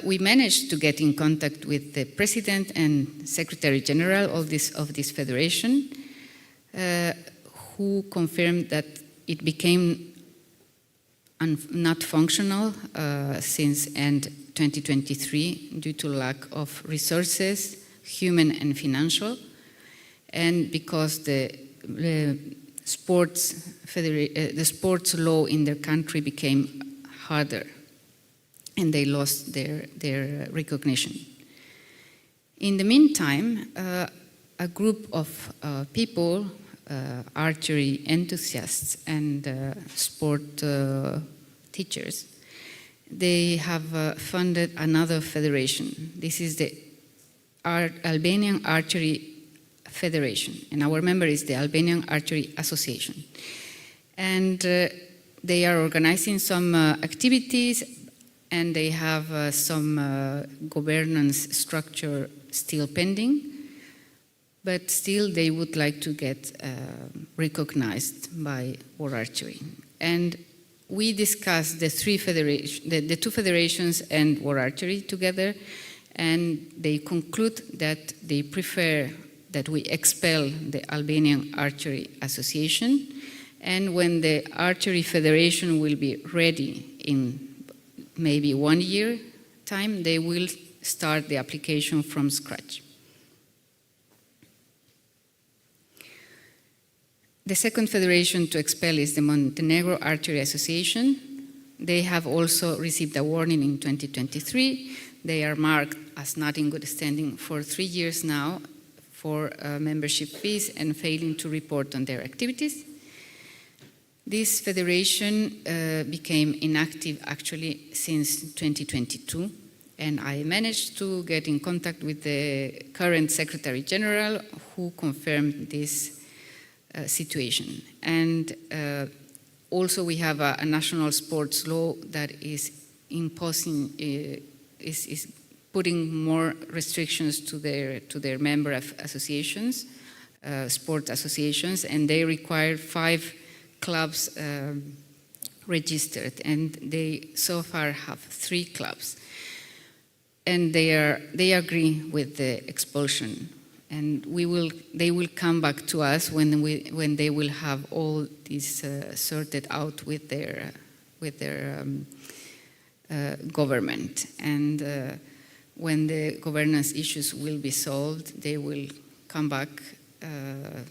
We managed to get in contact with the President and Secretary General of this federation, who confirmed that it became not functional since end 2023 due to lack of resources, human and financial, and because the sports law in their country became harder, and they lost their recognition. In the meantime, a group of people, archery enthusiasts and sport teachers, they have funded another federation. This is the Albanian Archery Federation, and our member is the Albanian Archery Association. And they are organizing some activities, and they have some governance structure still pending, but still they would like to get recognized by World Archery. And we discussed the 2 federations and World Archery together, and they conclude that they prefer that we expel the Albanian Archery Association, and when the Archery Federation will be ready in maybe 1 year time, they will start the application from scratch. The second federation to expel is the Montenegro Archery Association. They have also received a warning in 2023. They are marked as not in good standing for 3 years now for membership fees and failing to report on their activities. This federation became inactive actually since 2022, and I managed to get in contact with the current Secretary General, who confirmed this situation. And also we have a national sports law that is imposing, is putting more restrictions to their member associations, sport associations, and they require 5 clubs registered, and they so far have 3 clubs. And they agree with the expulsion, and they will come back to us when they will have all this sorted out with their government, and when the governance issues will be solved, they will come back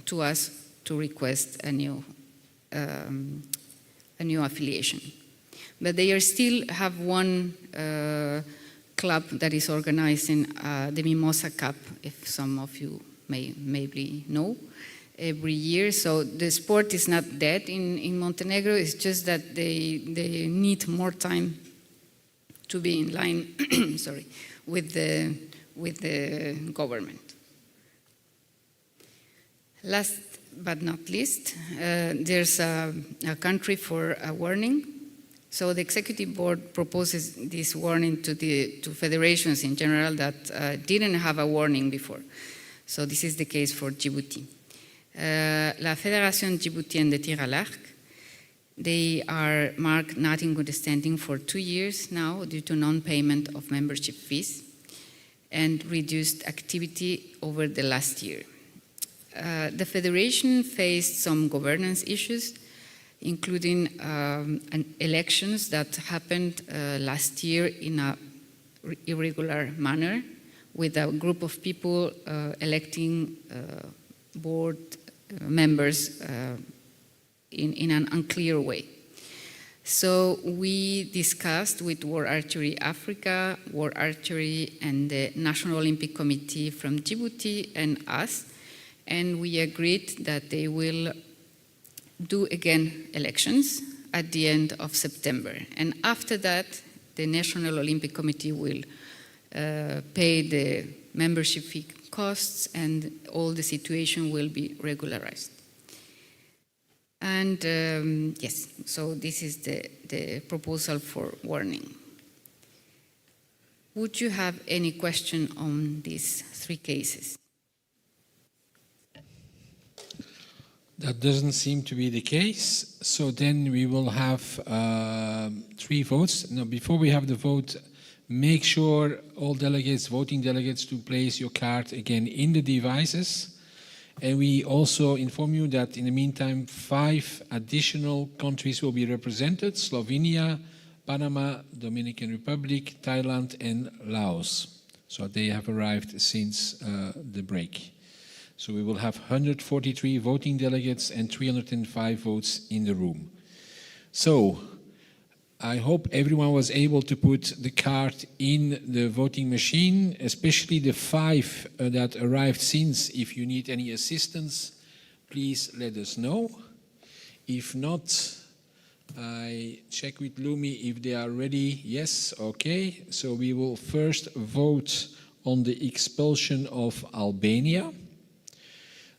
to us to request a new affiliation. But they still have one club that is organizing the Mimosa Cup, if some of you may maybe know, every year. So the sport is not dead in Montenegro, it's just that they need more time to be in line sorry, with the government. Last but not least, there's a country for a warning. So the executive board proposes this warning to federations in general that didn't have a warning before. So this is the case for Djibouti. La Fédération Djiboutienne de Tir à l'Arc, they are marked not in good standing for 2 years now due to non-payment of membership fees and reduced activity over the last year. The federation faced some governance issues, including elections that happened last year in an irregular manner, with a group of people electing board members in an unclear way. So we discussed with World Archery Africa, World Archery, and the National Olympic Committee from Djibouti and us, and we agreed that they will do again elections at the end of September. And after that, the National Olympic Committee will pay the membership fee costs and all the situation will be regularized. And yes, so this is the proposal for warning. Would you have any question on these 3 cases? That doesn't seem to be the case. So then we will have 3 votes. Now, before we have the vote, make sure all delegates, voting delegates, to place your card again in the devices. And we also inform you that in the meantime, 5 additional countries will be represented: Slovenia, Panama, Dominican Republic, Thailand, and Laos. So they have arrived since the break. So we will have 143 voting delegates and 305 votes in the room. So I hope everyone was able to put the card in the voting machine, especially the 5 that arrived since. If you need any assistance, please let us know. If not, I check with Lumi if they are ready. Yes, okay. So we will first vote on the expulsion of Albania.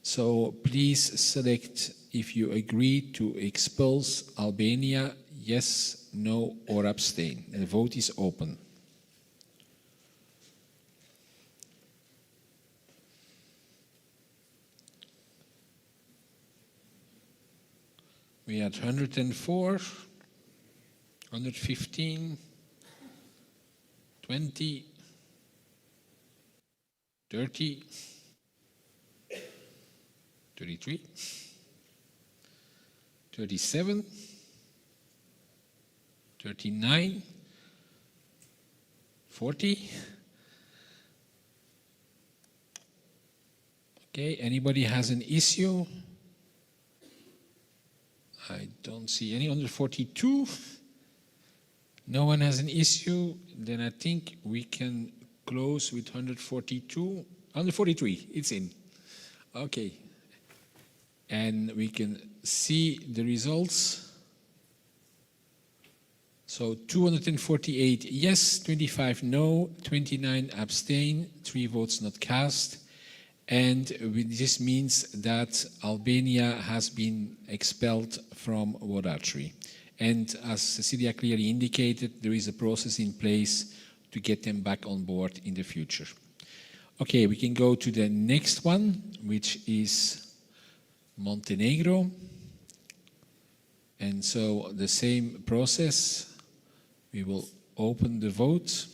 So please select if you agree to expulse Albania, yes, no, or abstain. And the vote is open. We had 104, 115, 20, 30, 33, 37, 39, 40. Okay, anybody has an issue? I don't see any. Under 42. No one has an issue. Then I think we can close with 142. 143, it's in. Okay. And we can see the results. So 248 yes, 25 no, 29 abstain, 3 votes not cast. And this means that Albania has been expelled from World Archery. And as Cecilia clearly indicated, there is a process in place to get them back on board in the future. Okay, we can go to the next one, which is Montenegro. And so the same process. We will open the vote.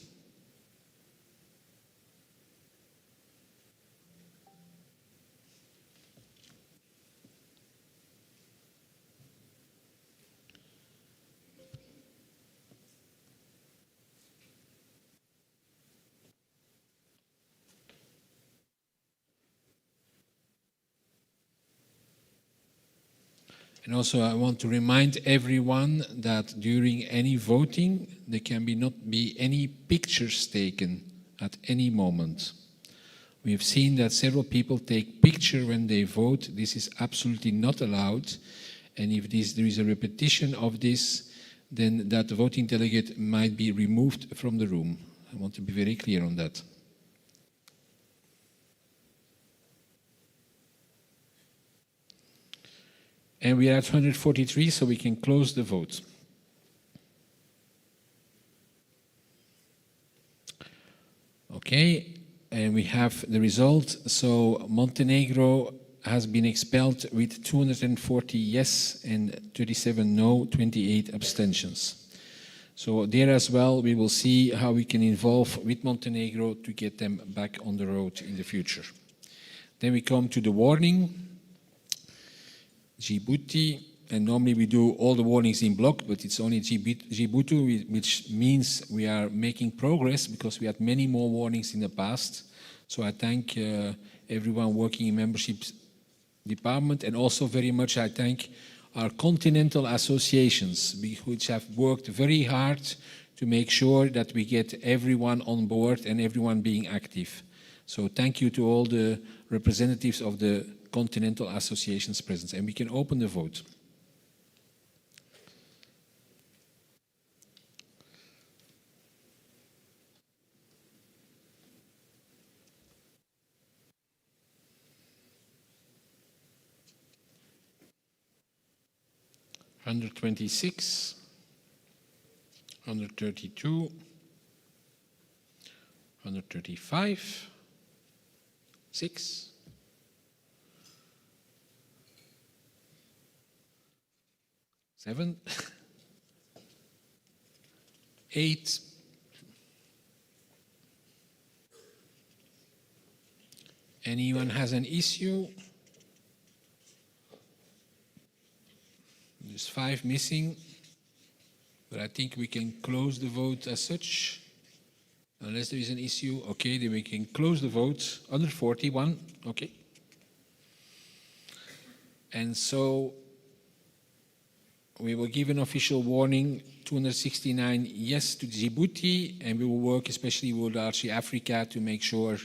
And also I want to remind everyone that during any voting, there can not be any pictures taken at any moment. We have seen that several people take pictures when they vote. This is absolutely not allowed. And if there is a repetition of this, then that voting delegate might be removed from the room. I want to be very clear on that. And we are at 143, so we can close the vote. Okay, and we have the result. So Montenegro has been expelled with 240 yes and 37 no, 28 abstentions. So there as well, we will see how we can involve with Montenegro to get them back on the road in the future. Then we come to the warning. Djibouti, and normally we do all the warnings in block, but it's only Djibouti, which means we are making progress because we had many more warnings in the past. So I thank everyone working in membership department, and also very much I thank our continental associations, which have worked very hard to make sure that we get everyone on board and everyone being active. So thank you to all the representatives of the continental associations present, and we can open the vote. $126, $132, $135, 6, 7, 8, anyone has an issue? There's 5 missing, but I think we can close the vote as such. Unless there is an issue, okay, then we can close the vote. 141, okay. And so we will give an official warning, 269 yes to Djibouti, and we will work especially with Archery Africa to make sure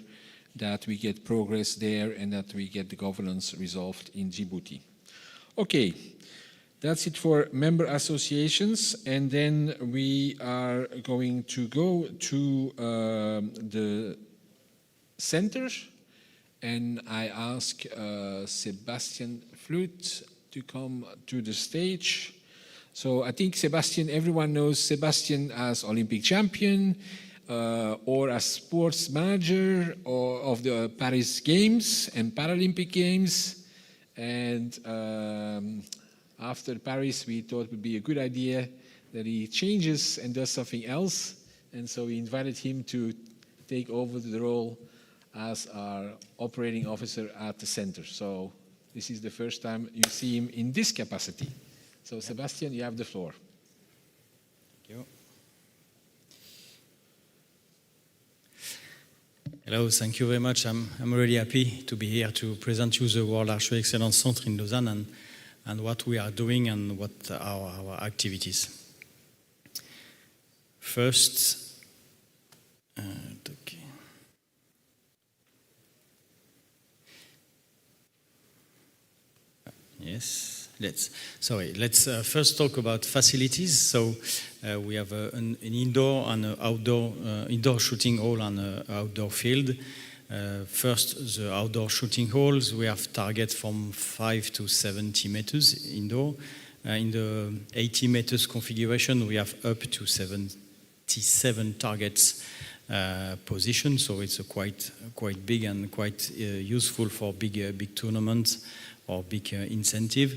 that we get progress there and that we get the governance resolved in Djibouti. Okay. That's it for member associations, and then we are going to go to the center, and I ask Sebastian Flute to come to the stage. So I think Sebastian, everyone knows Sebastian as Olympic champion or as sports manager of the Paris Games and Paralympic Games, and after Paris, we thought it would be a good idea that he changes and does something else. And so we invited him to take over the role as our operating officer at the center. So this is the first time you see him in this capacity. So Sebastian, you have the floor. Thank you. Hello, thank you very much. I'm really happy to be here to present you the World Archery Excellence Center in Lausanne and what we are doing and what are our activities. First, okay. Yes, let's first talk about facilities. So we have an indoor and an outdoor indoor shooting hall and an outdoor field. First, the outdoor shooting holes, we have targets from 5 to 70 meters indoor. In the 80 meters configuration, we have up to 77 targets position, so it's a quite big and quite useful for big tournaments or big incentive.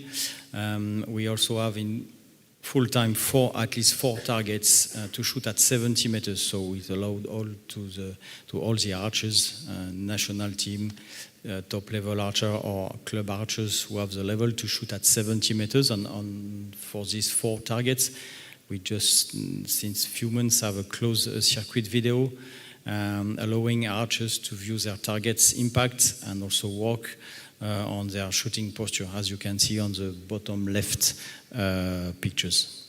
We also have in full-time at least 4 targets to shoot at 70 meters, so it allowed to all the archers, national team, top-level archer or club archers who have the level to shoot at 70 meters. And for these 4 targets, we just, since few months, have a closed circuit video allowing archers to view their target's impact and also work on their shooting posture, as you can see on the bottom left pictures.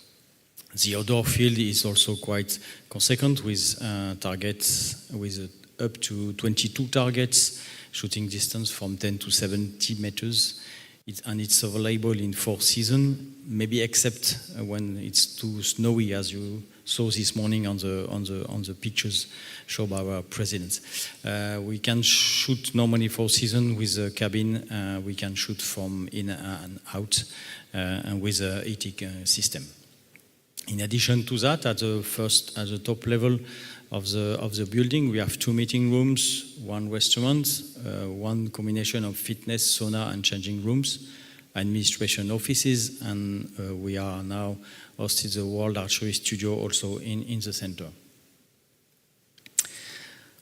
The outdoor field is also quite consequent with targets with up to 22 targets, shooting distance from 10 to 70 meters. And it's available in 4 seasons, maybe except when it's too snowy, as you saw this morning on the pictures shown by our president. We can shoot normally 4 seasons with a cabin. We can shoot from in and out and with a heating system. In addition to that, at the top level of the building, we have 2 meeting rooms, 1 restaurant, 1 combination of fitness, sauna, and changing rooms, administration offices, and we are now hosted the World Archery Studio also in the center.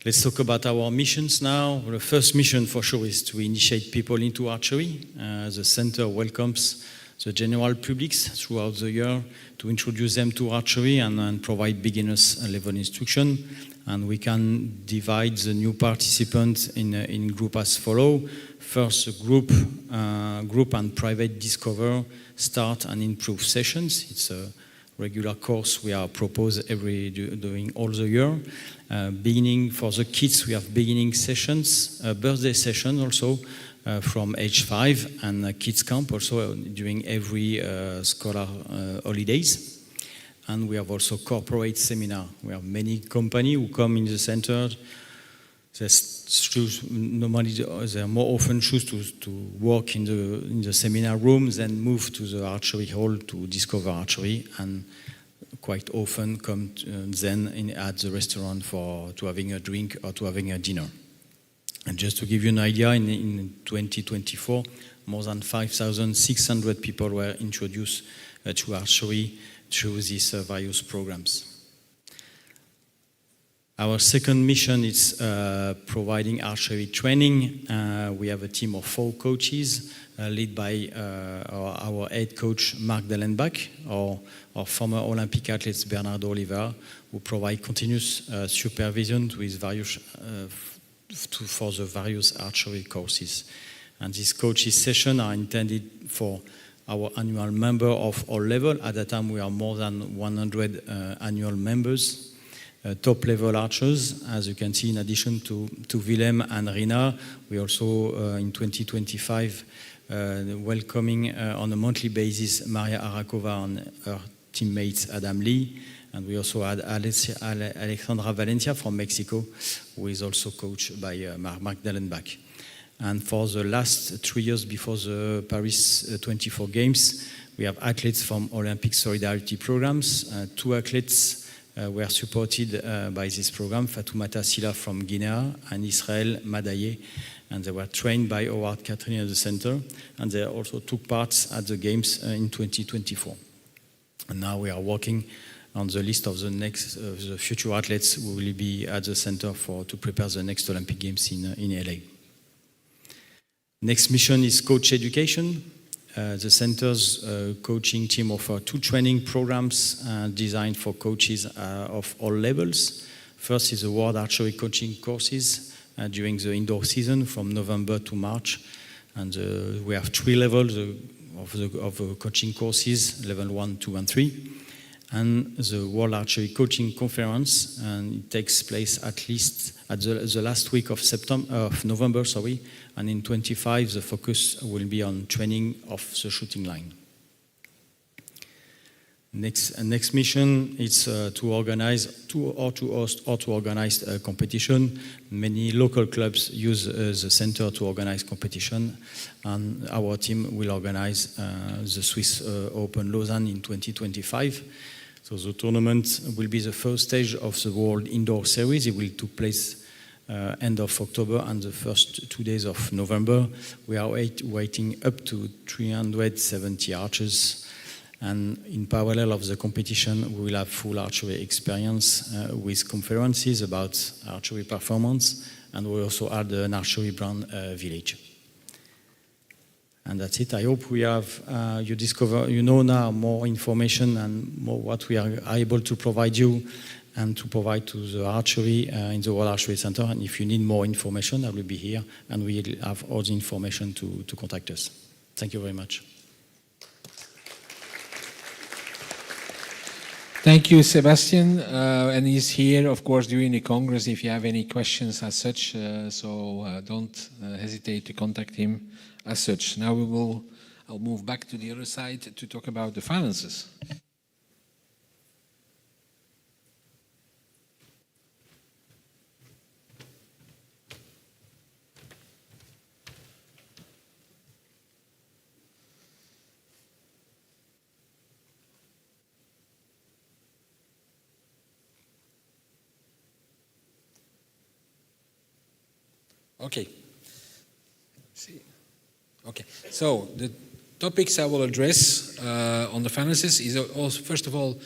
Let's talk about our missions now. The first mission for sure is to initiate people into archery. The center welcomes the general public throughout the year to introduce them to archery and provide beginners level instruction. And we can divide the new participants in group as follow. First, group and private discover, start and improve sessions. It's a regular course we are proposed during all the year. Beginning for the kids, we have beginning sessions, birthday session also from age 5, and kids camp also during every scholar holidays. And we have also corporate seminar. We have many companies who come in the center. Normally, they more often choose to work in the seminar room than move to the archery hall to discover archery, and quite often come then at the restaurant to having a drink or to having a dinner. And just to give you an idea, in 2024, more than 5,600 people were introduced to archery through these various programs. Our second mission is providing archery training. We have a team of 4 coaches led by our head coach, Mark Dellenbach, or former Olympic athletes Bernardo Oliveira, who provide continuous supervision with various for the various archery courses. And these coaches sessions are intended for our annual member of all level. At that time, we are more than 100 annual members. Top level archers, as you can see, in addition to Willem and Rina, we also in 2025 welcoming on a monthly basis Maria Arakova and her teammates Adam Lee, and we also had Alexandra Valencia from Mexico, who is also coached by Mark Dellenbach. And for the last 3 years before the Paris 24 Games, we have athletes from Olympic Solidarity programs. 2 athletes were supported by this program, Fatoumata Silla from Guinea and Israel Madaye, and they were trained by Howard Catherine at the center, and they also took part at the Games in 2024. And now we are working on the list of the future athletes who will be at the center to prepare the next Olympic Games in LA. Next mission is coach education. The center's coaching team offers 2 training programs designed for coaches of all levels. First is the World Archery coaching courses during the indoor season from November to March. And we have 3 levels of coaching courses, level 1, 2, and 3. And the World Archery Coaching Conference, and it takes place at least at the last week of November, and in 25 the focus will be on training of the shooting line. Next mission is to organize a competition. Many local clubs use the center to organize competition, and our team will organize the Swiss Open Lausanne in 2025. So the tournament will be the first stage of the World Indoor Series. It will take place end of October and the first 2 days of November. We are waiting up to 370 archers. And in parallel of the competition, we will have full archery experience with conferences about archery performance, and we also add an archery brand village. And that's it. I hope we have you know now more information and more what we are able to provide you and to provide to the archery in the World Archery Center. And if you need more information, I will be here, and we will have all the information to contact us. Thank you very much. Thank you, Sebastian. And he's here, of course, during the Congress if you have any questions as such. So don't hesitate to contact him as such. Now I'll move back to the other side to talk about the finances. Okay. See. Okay. So the topics I will address on the finances is also, first of all,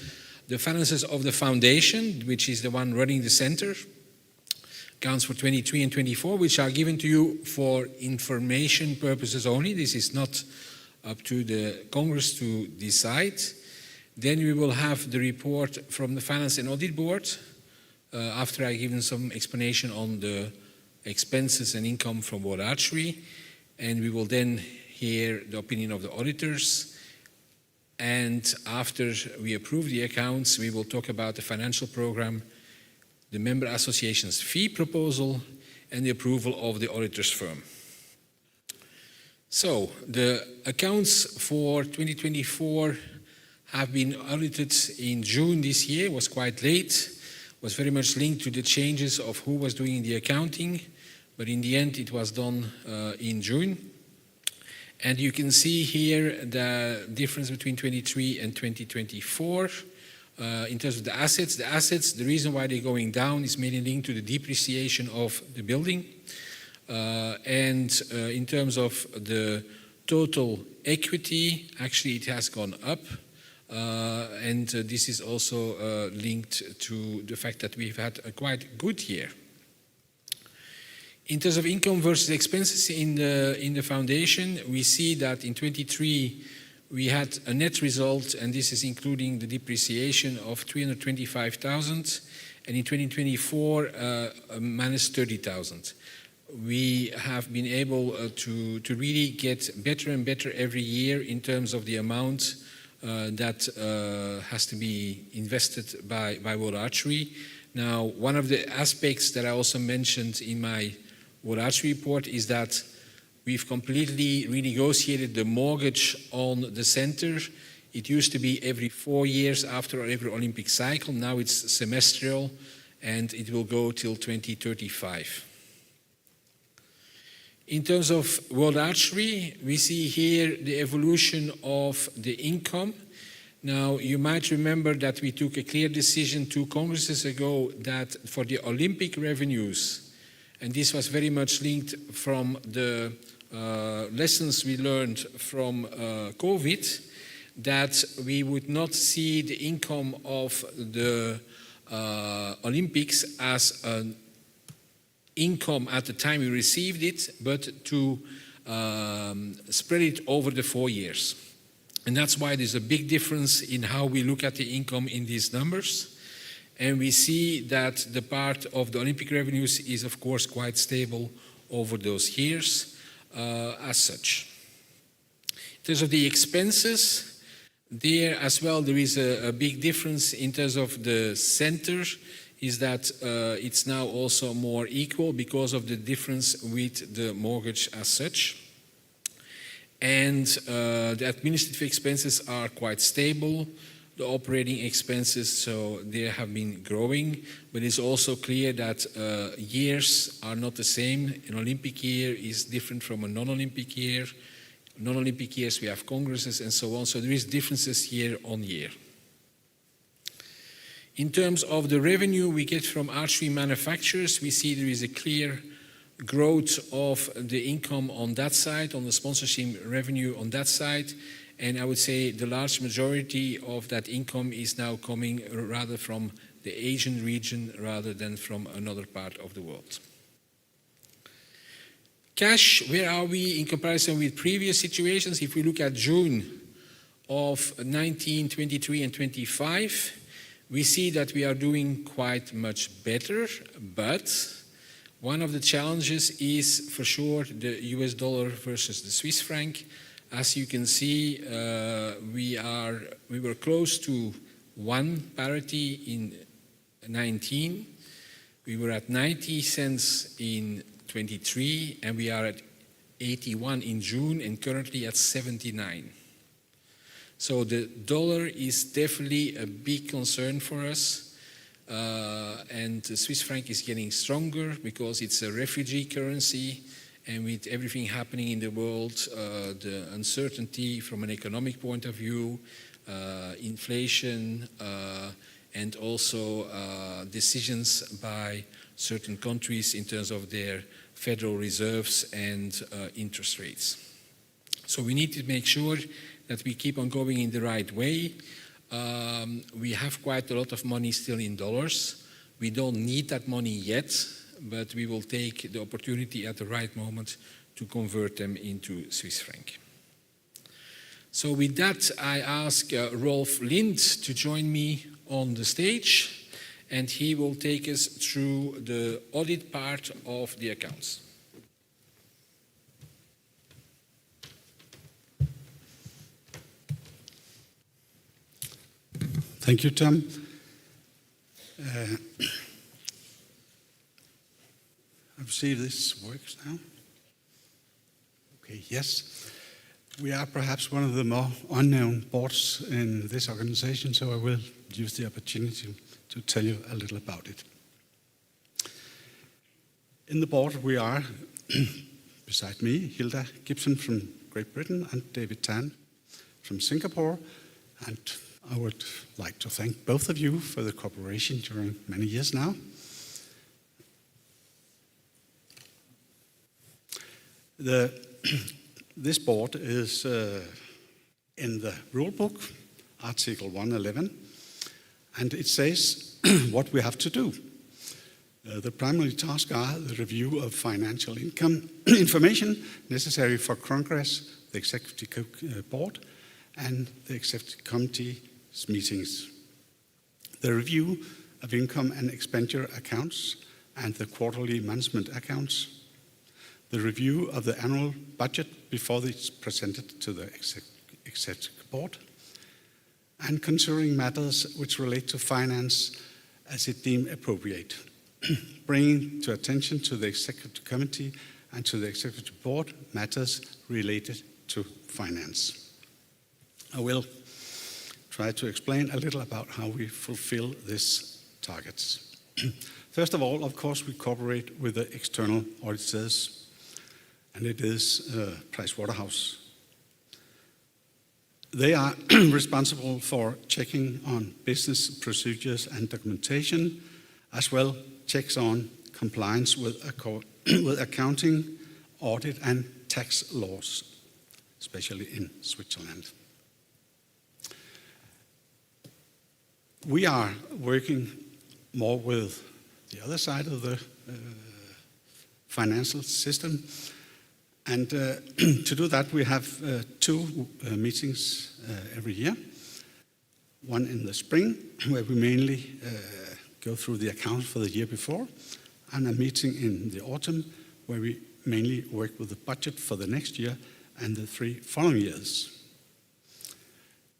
the finances of the foundation, which is the one running the center, accounts for 23 and 24, which are given to you for information purposes only. This is not up to the Congress to decide. Then we will have the report from the Finance and Audit Board, after I've given some explanation on the expenses and income from World Archery. And we will then hear the opinion of the auditors. And after we approve the accounts, we will talk about the financial program, the member association's fee proposal, and the approval of the auditor's firm. So the accounts for 2024 have been audited in June this year. It was quite late, was very much linked to the changes of who was doing the accounting, but in the end it was done in June. And you can see here the difference between 23 and 2024. In terms of the assets, the reason why they're going down is mainly linked to the depreciation of the building. And in terms of the total equity, actually it has gone up. And this is also linked to the fact that we've had a quite good year. In terms of income versus expenses in the foundation, we see that in 23 we had a net result, and this is including the depreciation, of 325,000, and in 2024 minus 30,000. We have been able to really get better and better every year in terms of the amount that has to be invested by World Archery. Now, one of the aspects that I also mentioned in my World Archery report is that we've completely renegotiated the mortgage on the center. It used to be every 4 years after every Olympic cycle. Now it's semestral, and it will go till 2035. In terms of World Archery, we see here the evolution of the income. Now, you might remember that we took a clear decision 2 Congresses ago that for the Olympic revenues, and this was very much linked from the lessons we learned from COVID, that we would not see the income of the Olympics as an income at the time we received it, but to spread it over the 4 years. And that's why there's a big difference in how we look at the income in these numbers. And we see that the part of the Olympic revenues is, of course, quite stable over those years as such. In terms of the expenses, there as well, there is a big difference in terms of the center, is that it's now also more equal because of the difference with the mortgage as such. And the administrative expenses are quite stable. The operating expenses, so they have been growing, but it's also clear that years are not the same. An Olympic year is different from a non-Olympic year. Non-Olympic years we have congresses and so on, so there is differences year on year. In terms of the revenue we get from archery manufacturers, we see there is a clear growth of the income on that side, on the sponsorship revenue on that side. And I would say the large majority of that income is now coming rather from the Asian region rather than from another part of the world. Cash, where are we in comparison with previous situations? If we look at June of 19, 23, and 25, we see that we are doing quite much better, but one of the challenges is for sure the US dollar versus the Swiss franc. As you can see, we were close to 1 parity in 19. We were at 90 cents in 23, and we are at 81 in June, and currently at 79. So the dollar is definitely a big concern for us, and the Swiss franc is getting stronger because it's a refugee currency. And with everything happening in the world, the uncertainty from an economic point of view, inflation, and also decisions by certain countries in terms of their federal reserves and interest rates. So we need to make sure that we keep on going in the right way. We have quite a lot of money still in dollars. We don't need that money yet, but we will take the opportunity at the right moment to convert them into Swiss franc. So with that, I ask Rolf Lind to join me on the stage, and he will take us through the audit part of the accounts. Thank you, Tom. I see this works now. Okay, yes. We are perhaps one of the more unknown boards in this organization, so I will use the opportunity to tell you a little about it. In the board, we are, beside me, Hilda Gibson from Great Britain and David Tan from Singapore, and I would like to thank both of you for the cooperation during many years now. This board is in the rule book, Article 111, and it says what we have to do. The primary tasks are the review of financial income information necessary for Congress, the Executive Board, and the Executive Committee's meetings. The review of income and expenditure accounts and the quarterly management accounts. The review of the annual budget before it's presented to the Executive Board, and considering matters which relate to finance as it deemed appropriate, bringing to attention to the Executive Committee and to the Executive Board matters related to finance. I will try to explain a little about how we fulfill these targets. First of all, of course, we cooperate with the external auditors, and it is Pricewaterhouse. They are responsible for checking on business procedures and documentation, as well checks on compliance with accounting, audit, and tax laws, especially in Switzerland. We are working more with the other side of the financial system. And to do that, we have two meetings every year. One in the spring, where we mainly go through the accounts for the year before, and a meeting in the autumn, where we mainly work with the budget for the next year and the 3 following years.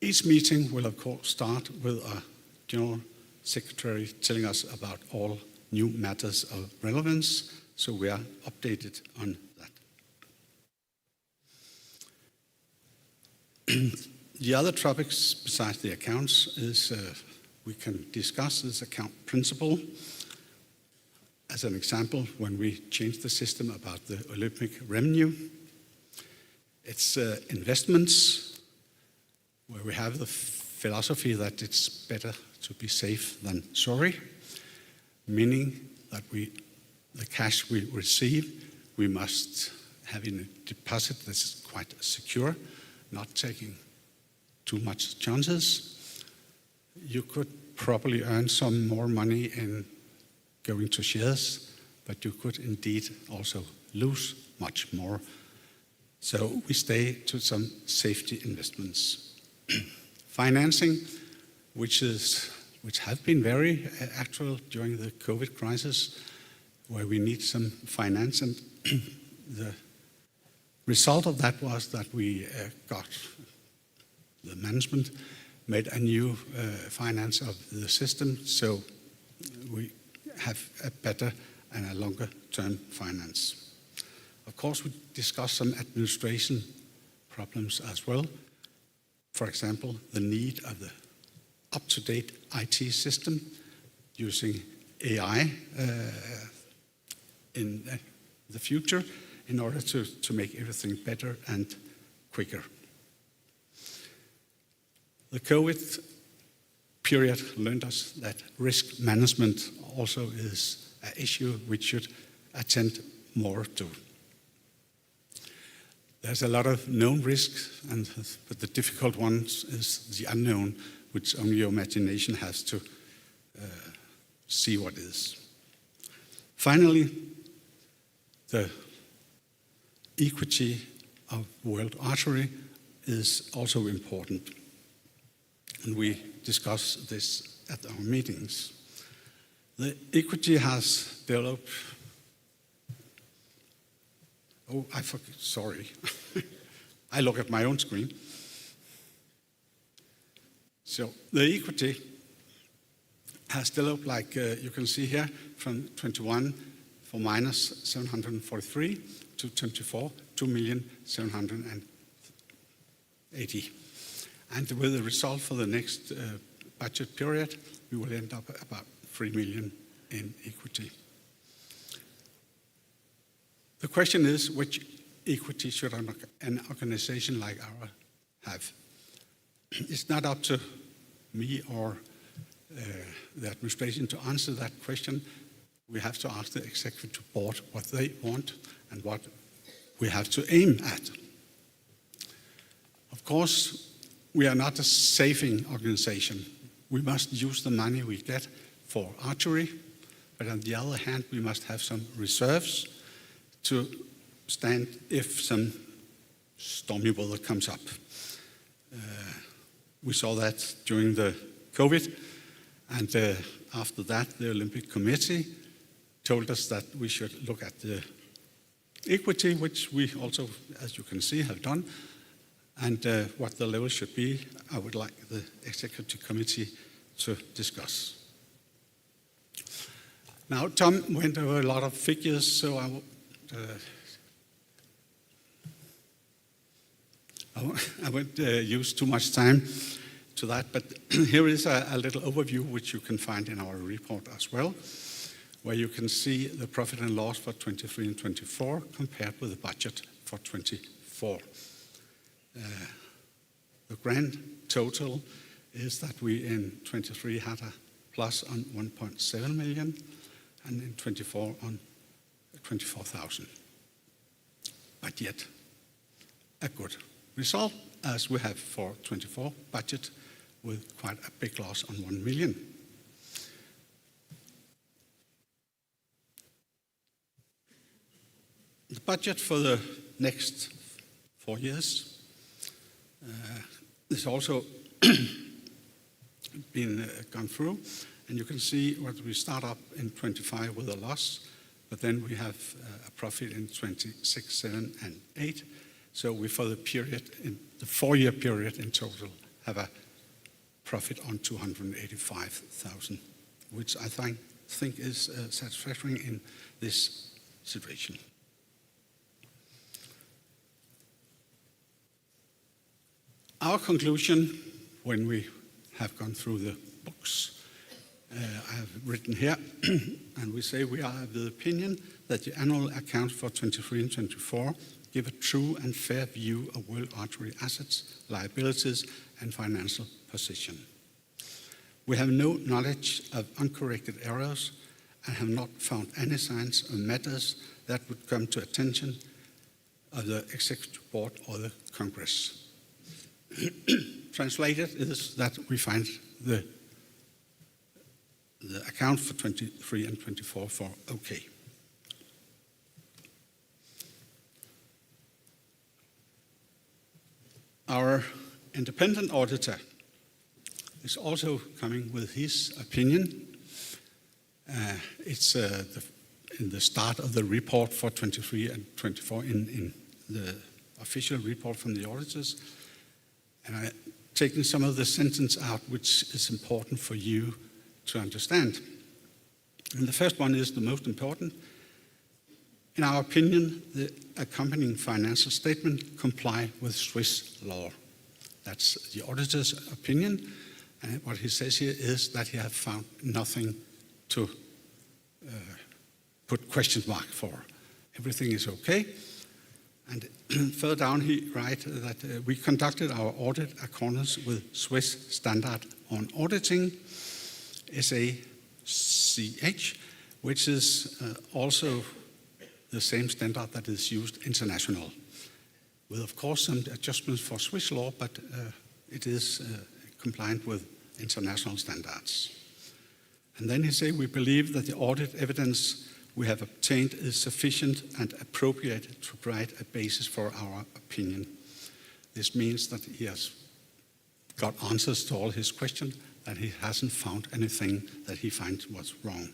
Each meeting will, of course, start with a General Secretary telling us about all new matters of relevance, so we are updated on that. The other topics besides the accounts is we can discuss this account principle. As an example, when we changed the system about the Olympic revenue, it's investments, where we have the philosophy that it's better to be safe than sorry, meaning that the cash we receive, we must have in a deposit that's quite secure, not taking too much chances. You could probably earn some more money in going to shares, but you could indeed also lose much more. So we stay to some safety investments. Financing, which have been very actual during the COVID crisis, where we need some finance, and the result of that was that we got the management made a new finance of the system, so we have a better and a longer term finance. Of course, we discussed some administration problems as well. For example, the need of the up-to-date IT system using AI in the future in order to make everything better and quicker. The COVID period learned us that risk management also is an issue we should attend more to. There's a lot of known risks, but the difficult ones is the unknown, which only your imagination has to see what is. Finally, the equity of World Archery is also important, and we discuss this at our meetings. The equity has developed. Oh, I forget, sorry. I look at my own screen. So the equity has developed, like you can see here, from 21 for minus 743 to 24, 2,780. And with the result for the next budget period, we will end up at about 3 million in equity. The question is, which equity should an organization like ours have? It's not up to me or the administration to answer that question. We have to ask the executive board what they want and what we have to aim at. Of course, we are not a saving organization. We must use the money we get for archery, but on the other hand, we must have some reserves to stand if some stormy weather comes up. We saw that during the COVID, and after that, the Olympic Committee told us that we should look at the equity, which we also, as you can see, have done, and what the level should be. I would like the Executive Committee to discuss. Now, Tom went over a lot of figures, so I won't use too much time to that, but here is a little overview which you can find in our report as well, where you can see the profit and loss for 23 and 24 compared with the budget for 24. The grand total is that we in 23 had a plus on 1.7 million and in 24 on 24,000. But yet, a good result as we have for 24 budget with quite a big loss on 1 million. The budget for the next 4 years is also been gone through, and you can see what we start up in 25 with a loss, but then we have a profit in 26, 7, and 8. So we, for the period, in the 4-year period in total, have a profit on 285,000, which I think is satisfactory in this situation. Our conclusion, when we have gone through the books, I have written here, and we say we are of the opinion that the annual accounts for 23 and 24 give a true and fair view of World Archery assets, liabilities, and financial position. We have no knowledge of uncorrected errors and have not found any signs of matters that would come to attention of the Executive Board or the Congress. Translated is that we find the account for 23 and 24 for okay. Our independent auditor is also coming with his opinion. It's in the start of the report for 23 and 24 in the official report from the auditors. And I've taken some of the sentence out which is important for you to understand. And the first one is the most important. In our opinion, the accompanying financial statement comply with Swiss law. That's the auditor's opinion. And what he says here is that he has found nothing to put question mark for. Everything is okay. And further down he writes that we conducted our audit accordance with Swiss standard on Auditing, SACH, which is also the same standard that is used international, with of course some adjustments for Swiss law, but it is compliant with international standards. And then he said, we believe that the audit evidence we have obtained is sufficient and appropriate to provide a basis for our opinion. This means that he has got answers to all his questions, that he hasn't found anything that he finds was wrong.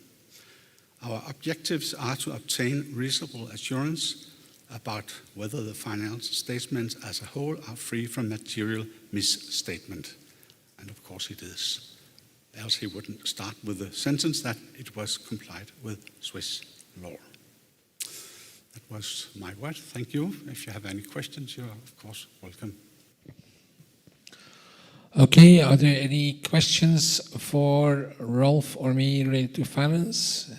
Our objectives are to obtain reasonable assurance about whether the financial statements as a whole are free from material misstatement. And of course it is. Else he wouldn't start with the sentence that it was complied with Swiss law. That was my word. Thank you. If you have any questions, you are of course welcome. Okay, are there any questions for Rolf or me related to finance?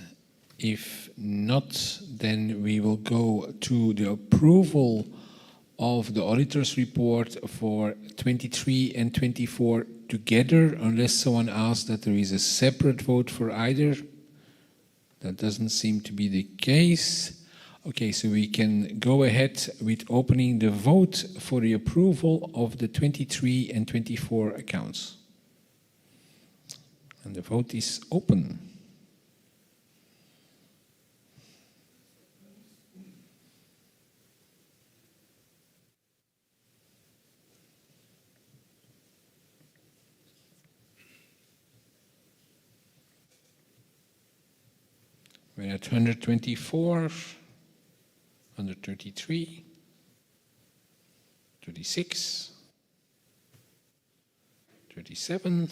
If not, then we will go to the approval of the auditor's report for 23 and 24 together, unless someone asks that there is a separate vote for either. That doesn't seem to be the case. Okay, so we can go ahead with opening the vote for the approval of the 23 and 24 accounts. And the vote is open. We're at 124, 133, 36, 37,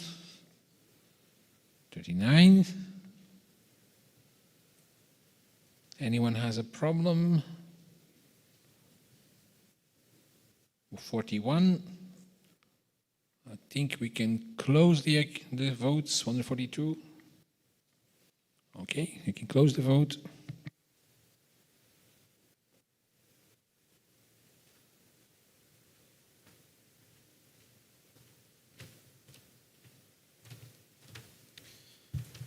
39. Anyone has a problem? 41. I think we can close the votes. 142. Okay, you can close the vote.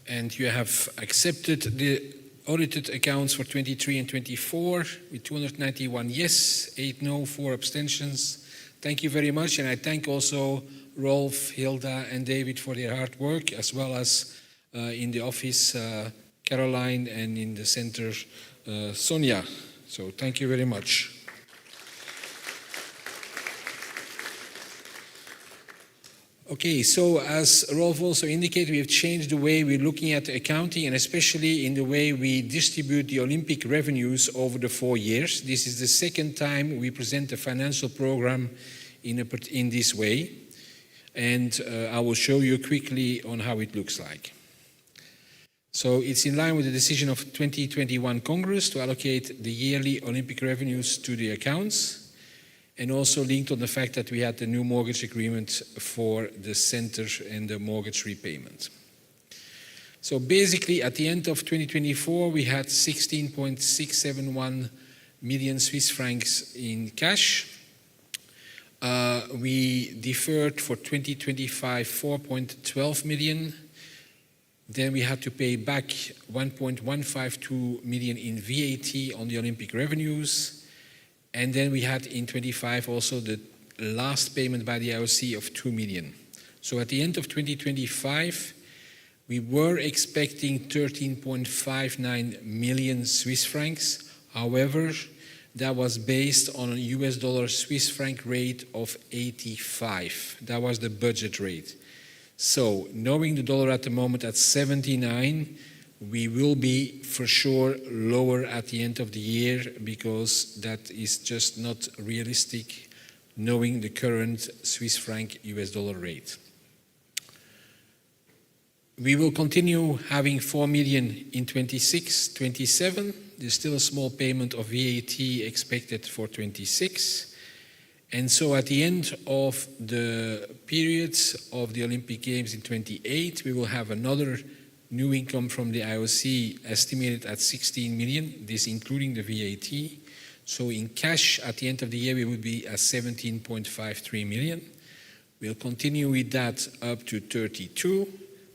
And you have accepted the audited accounts for 23 and 24 with 291 yes, 8 no, 4 abstentions. Thank you very much, and I thank also Rolf, Hilda, and David for their hard work, as well as in the office, Caroline, and in the center, Sonia. So thank you very much. Okay, so as Rolf also indicated, we have changed the way we're looking at the accounting, and especially in the way we distribute the Olympic revenues over the 4 years. This is the second time we present the financial program in this way, and I will show you quickly on how it looks like. So it's in line with the decision of 2021 Congress to allocate the yearly Olympic revenues to the accounts, and also linked on the fact that we had the new mortgage agreement for the center and the mortgage repayment. So basically, at the end of 2024, we had 16.671 million Swiss francs in cash. We deferred for 2025 4.12 million. Then we had to pay back 1.152 million in VAT on the Olympic revenues. And then we had in 25 also the last payment by the IOC of 2 million. So at the end of 2025, we were expecting 13.59 million Swiss francs. However, that was based on a US dollar Swiss franc rate of 85. That was the budget rate. So knowing the dollar at the moment at 79, we will be for sure lower at the end of the year, because that is just not realistic knowing the current Swiss franc US dollar rate. We will continue having 4 million in 26, 27. There's still a small payment of VAT expected for 26. And so at the end of the period of the Olympic Games in 28, we will have another new income from the IOC estimated at 16 million, this including the VAT. So in cash, at the end of the year, we would be at 17.53 million. We'll continue with that up to 32,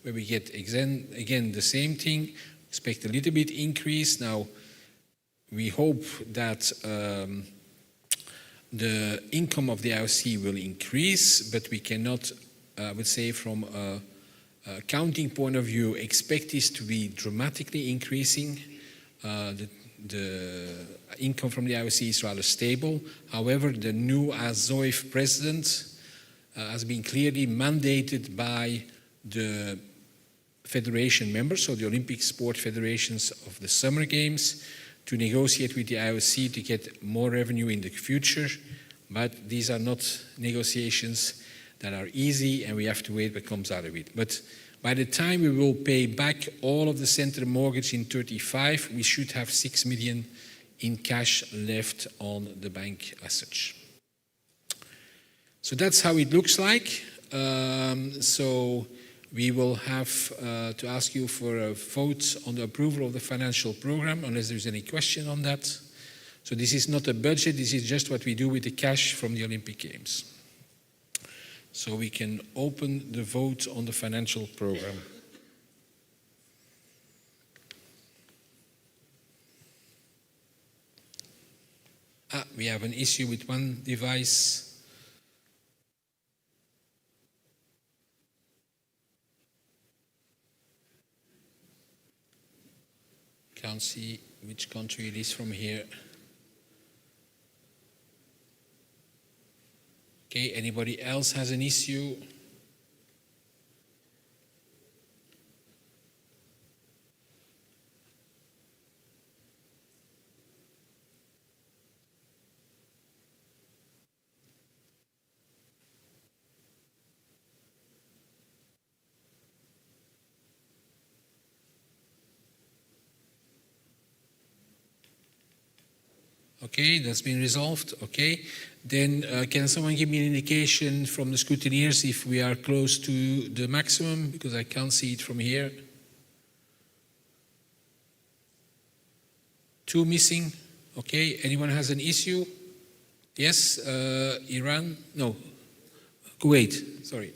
where we get again the same thing. Expect a little bit increase. Now, we hope that the income of the IOC will increase, but we cannot, I would say, from a accounting point of view, expect this to be dramatically increasing. The income from the IOC is rather stable. However, the new ASOIF president has been clearly mandated by the federation members, so the Olympic sport federations of the Summer Games, to negotiate with the IOC to get more revenue in the future. But these are not negotiations that are easy, and we have to wait what comes out of it. But by the time we will pay back all of the center mortgage in 35, we should have 6 million in cash left on the bank as such. So that's how it looks like. So we will have to ask you for a vote on the approval of the financial program, unless there's any question on that. So this is not a budget, this is just what we do with the cash from the Olympic Games. So we can open the vote on the financial program. We have an issue with one device. Can't see which country it is from here. Okay, anybody else has an issue? Okay, that's been resolved. Okay, then can someone give me an indication from the scrutineers if we are close to the maximum, because I can't see it from here. 2 missing. Okay, anyone has an issue? Yes, Iran? No, Kuwait, sorry.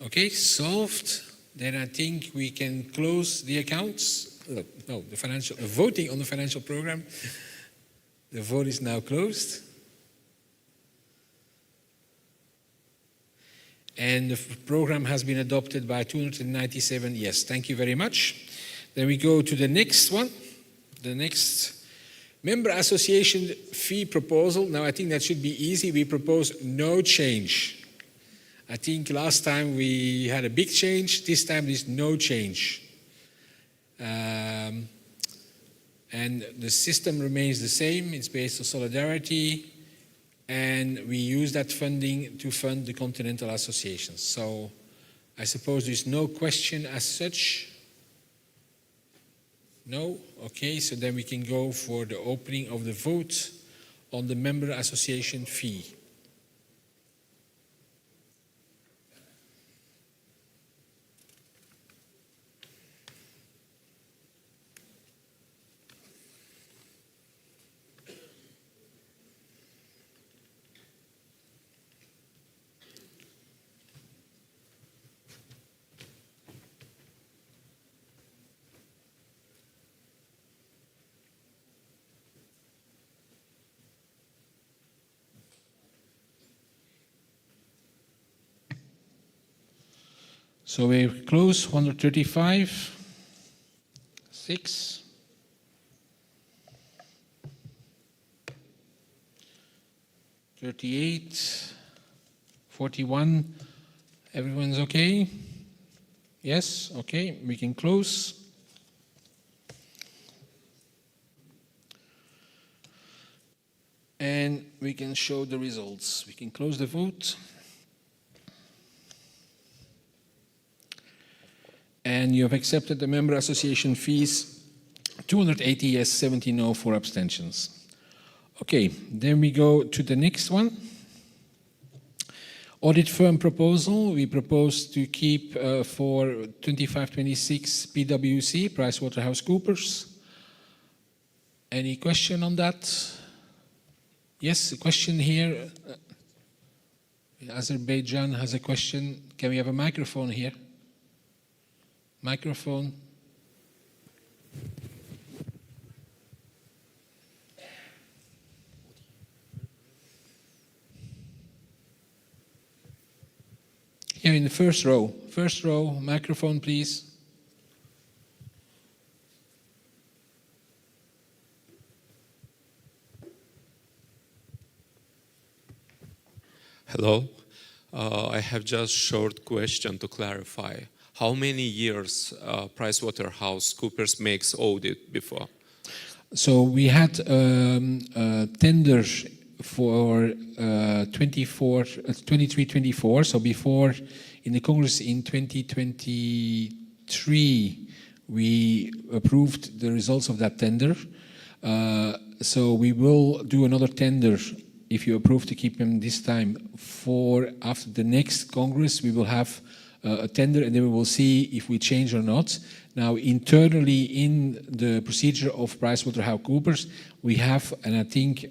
Okay, solved. Then I think we can close the accounts. No, the voting on the financial program. The vote is now closed. And the program has been adopted by 297 yes. Thank you very much. Then we go to the next one. The next member association fee proposal. Now I think that should be easy. We propose no change. I think last time we had a big change, this time there's no change. And the system remains the same, it's based on solidarity, and we use that funding to fund the continental associations. So I suppose there's no question as such. No? Okay, so then we can go for the opening of the vote on the member association fee. So we close 135, 6, 38, 41. Everyone's okay? Yes? Okay, we can close. And we can show the results. We can close the vote. And you have accepted the member association fees, 280 yes, 70 no, 4 abstentions. Okay, then we go to the next one. Audit firm proposal. We propose to keep for 25-26 PwC, PricewaterhouseCoopers. Any question on that? Yes, a question here. Azerbaijan has a question. Can we have a microphone here? Microphone. Here in the first row. First row, microphone, please. Hello. I have just short question to clarify. How many years PricewaterhouseCoopers makes audit before? So we had tenders for 23-24. So before in the Congress in 2023, we approved the results of that tender. So we will do another tender if you approve to keep them this time. For after the next Congress, we will have a tender, and then we will see if we change or not. Now, internally in the procedure of PricewaterhouseCoopers, we have, and I think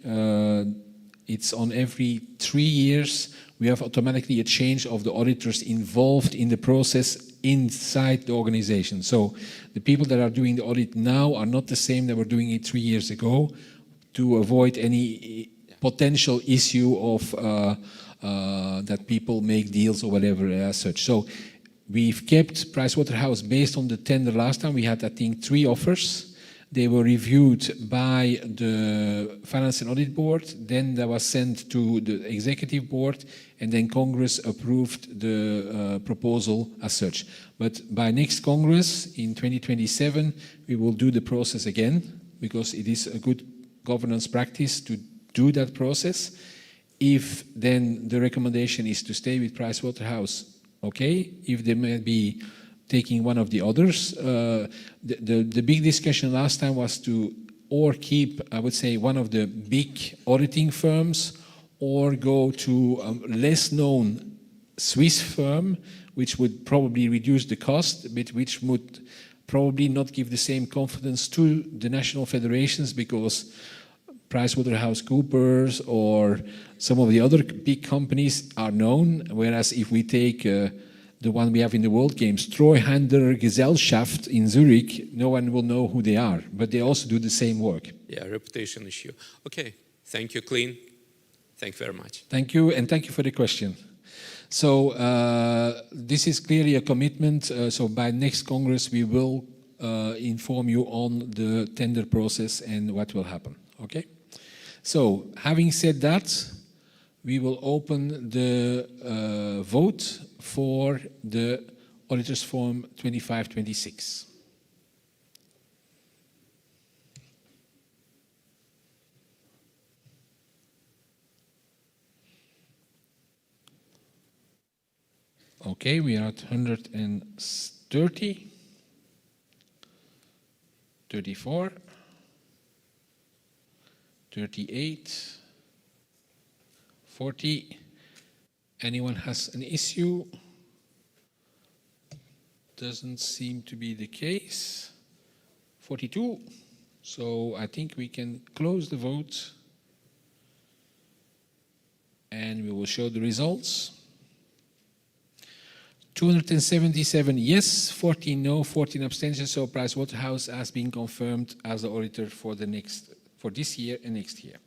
it's on every 3 years, we have automatically a change of the auditors involved in the process inside the organization. So the people that are doing the audit now are not the same that were doing it 3 years ago, to avoid any potential issue of that people make deals or whatever as such. So we've kept Pricewaterhouse based on the tender last time. We had, I think, 3 offers. They were reviewed by the Finance and Audit Board. Then that was sent to the Executive Board, and then Congress approved the proposal as such. But by next Congress, in 2027, we will do the process again, because it is a good governance practice to do that process. If then the recommendation is to stay with Pricewaterhouse, okay. If they may be taking one of the others, the big discussion last time was to or keep, I would say, one of the big auditing firms, or go to a less known Swiss firm, which would probably reduce the cost, but which would probably not give the same confidence to the national federations, because PricewaterhouseCoopers or some of the other big companies are known, whereas if we take the one we have in the World Games, Treuhänder Gesellschaft in Zurich, no one will know who they are, but they also do the same work. Yeah, reputation issue. Okay, thank you, Clean. Thank you very much. Thank you, and thank you for the question. So this is clearly a commitment. So by next Congress, we will inform you on the tender process and what will happen. Okay? So having said that, we will open the vote for the Auditors Form 2526. Okay, we are at 130, 34, 38, 40. Anyone has an issue? Doesn't seem to be the case. 42. So I think we can close the vote, and we will show the results. 277 yes, 14 no, 14 abstentions. So Pricewaterhouse has been confirmed as the auditor for this year and next year.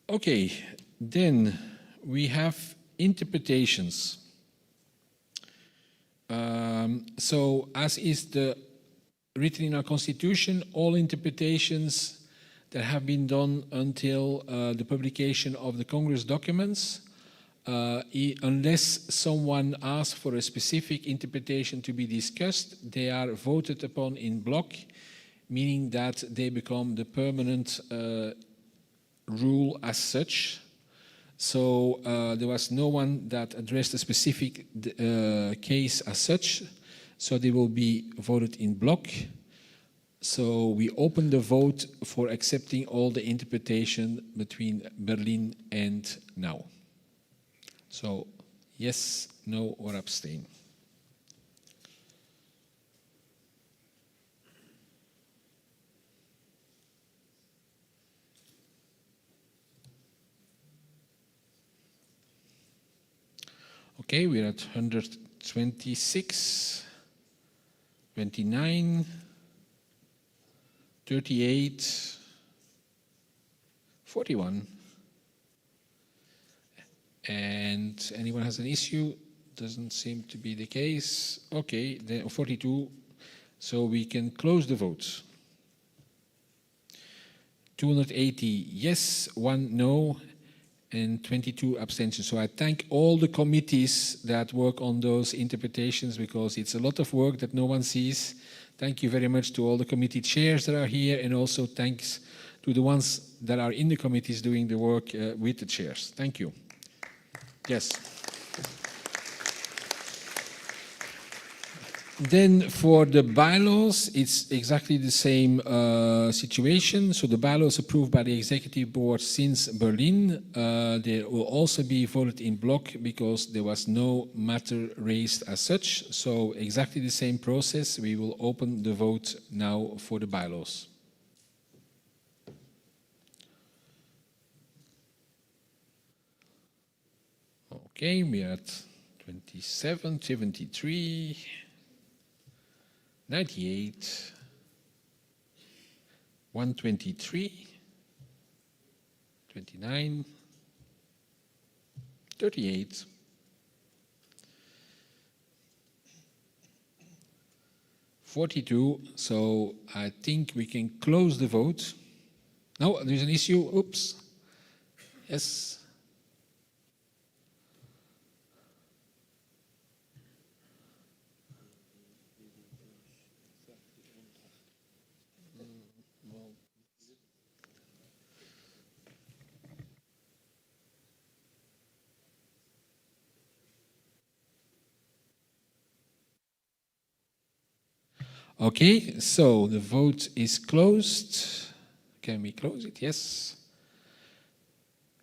Okay, then we have interpretations. So as is written in our Constitution, all interpretations that have been done until the publication of the Congress documents, unless someone asks for a specific interpretation to be discussed, they are voted upon in block, meaning that they become the permanent rule as such. So there was no one that addressed a specific case as such, so they will be voted in block. So we open the vote for accepting all the interpretation between Berlin and now. So yes, no, or abstain. Okay, we're at 126, 29, 38, 41. And anyone has an issue? Doesn't seem to be the case. Okay, then 42. So we can close the votes. 280 yes, 1 no, and 22 abstentions. So I thank all the committees that work on those interpretations, because it's a lot of work that no one sees. Thank you very much to all the committee chairs that are here, and also thanks to the ones that are in the committees doing the work with the chairs. Thank you. Yes. Then for the bylaws, it's exactly the same situation. So the bylaws approved by the executive board since Berlin, they will also be voted in block because there was no matter raised as such. So exactly the same process. We will open the vote now for the bylaws. Okay, we are at 27, 73. 98, 123, 29, 38, 42. So I think we can close the vote. No, there's an issue. Oops. Yes. Okay, so the vote is closed. Can we close it? Yes.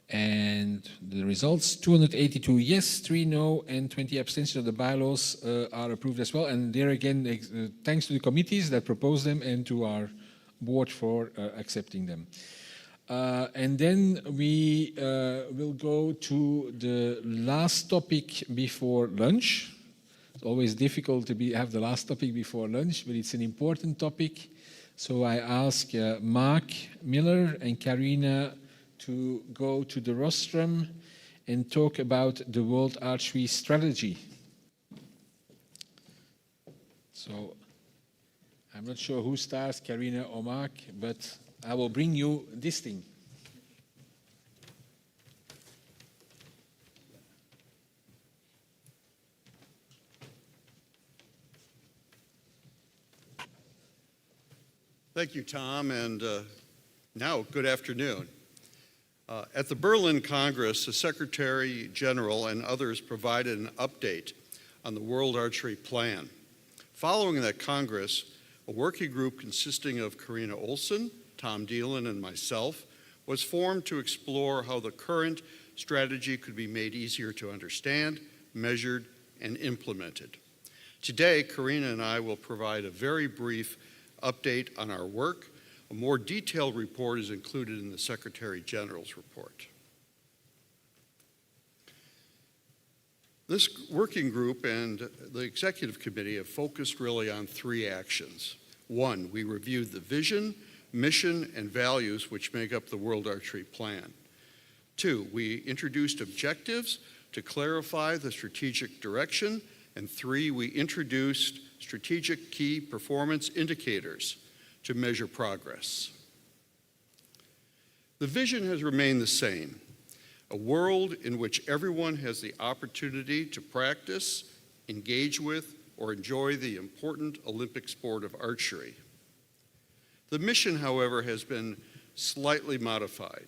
And the results, 282 yes, 3 no, and 20 abstentions of the bylaws are approved as well. And there again, thanks to the committees that proposed them and to our board for accepting them. And then we will go to the last topic before lunch. It's always difficult to have the last topic before lunch, but it's an important topic. So I ask Mark Miller and Karina to go to the rostrum and talk about the World Archery Strategy. So I'm not sure who starts, Karina or Mark, but I will bring you this thing. Thank you, Tom, and now good afternoon. At the Berlin Congress, the Secretary General and others provided an update on the World Archery Plan. Following that Congress, a working group consisting of Karina Olsen, Tom Dielan, and myself was formed to explore how the current strategy could be made easier to understand, measured, and implemented. Today, Karina and I will provide a very brief update on our work. A more detailed report is included in the Secretary General's report. This working group and the Executive Committee have focused really on 3 actions. 1, we reviewed the vision, mission, and values which make up the World Archery Plan. 2, we introduced objectives to clarify the strategic direction. And 3, we introduced strategic key performance indicators to measure progress. The vision has remained the same, a world in which everyone has the opportunity to practice, engage with, or enjoy the important Olympic sport of archery. The mission, however, has been slightly modified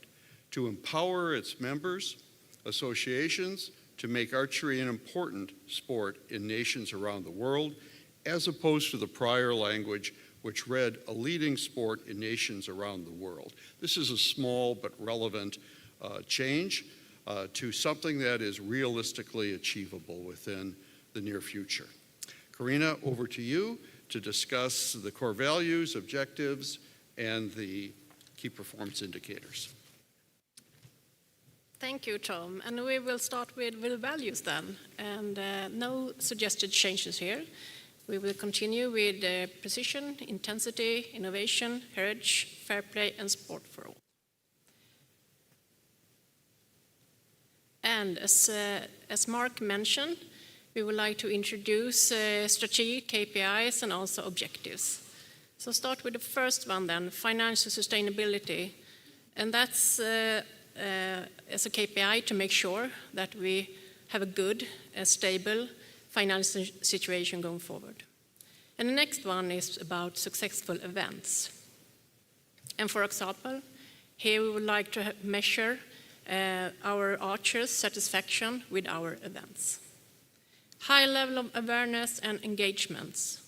to empower its members, associations, to make archery an important sport in nations around the world, as opposed to the prior language which read a leading sport in nations around the world. This is a small but relevant change to something that is realistically achievable within the near future. Karina, over to you to discuss the core values, objectives, and the key performance indicators. Thank you, Tom. And we will start with the values then. And no suggested changes here. We will continue with precision, intensity, innovation, courage, fair play, and sport for all. And as Mark mentioned, we would like to introduce strategic KPIs and also objectives. So start with the first one then, financial sustainability. And that's as a KPI to make sure that we have a good, stable financial situation going forward. And the next one is about successful events. And for example, here we would like to measure our archers' satisfaction with our events. High level of awareness and engagements.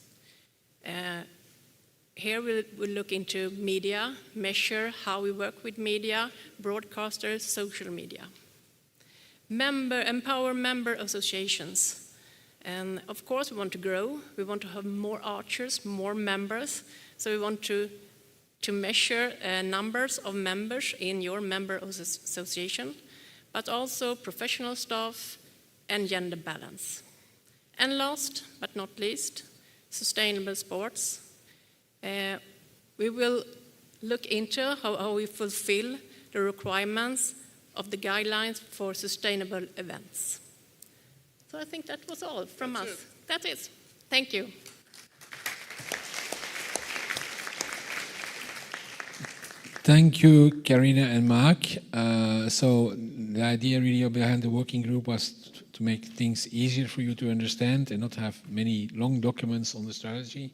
Here we'll look into media, measure how we work with media, broadcasters, social media. Empower member associations. And of course we want to grow, we want to have more archers, more members, so we want to measure numbers of members in your member association, but also professional staff and gender balance. And last but not least, sustainable sports. We will look into how we fulfill the requirements of the guidelines for sustainable events. So I think that was all from us. That's it. Thank you. Thank you, Karina and Mark. So the idea really behind the working group was to make things easier for you to understand and not have many long documents on the strategy.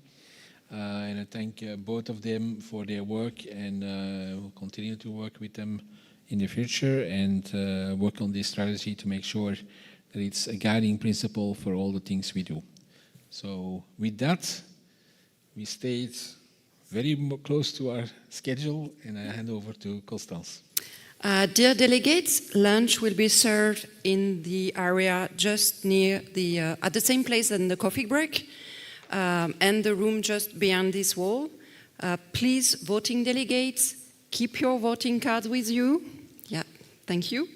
And I thank both of them for their work, and we'll continue to work with them in the future and work on this strategy to make sure that it's a guiding principle for all the things we do. So with that, we stayed very close to our schedule, and I hand over to Constance. Dear delegates, lunch will be served in the area just near at the same place than the coffee break, and the room just beyond this wall. Please, voting delegates, keep your voting cards with you. Yeah, thank you.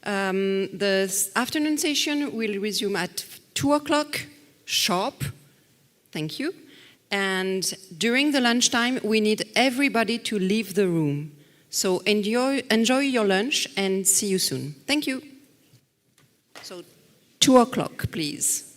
The afternoon session will resume at 2 o'clock sharp. Thank you. And during the lunchtime, we need everybody to leave the room. So enjoy your lunch and see you soon. Thank you. So 2 o'clock, please.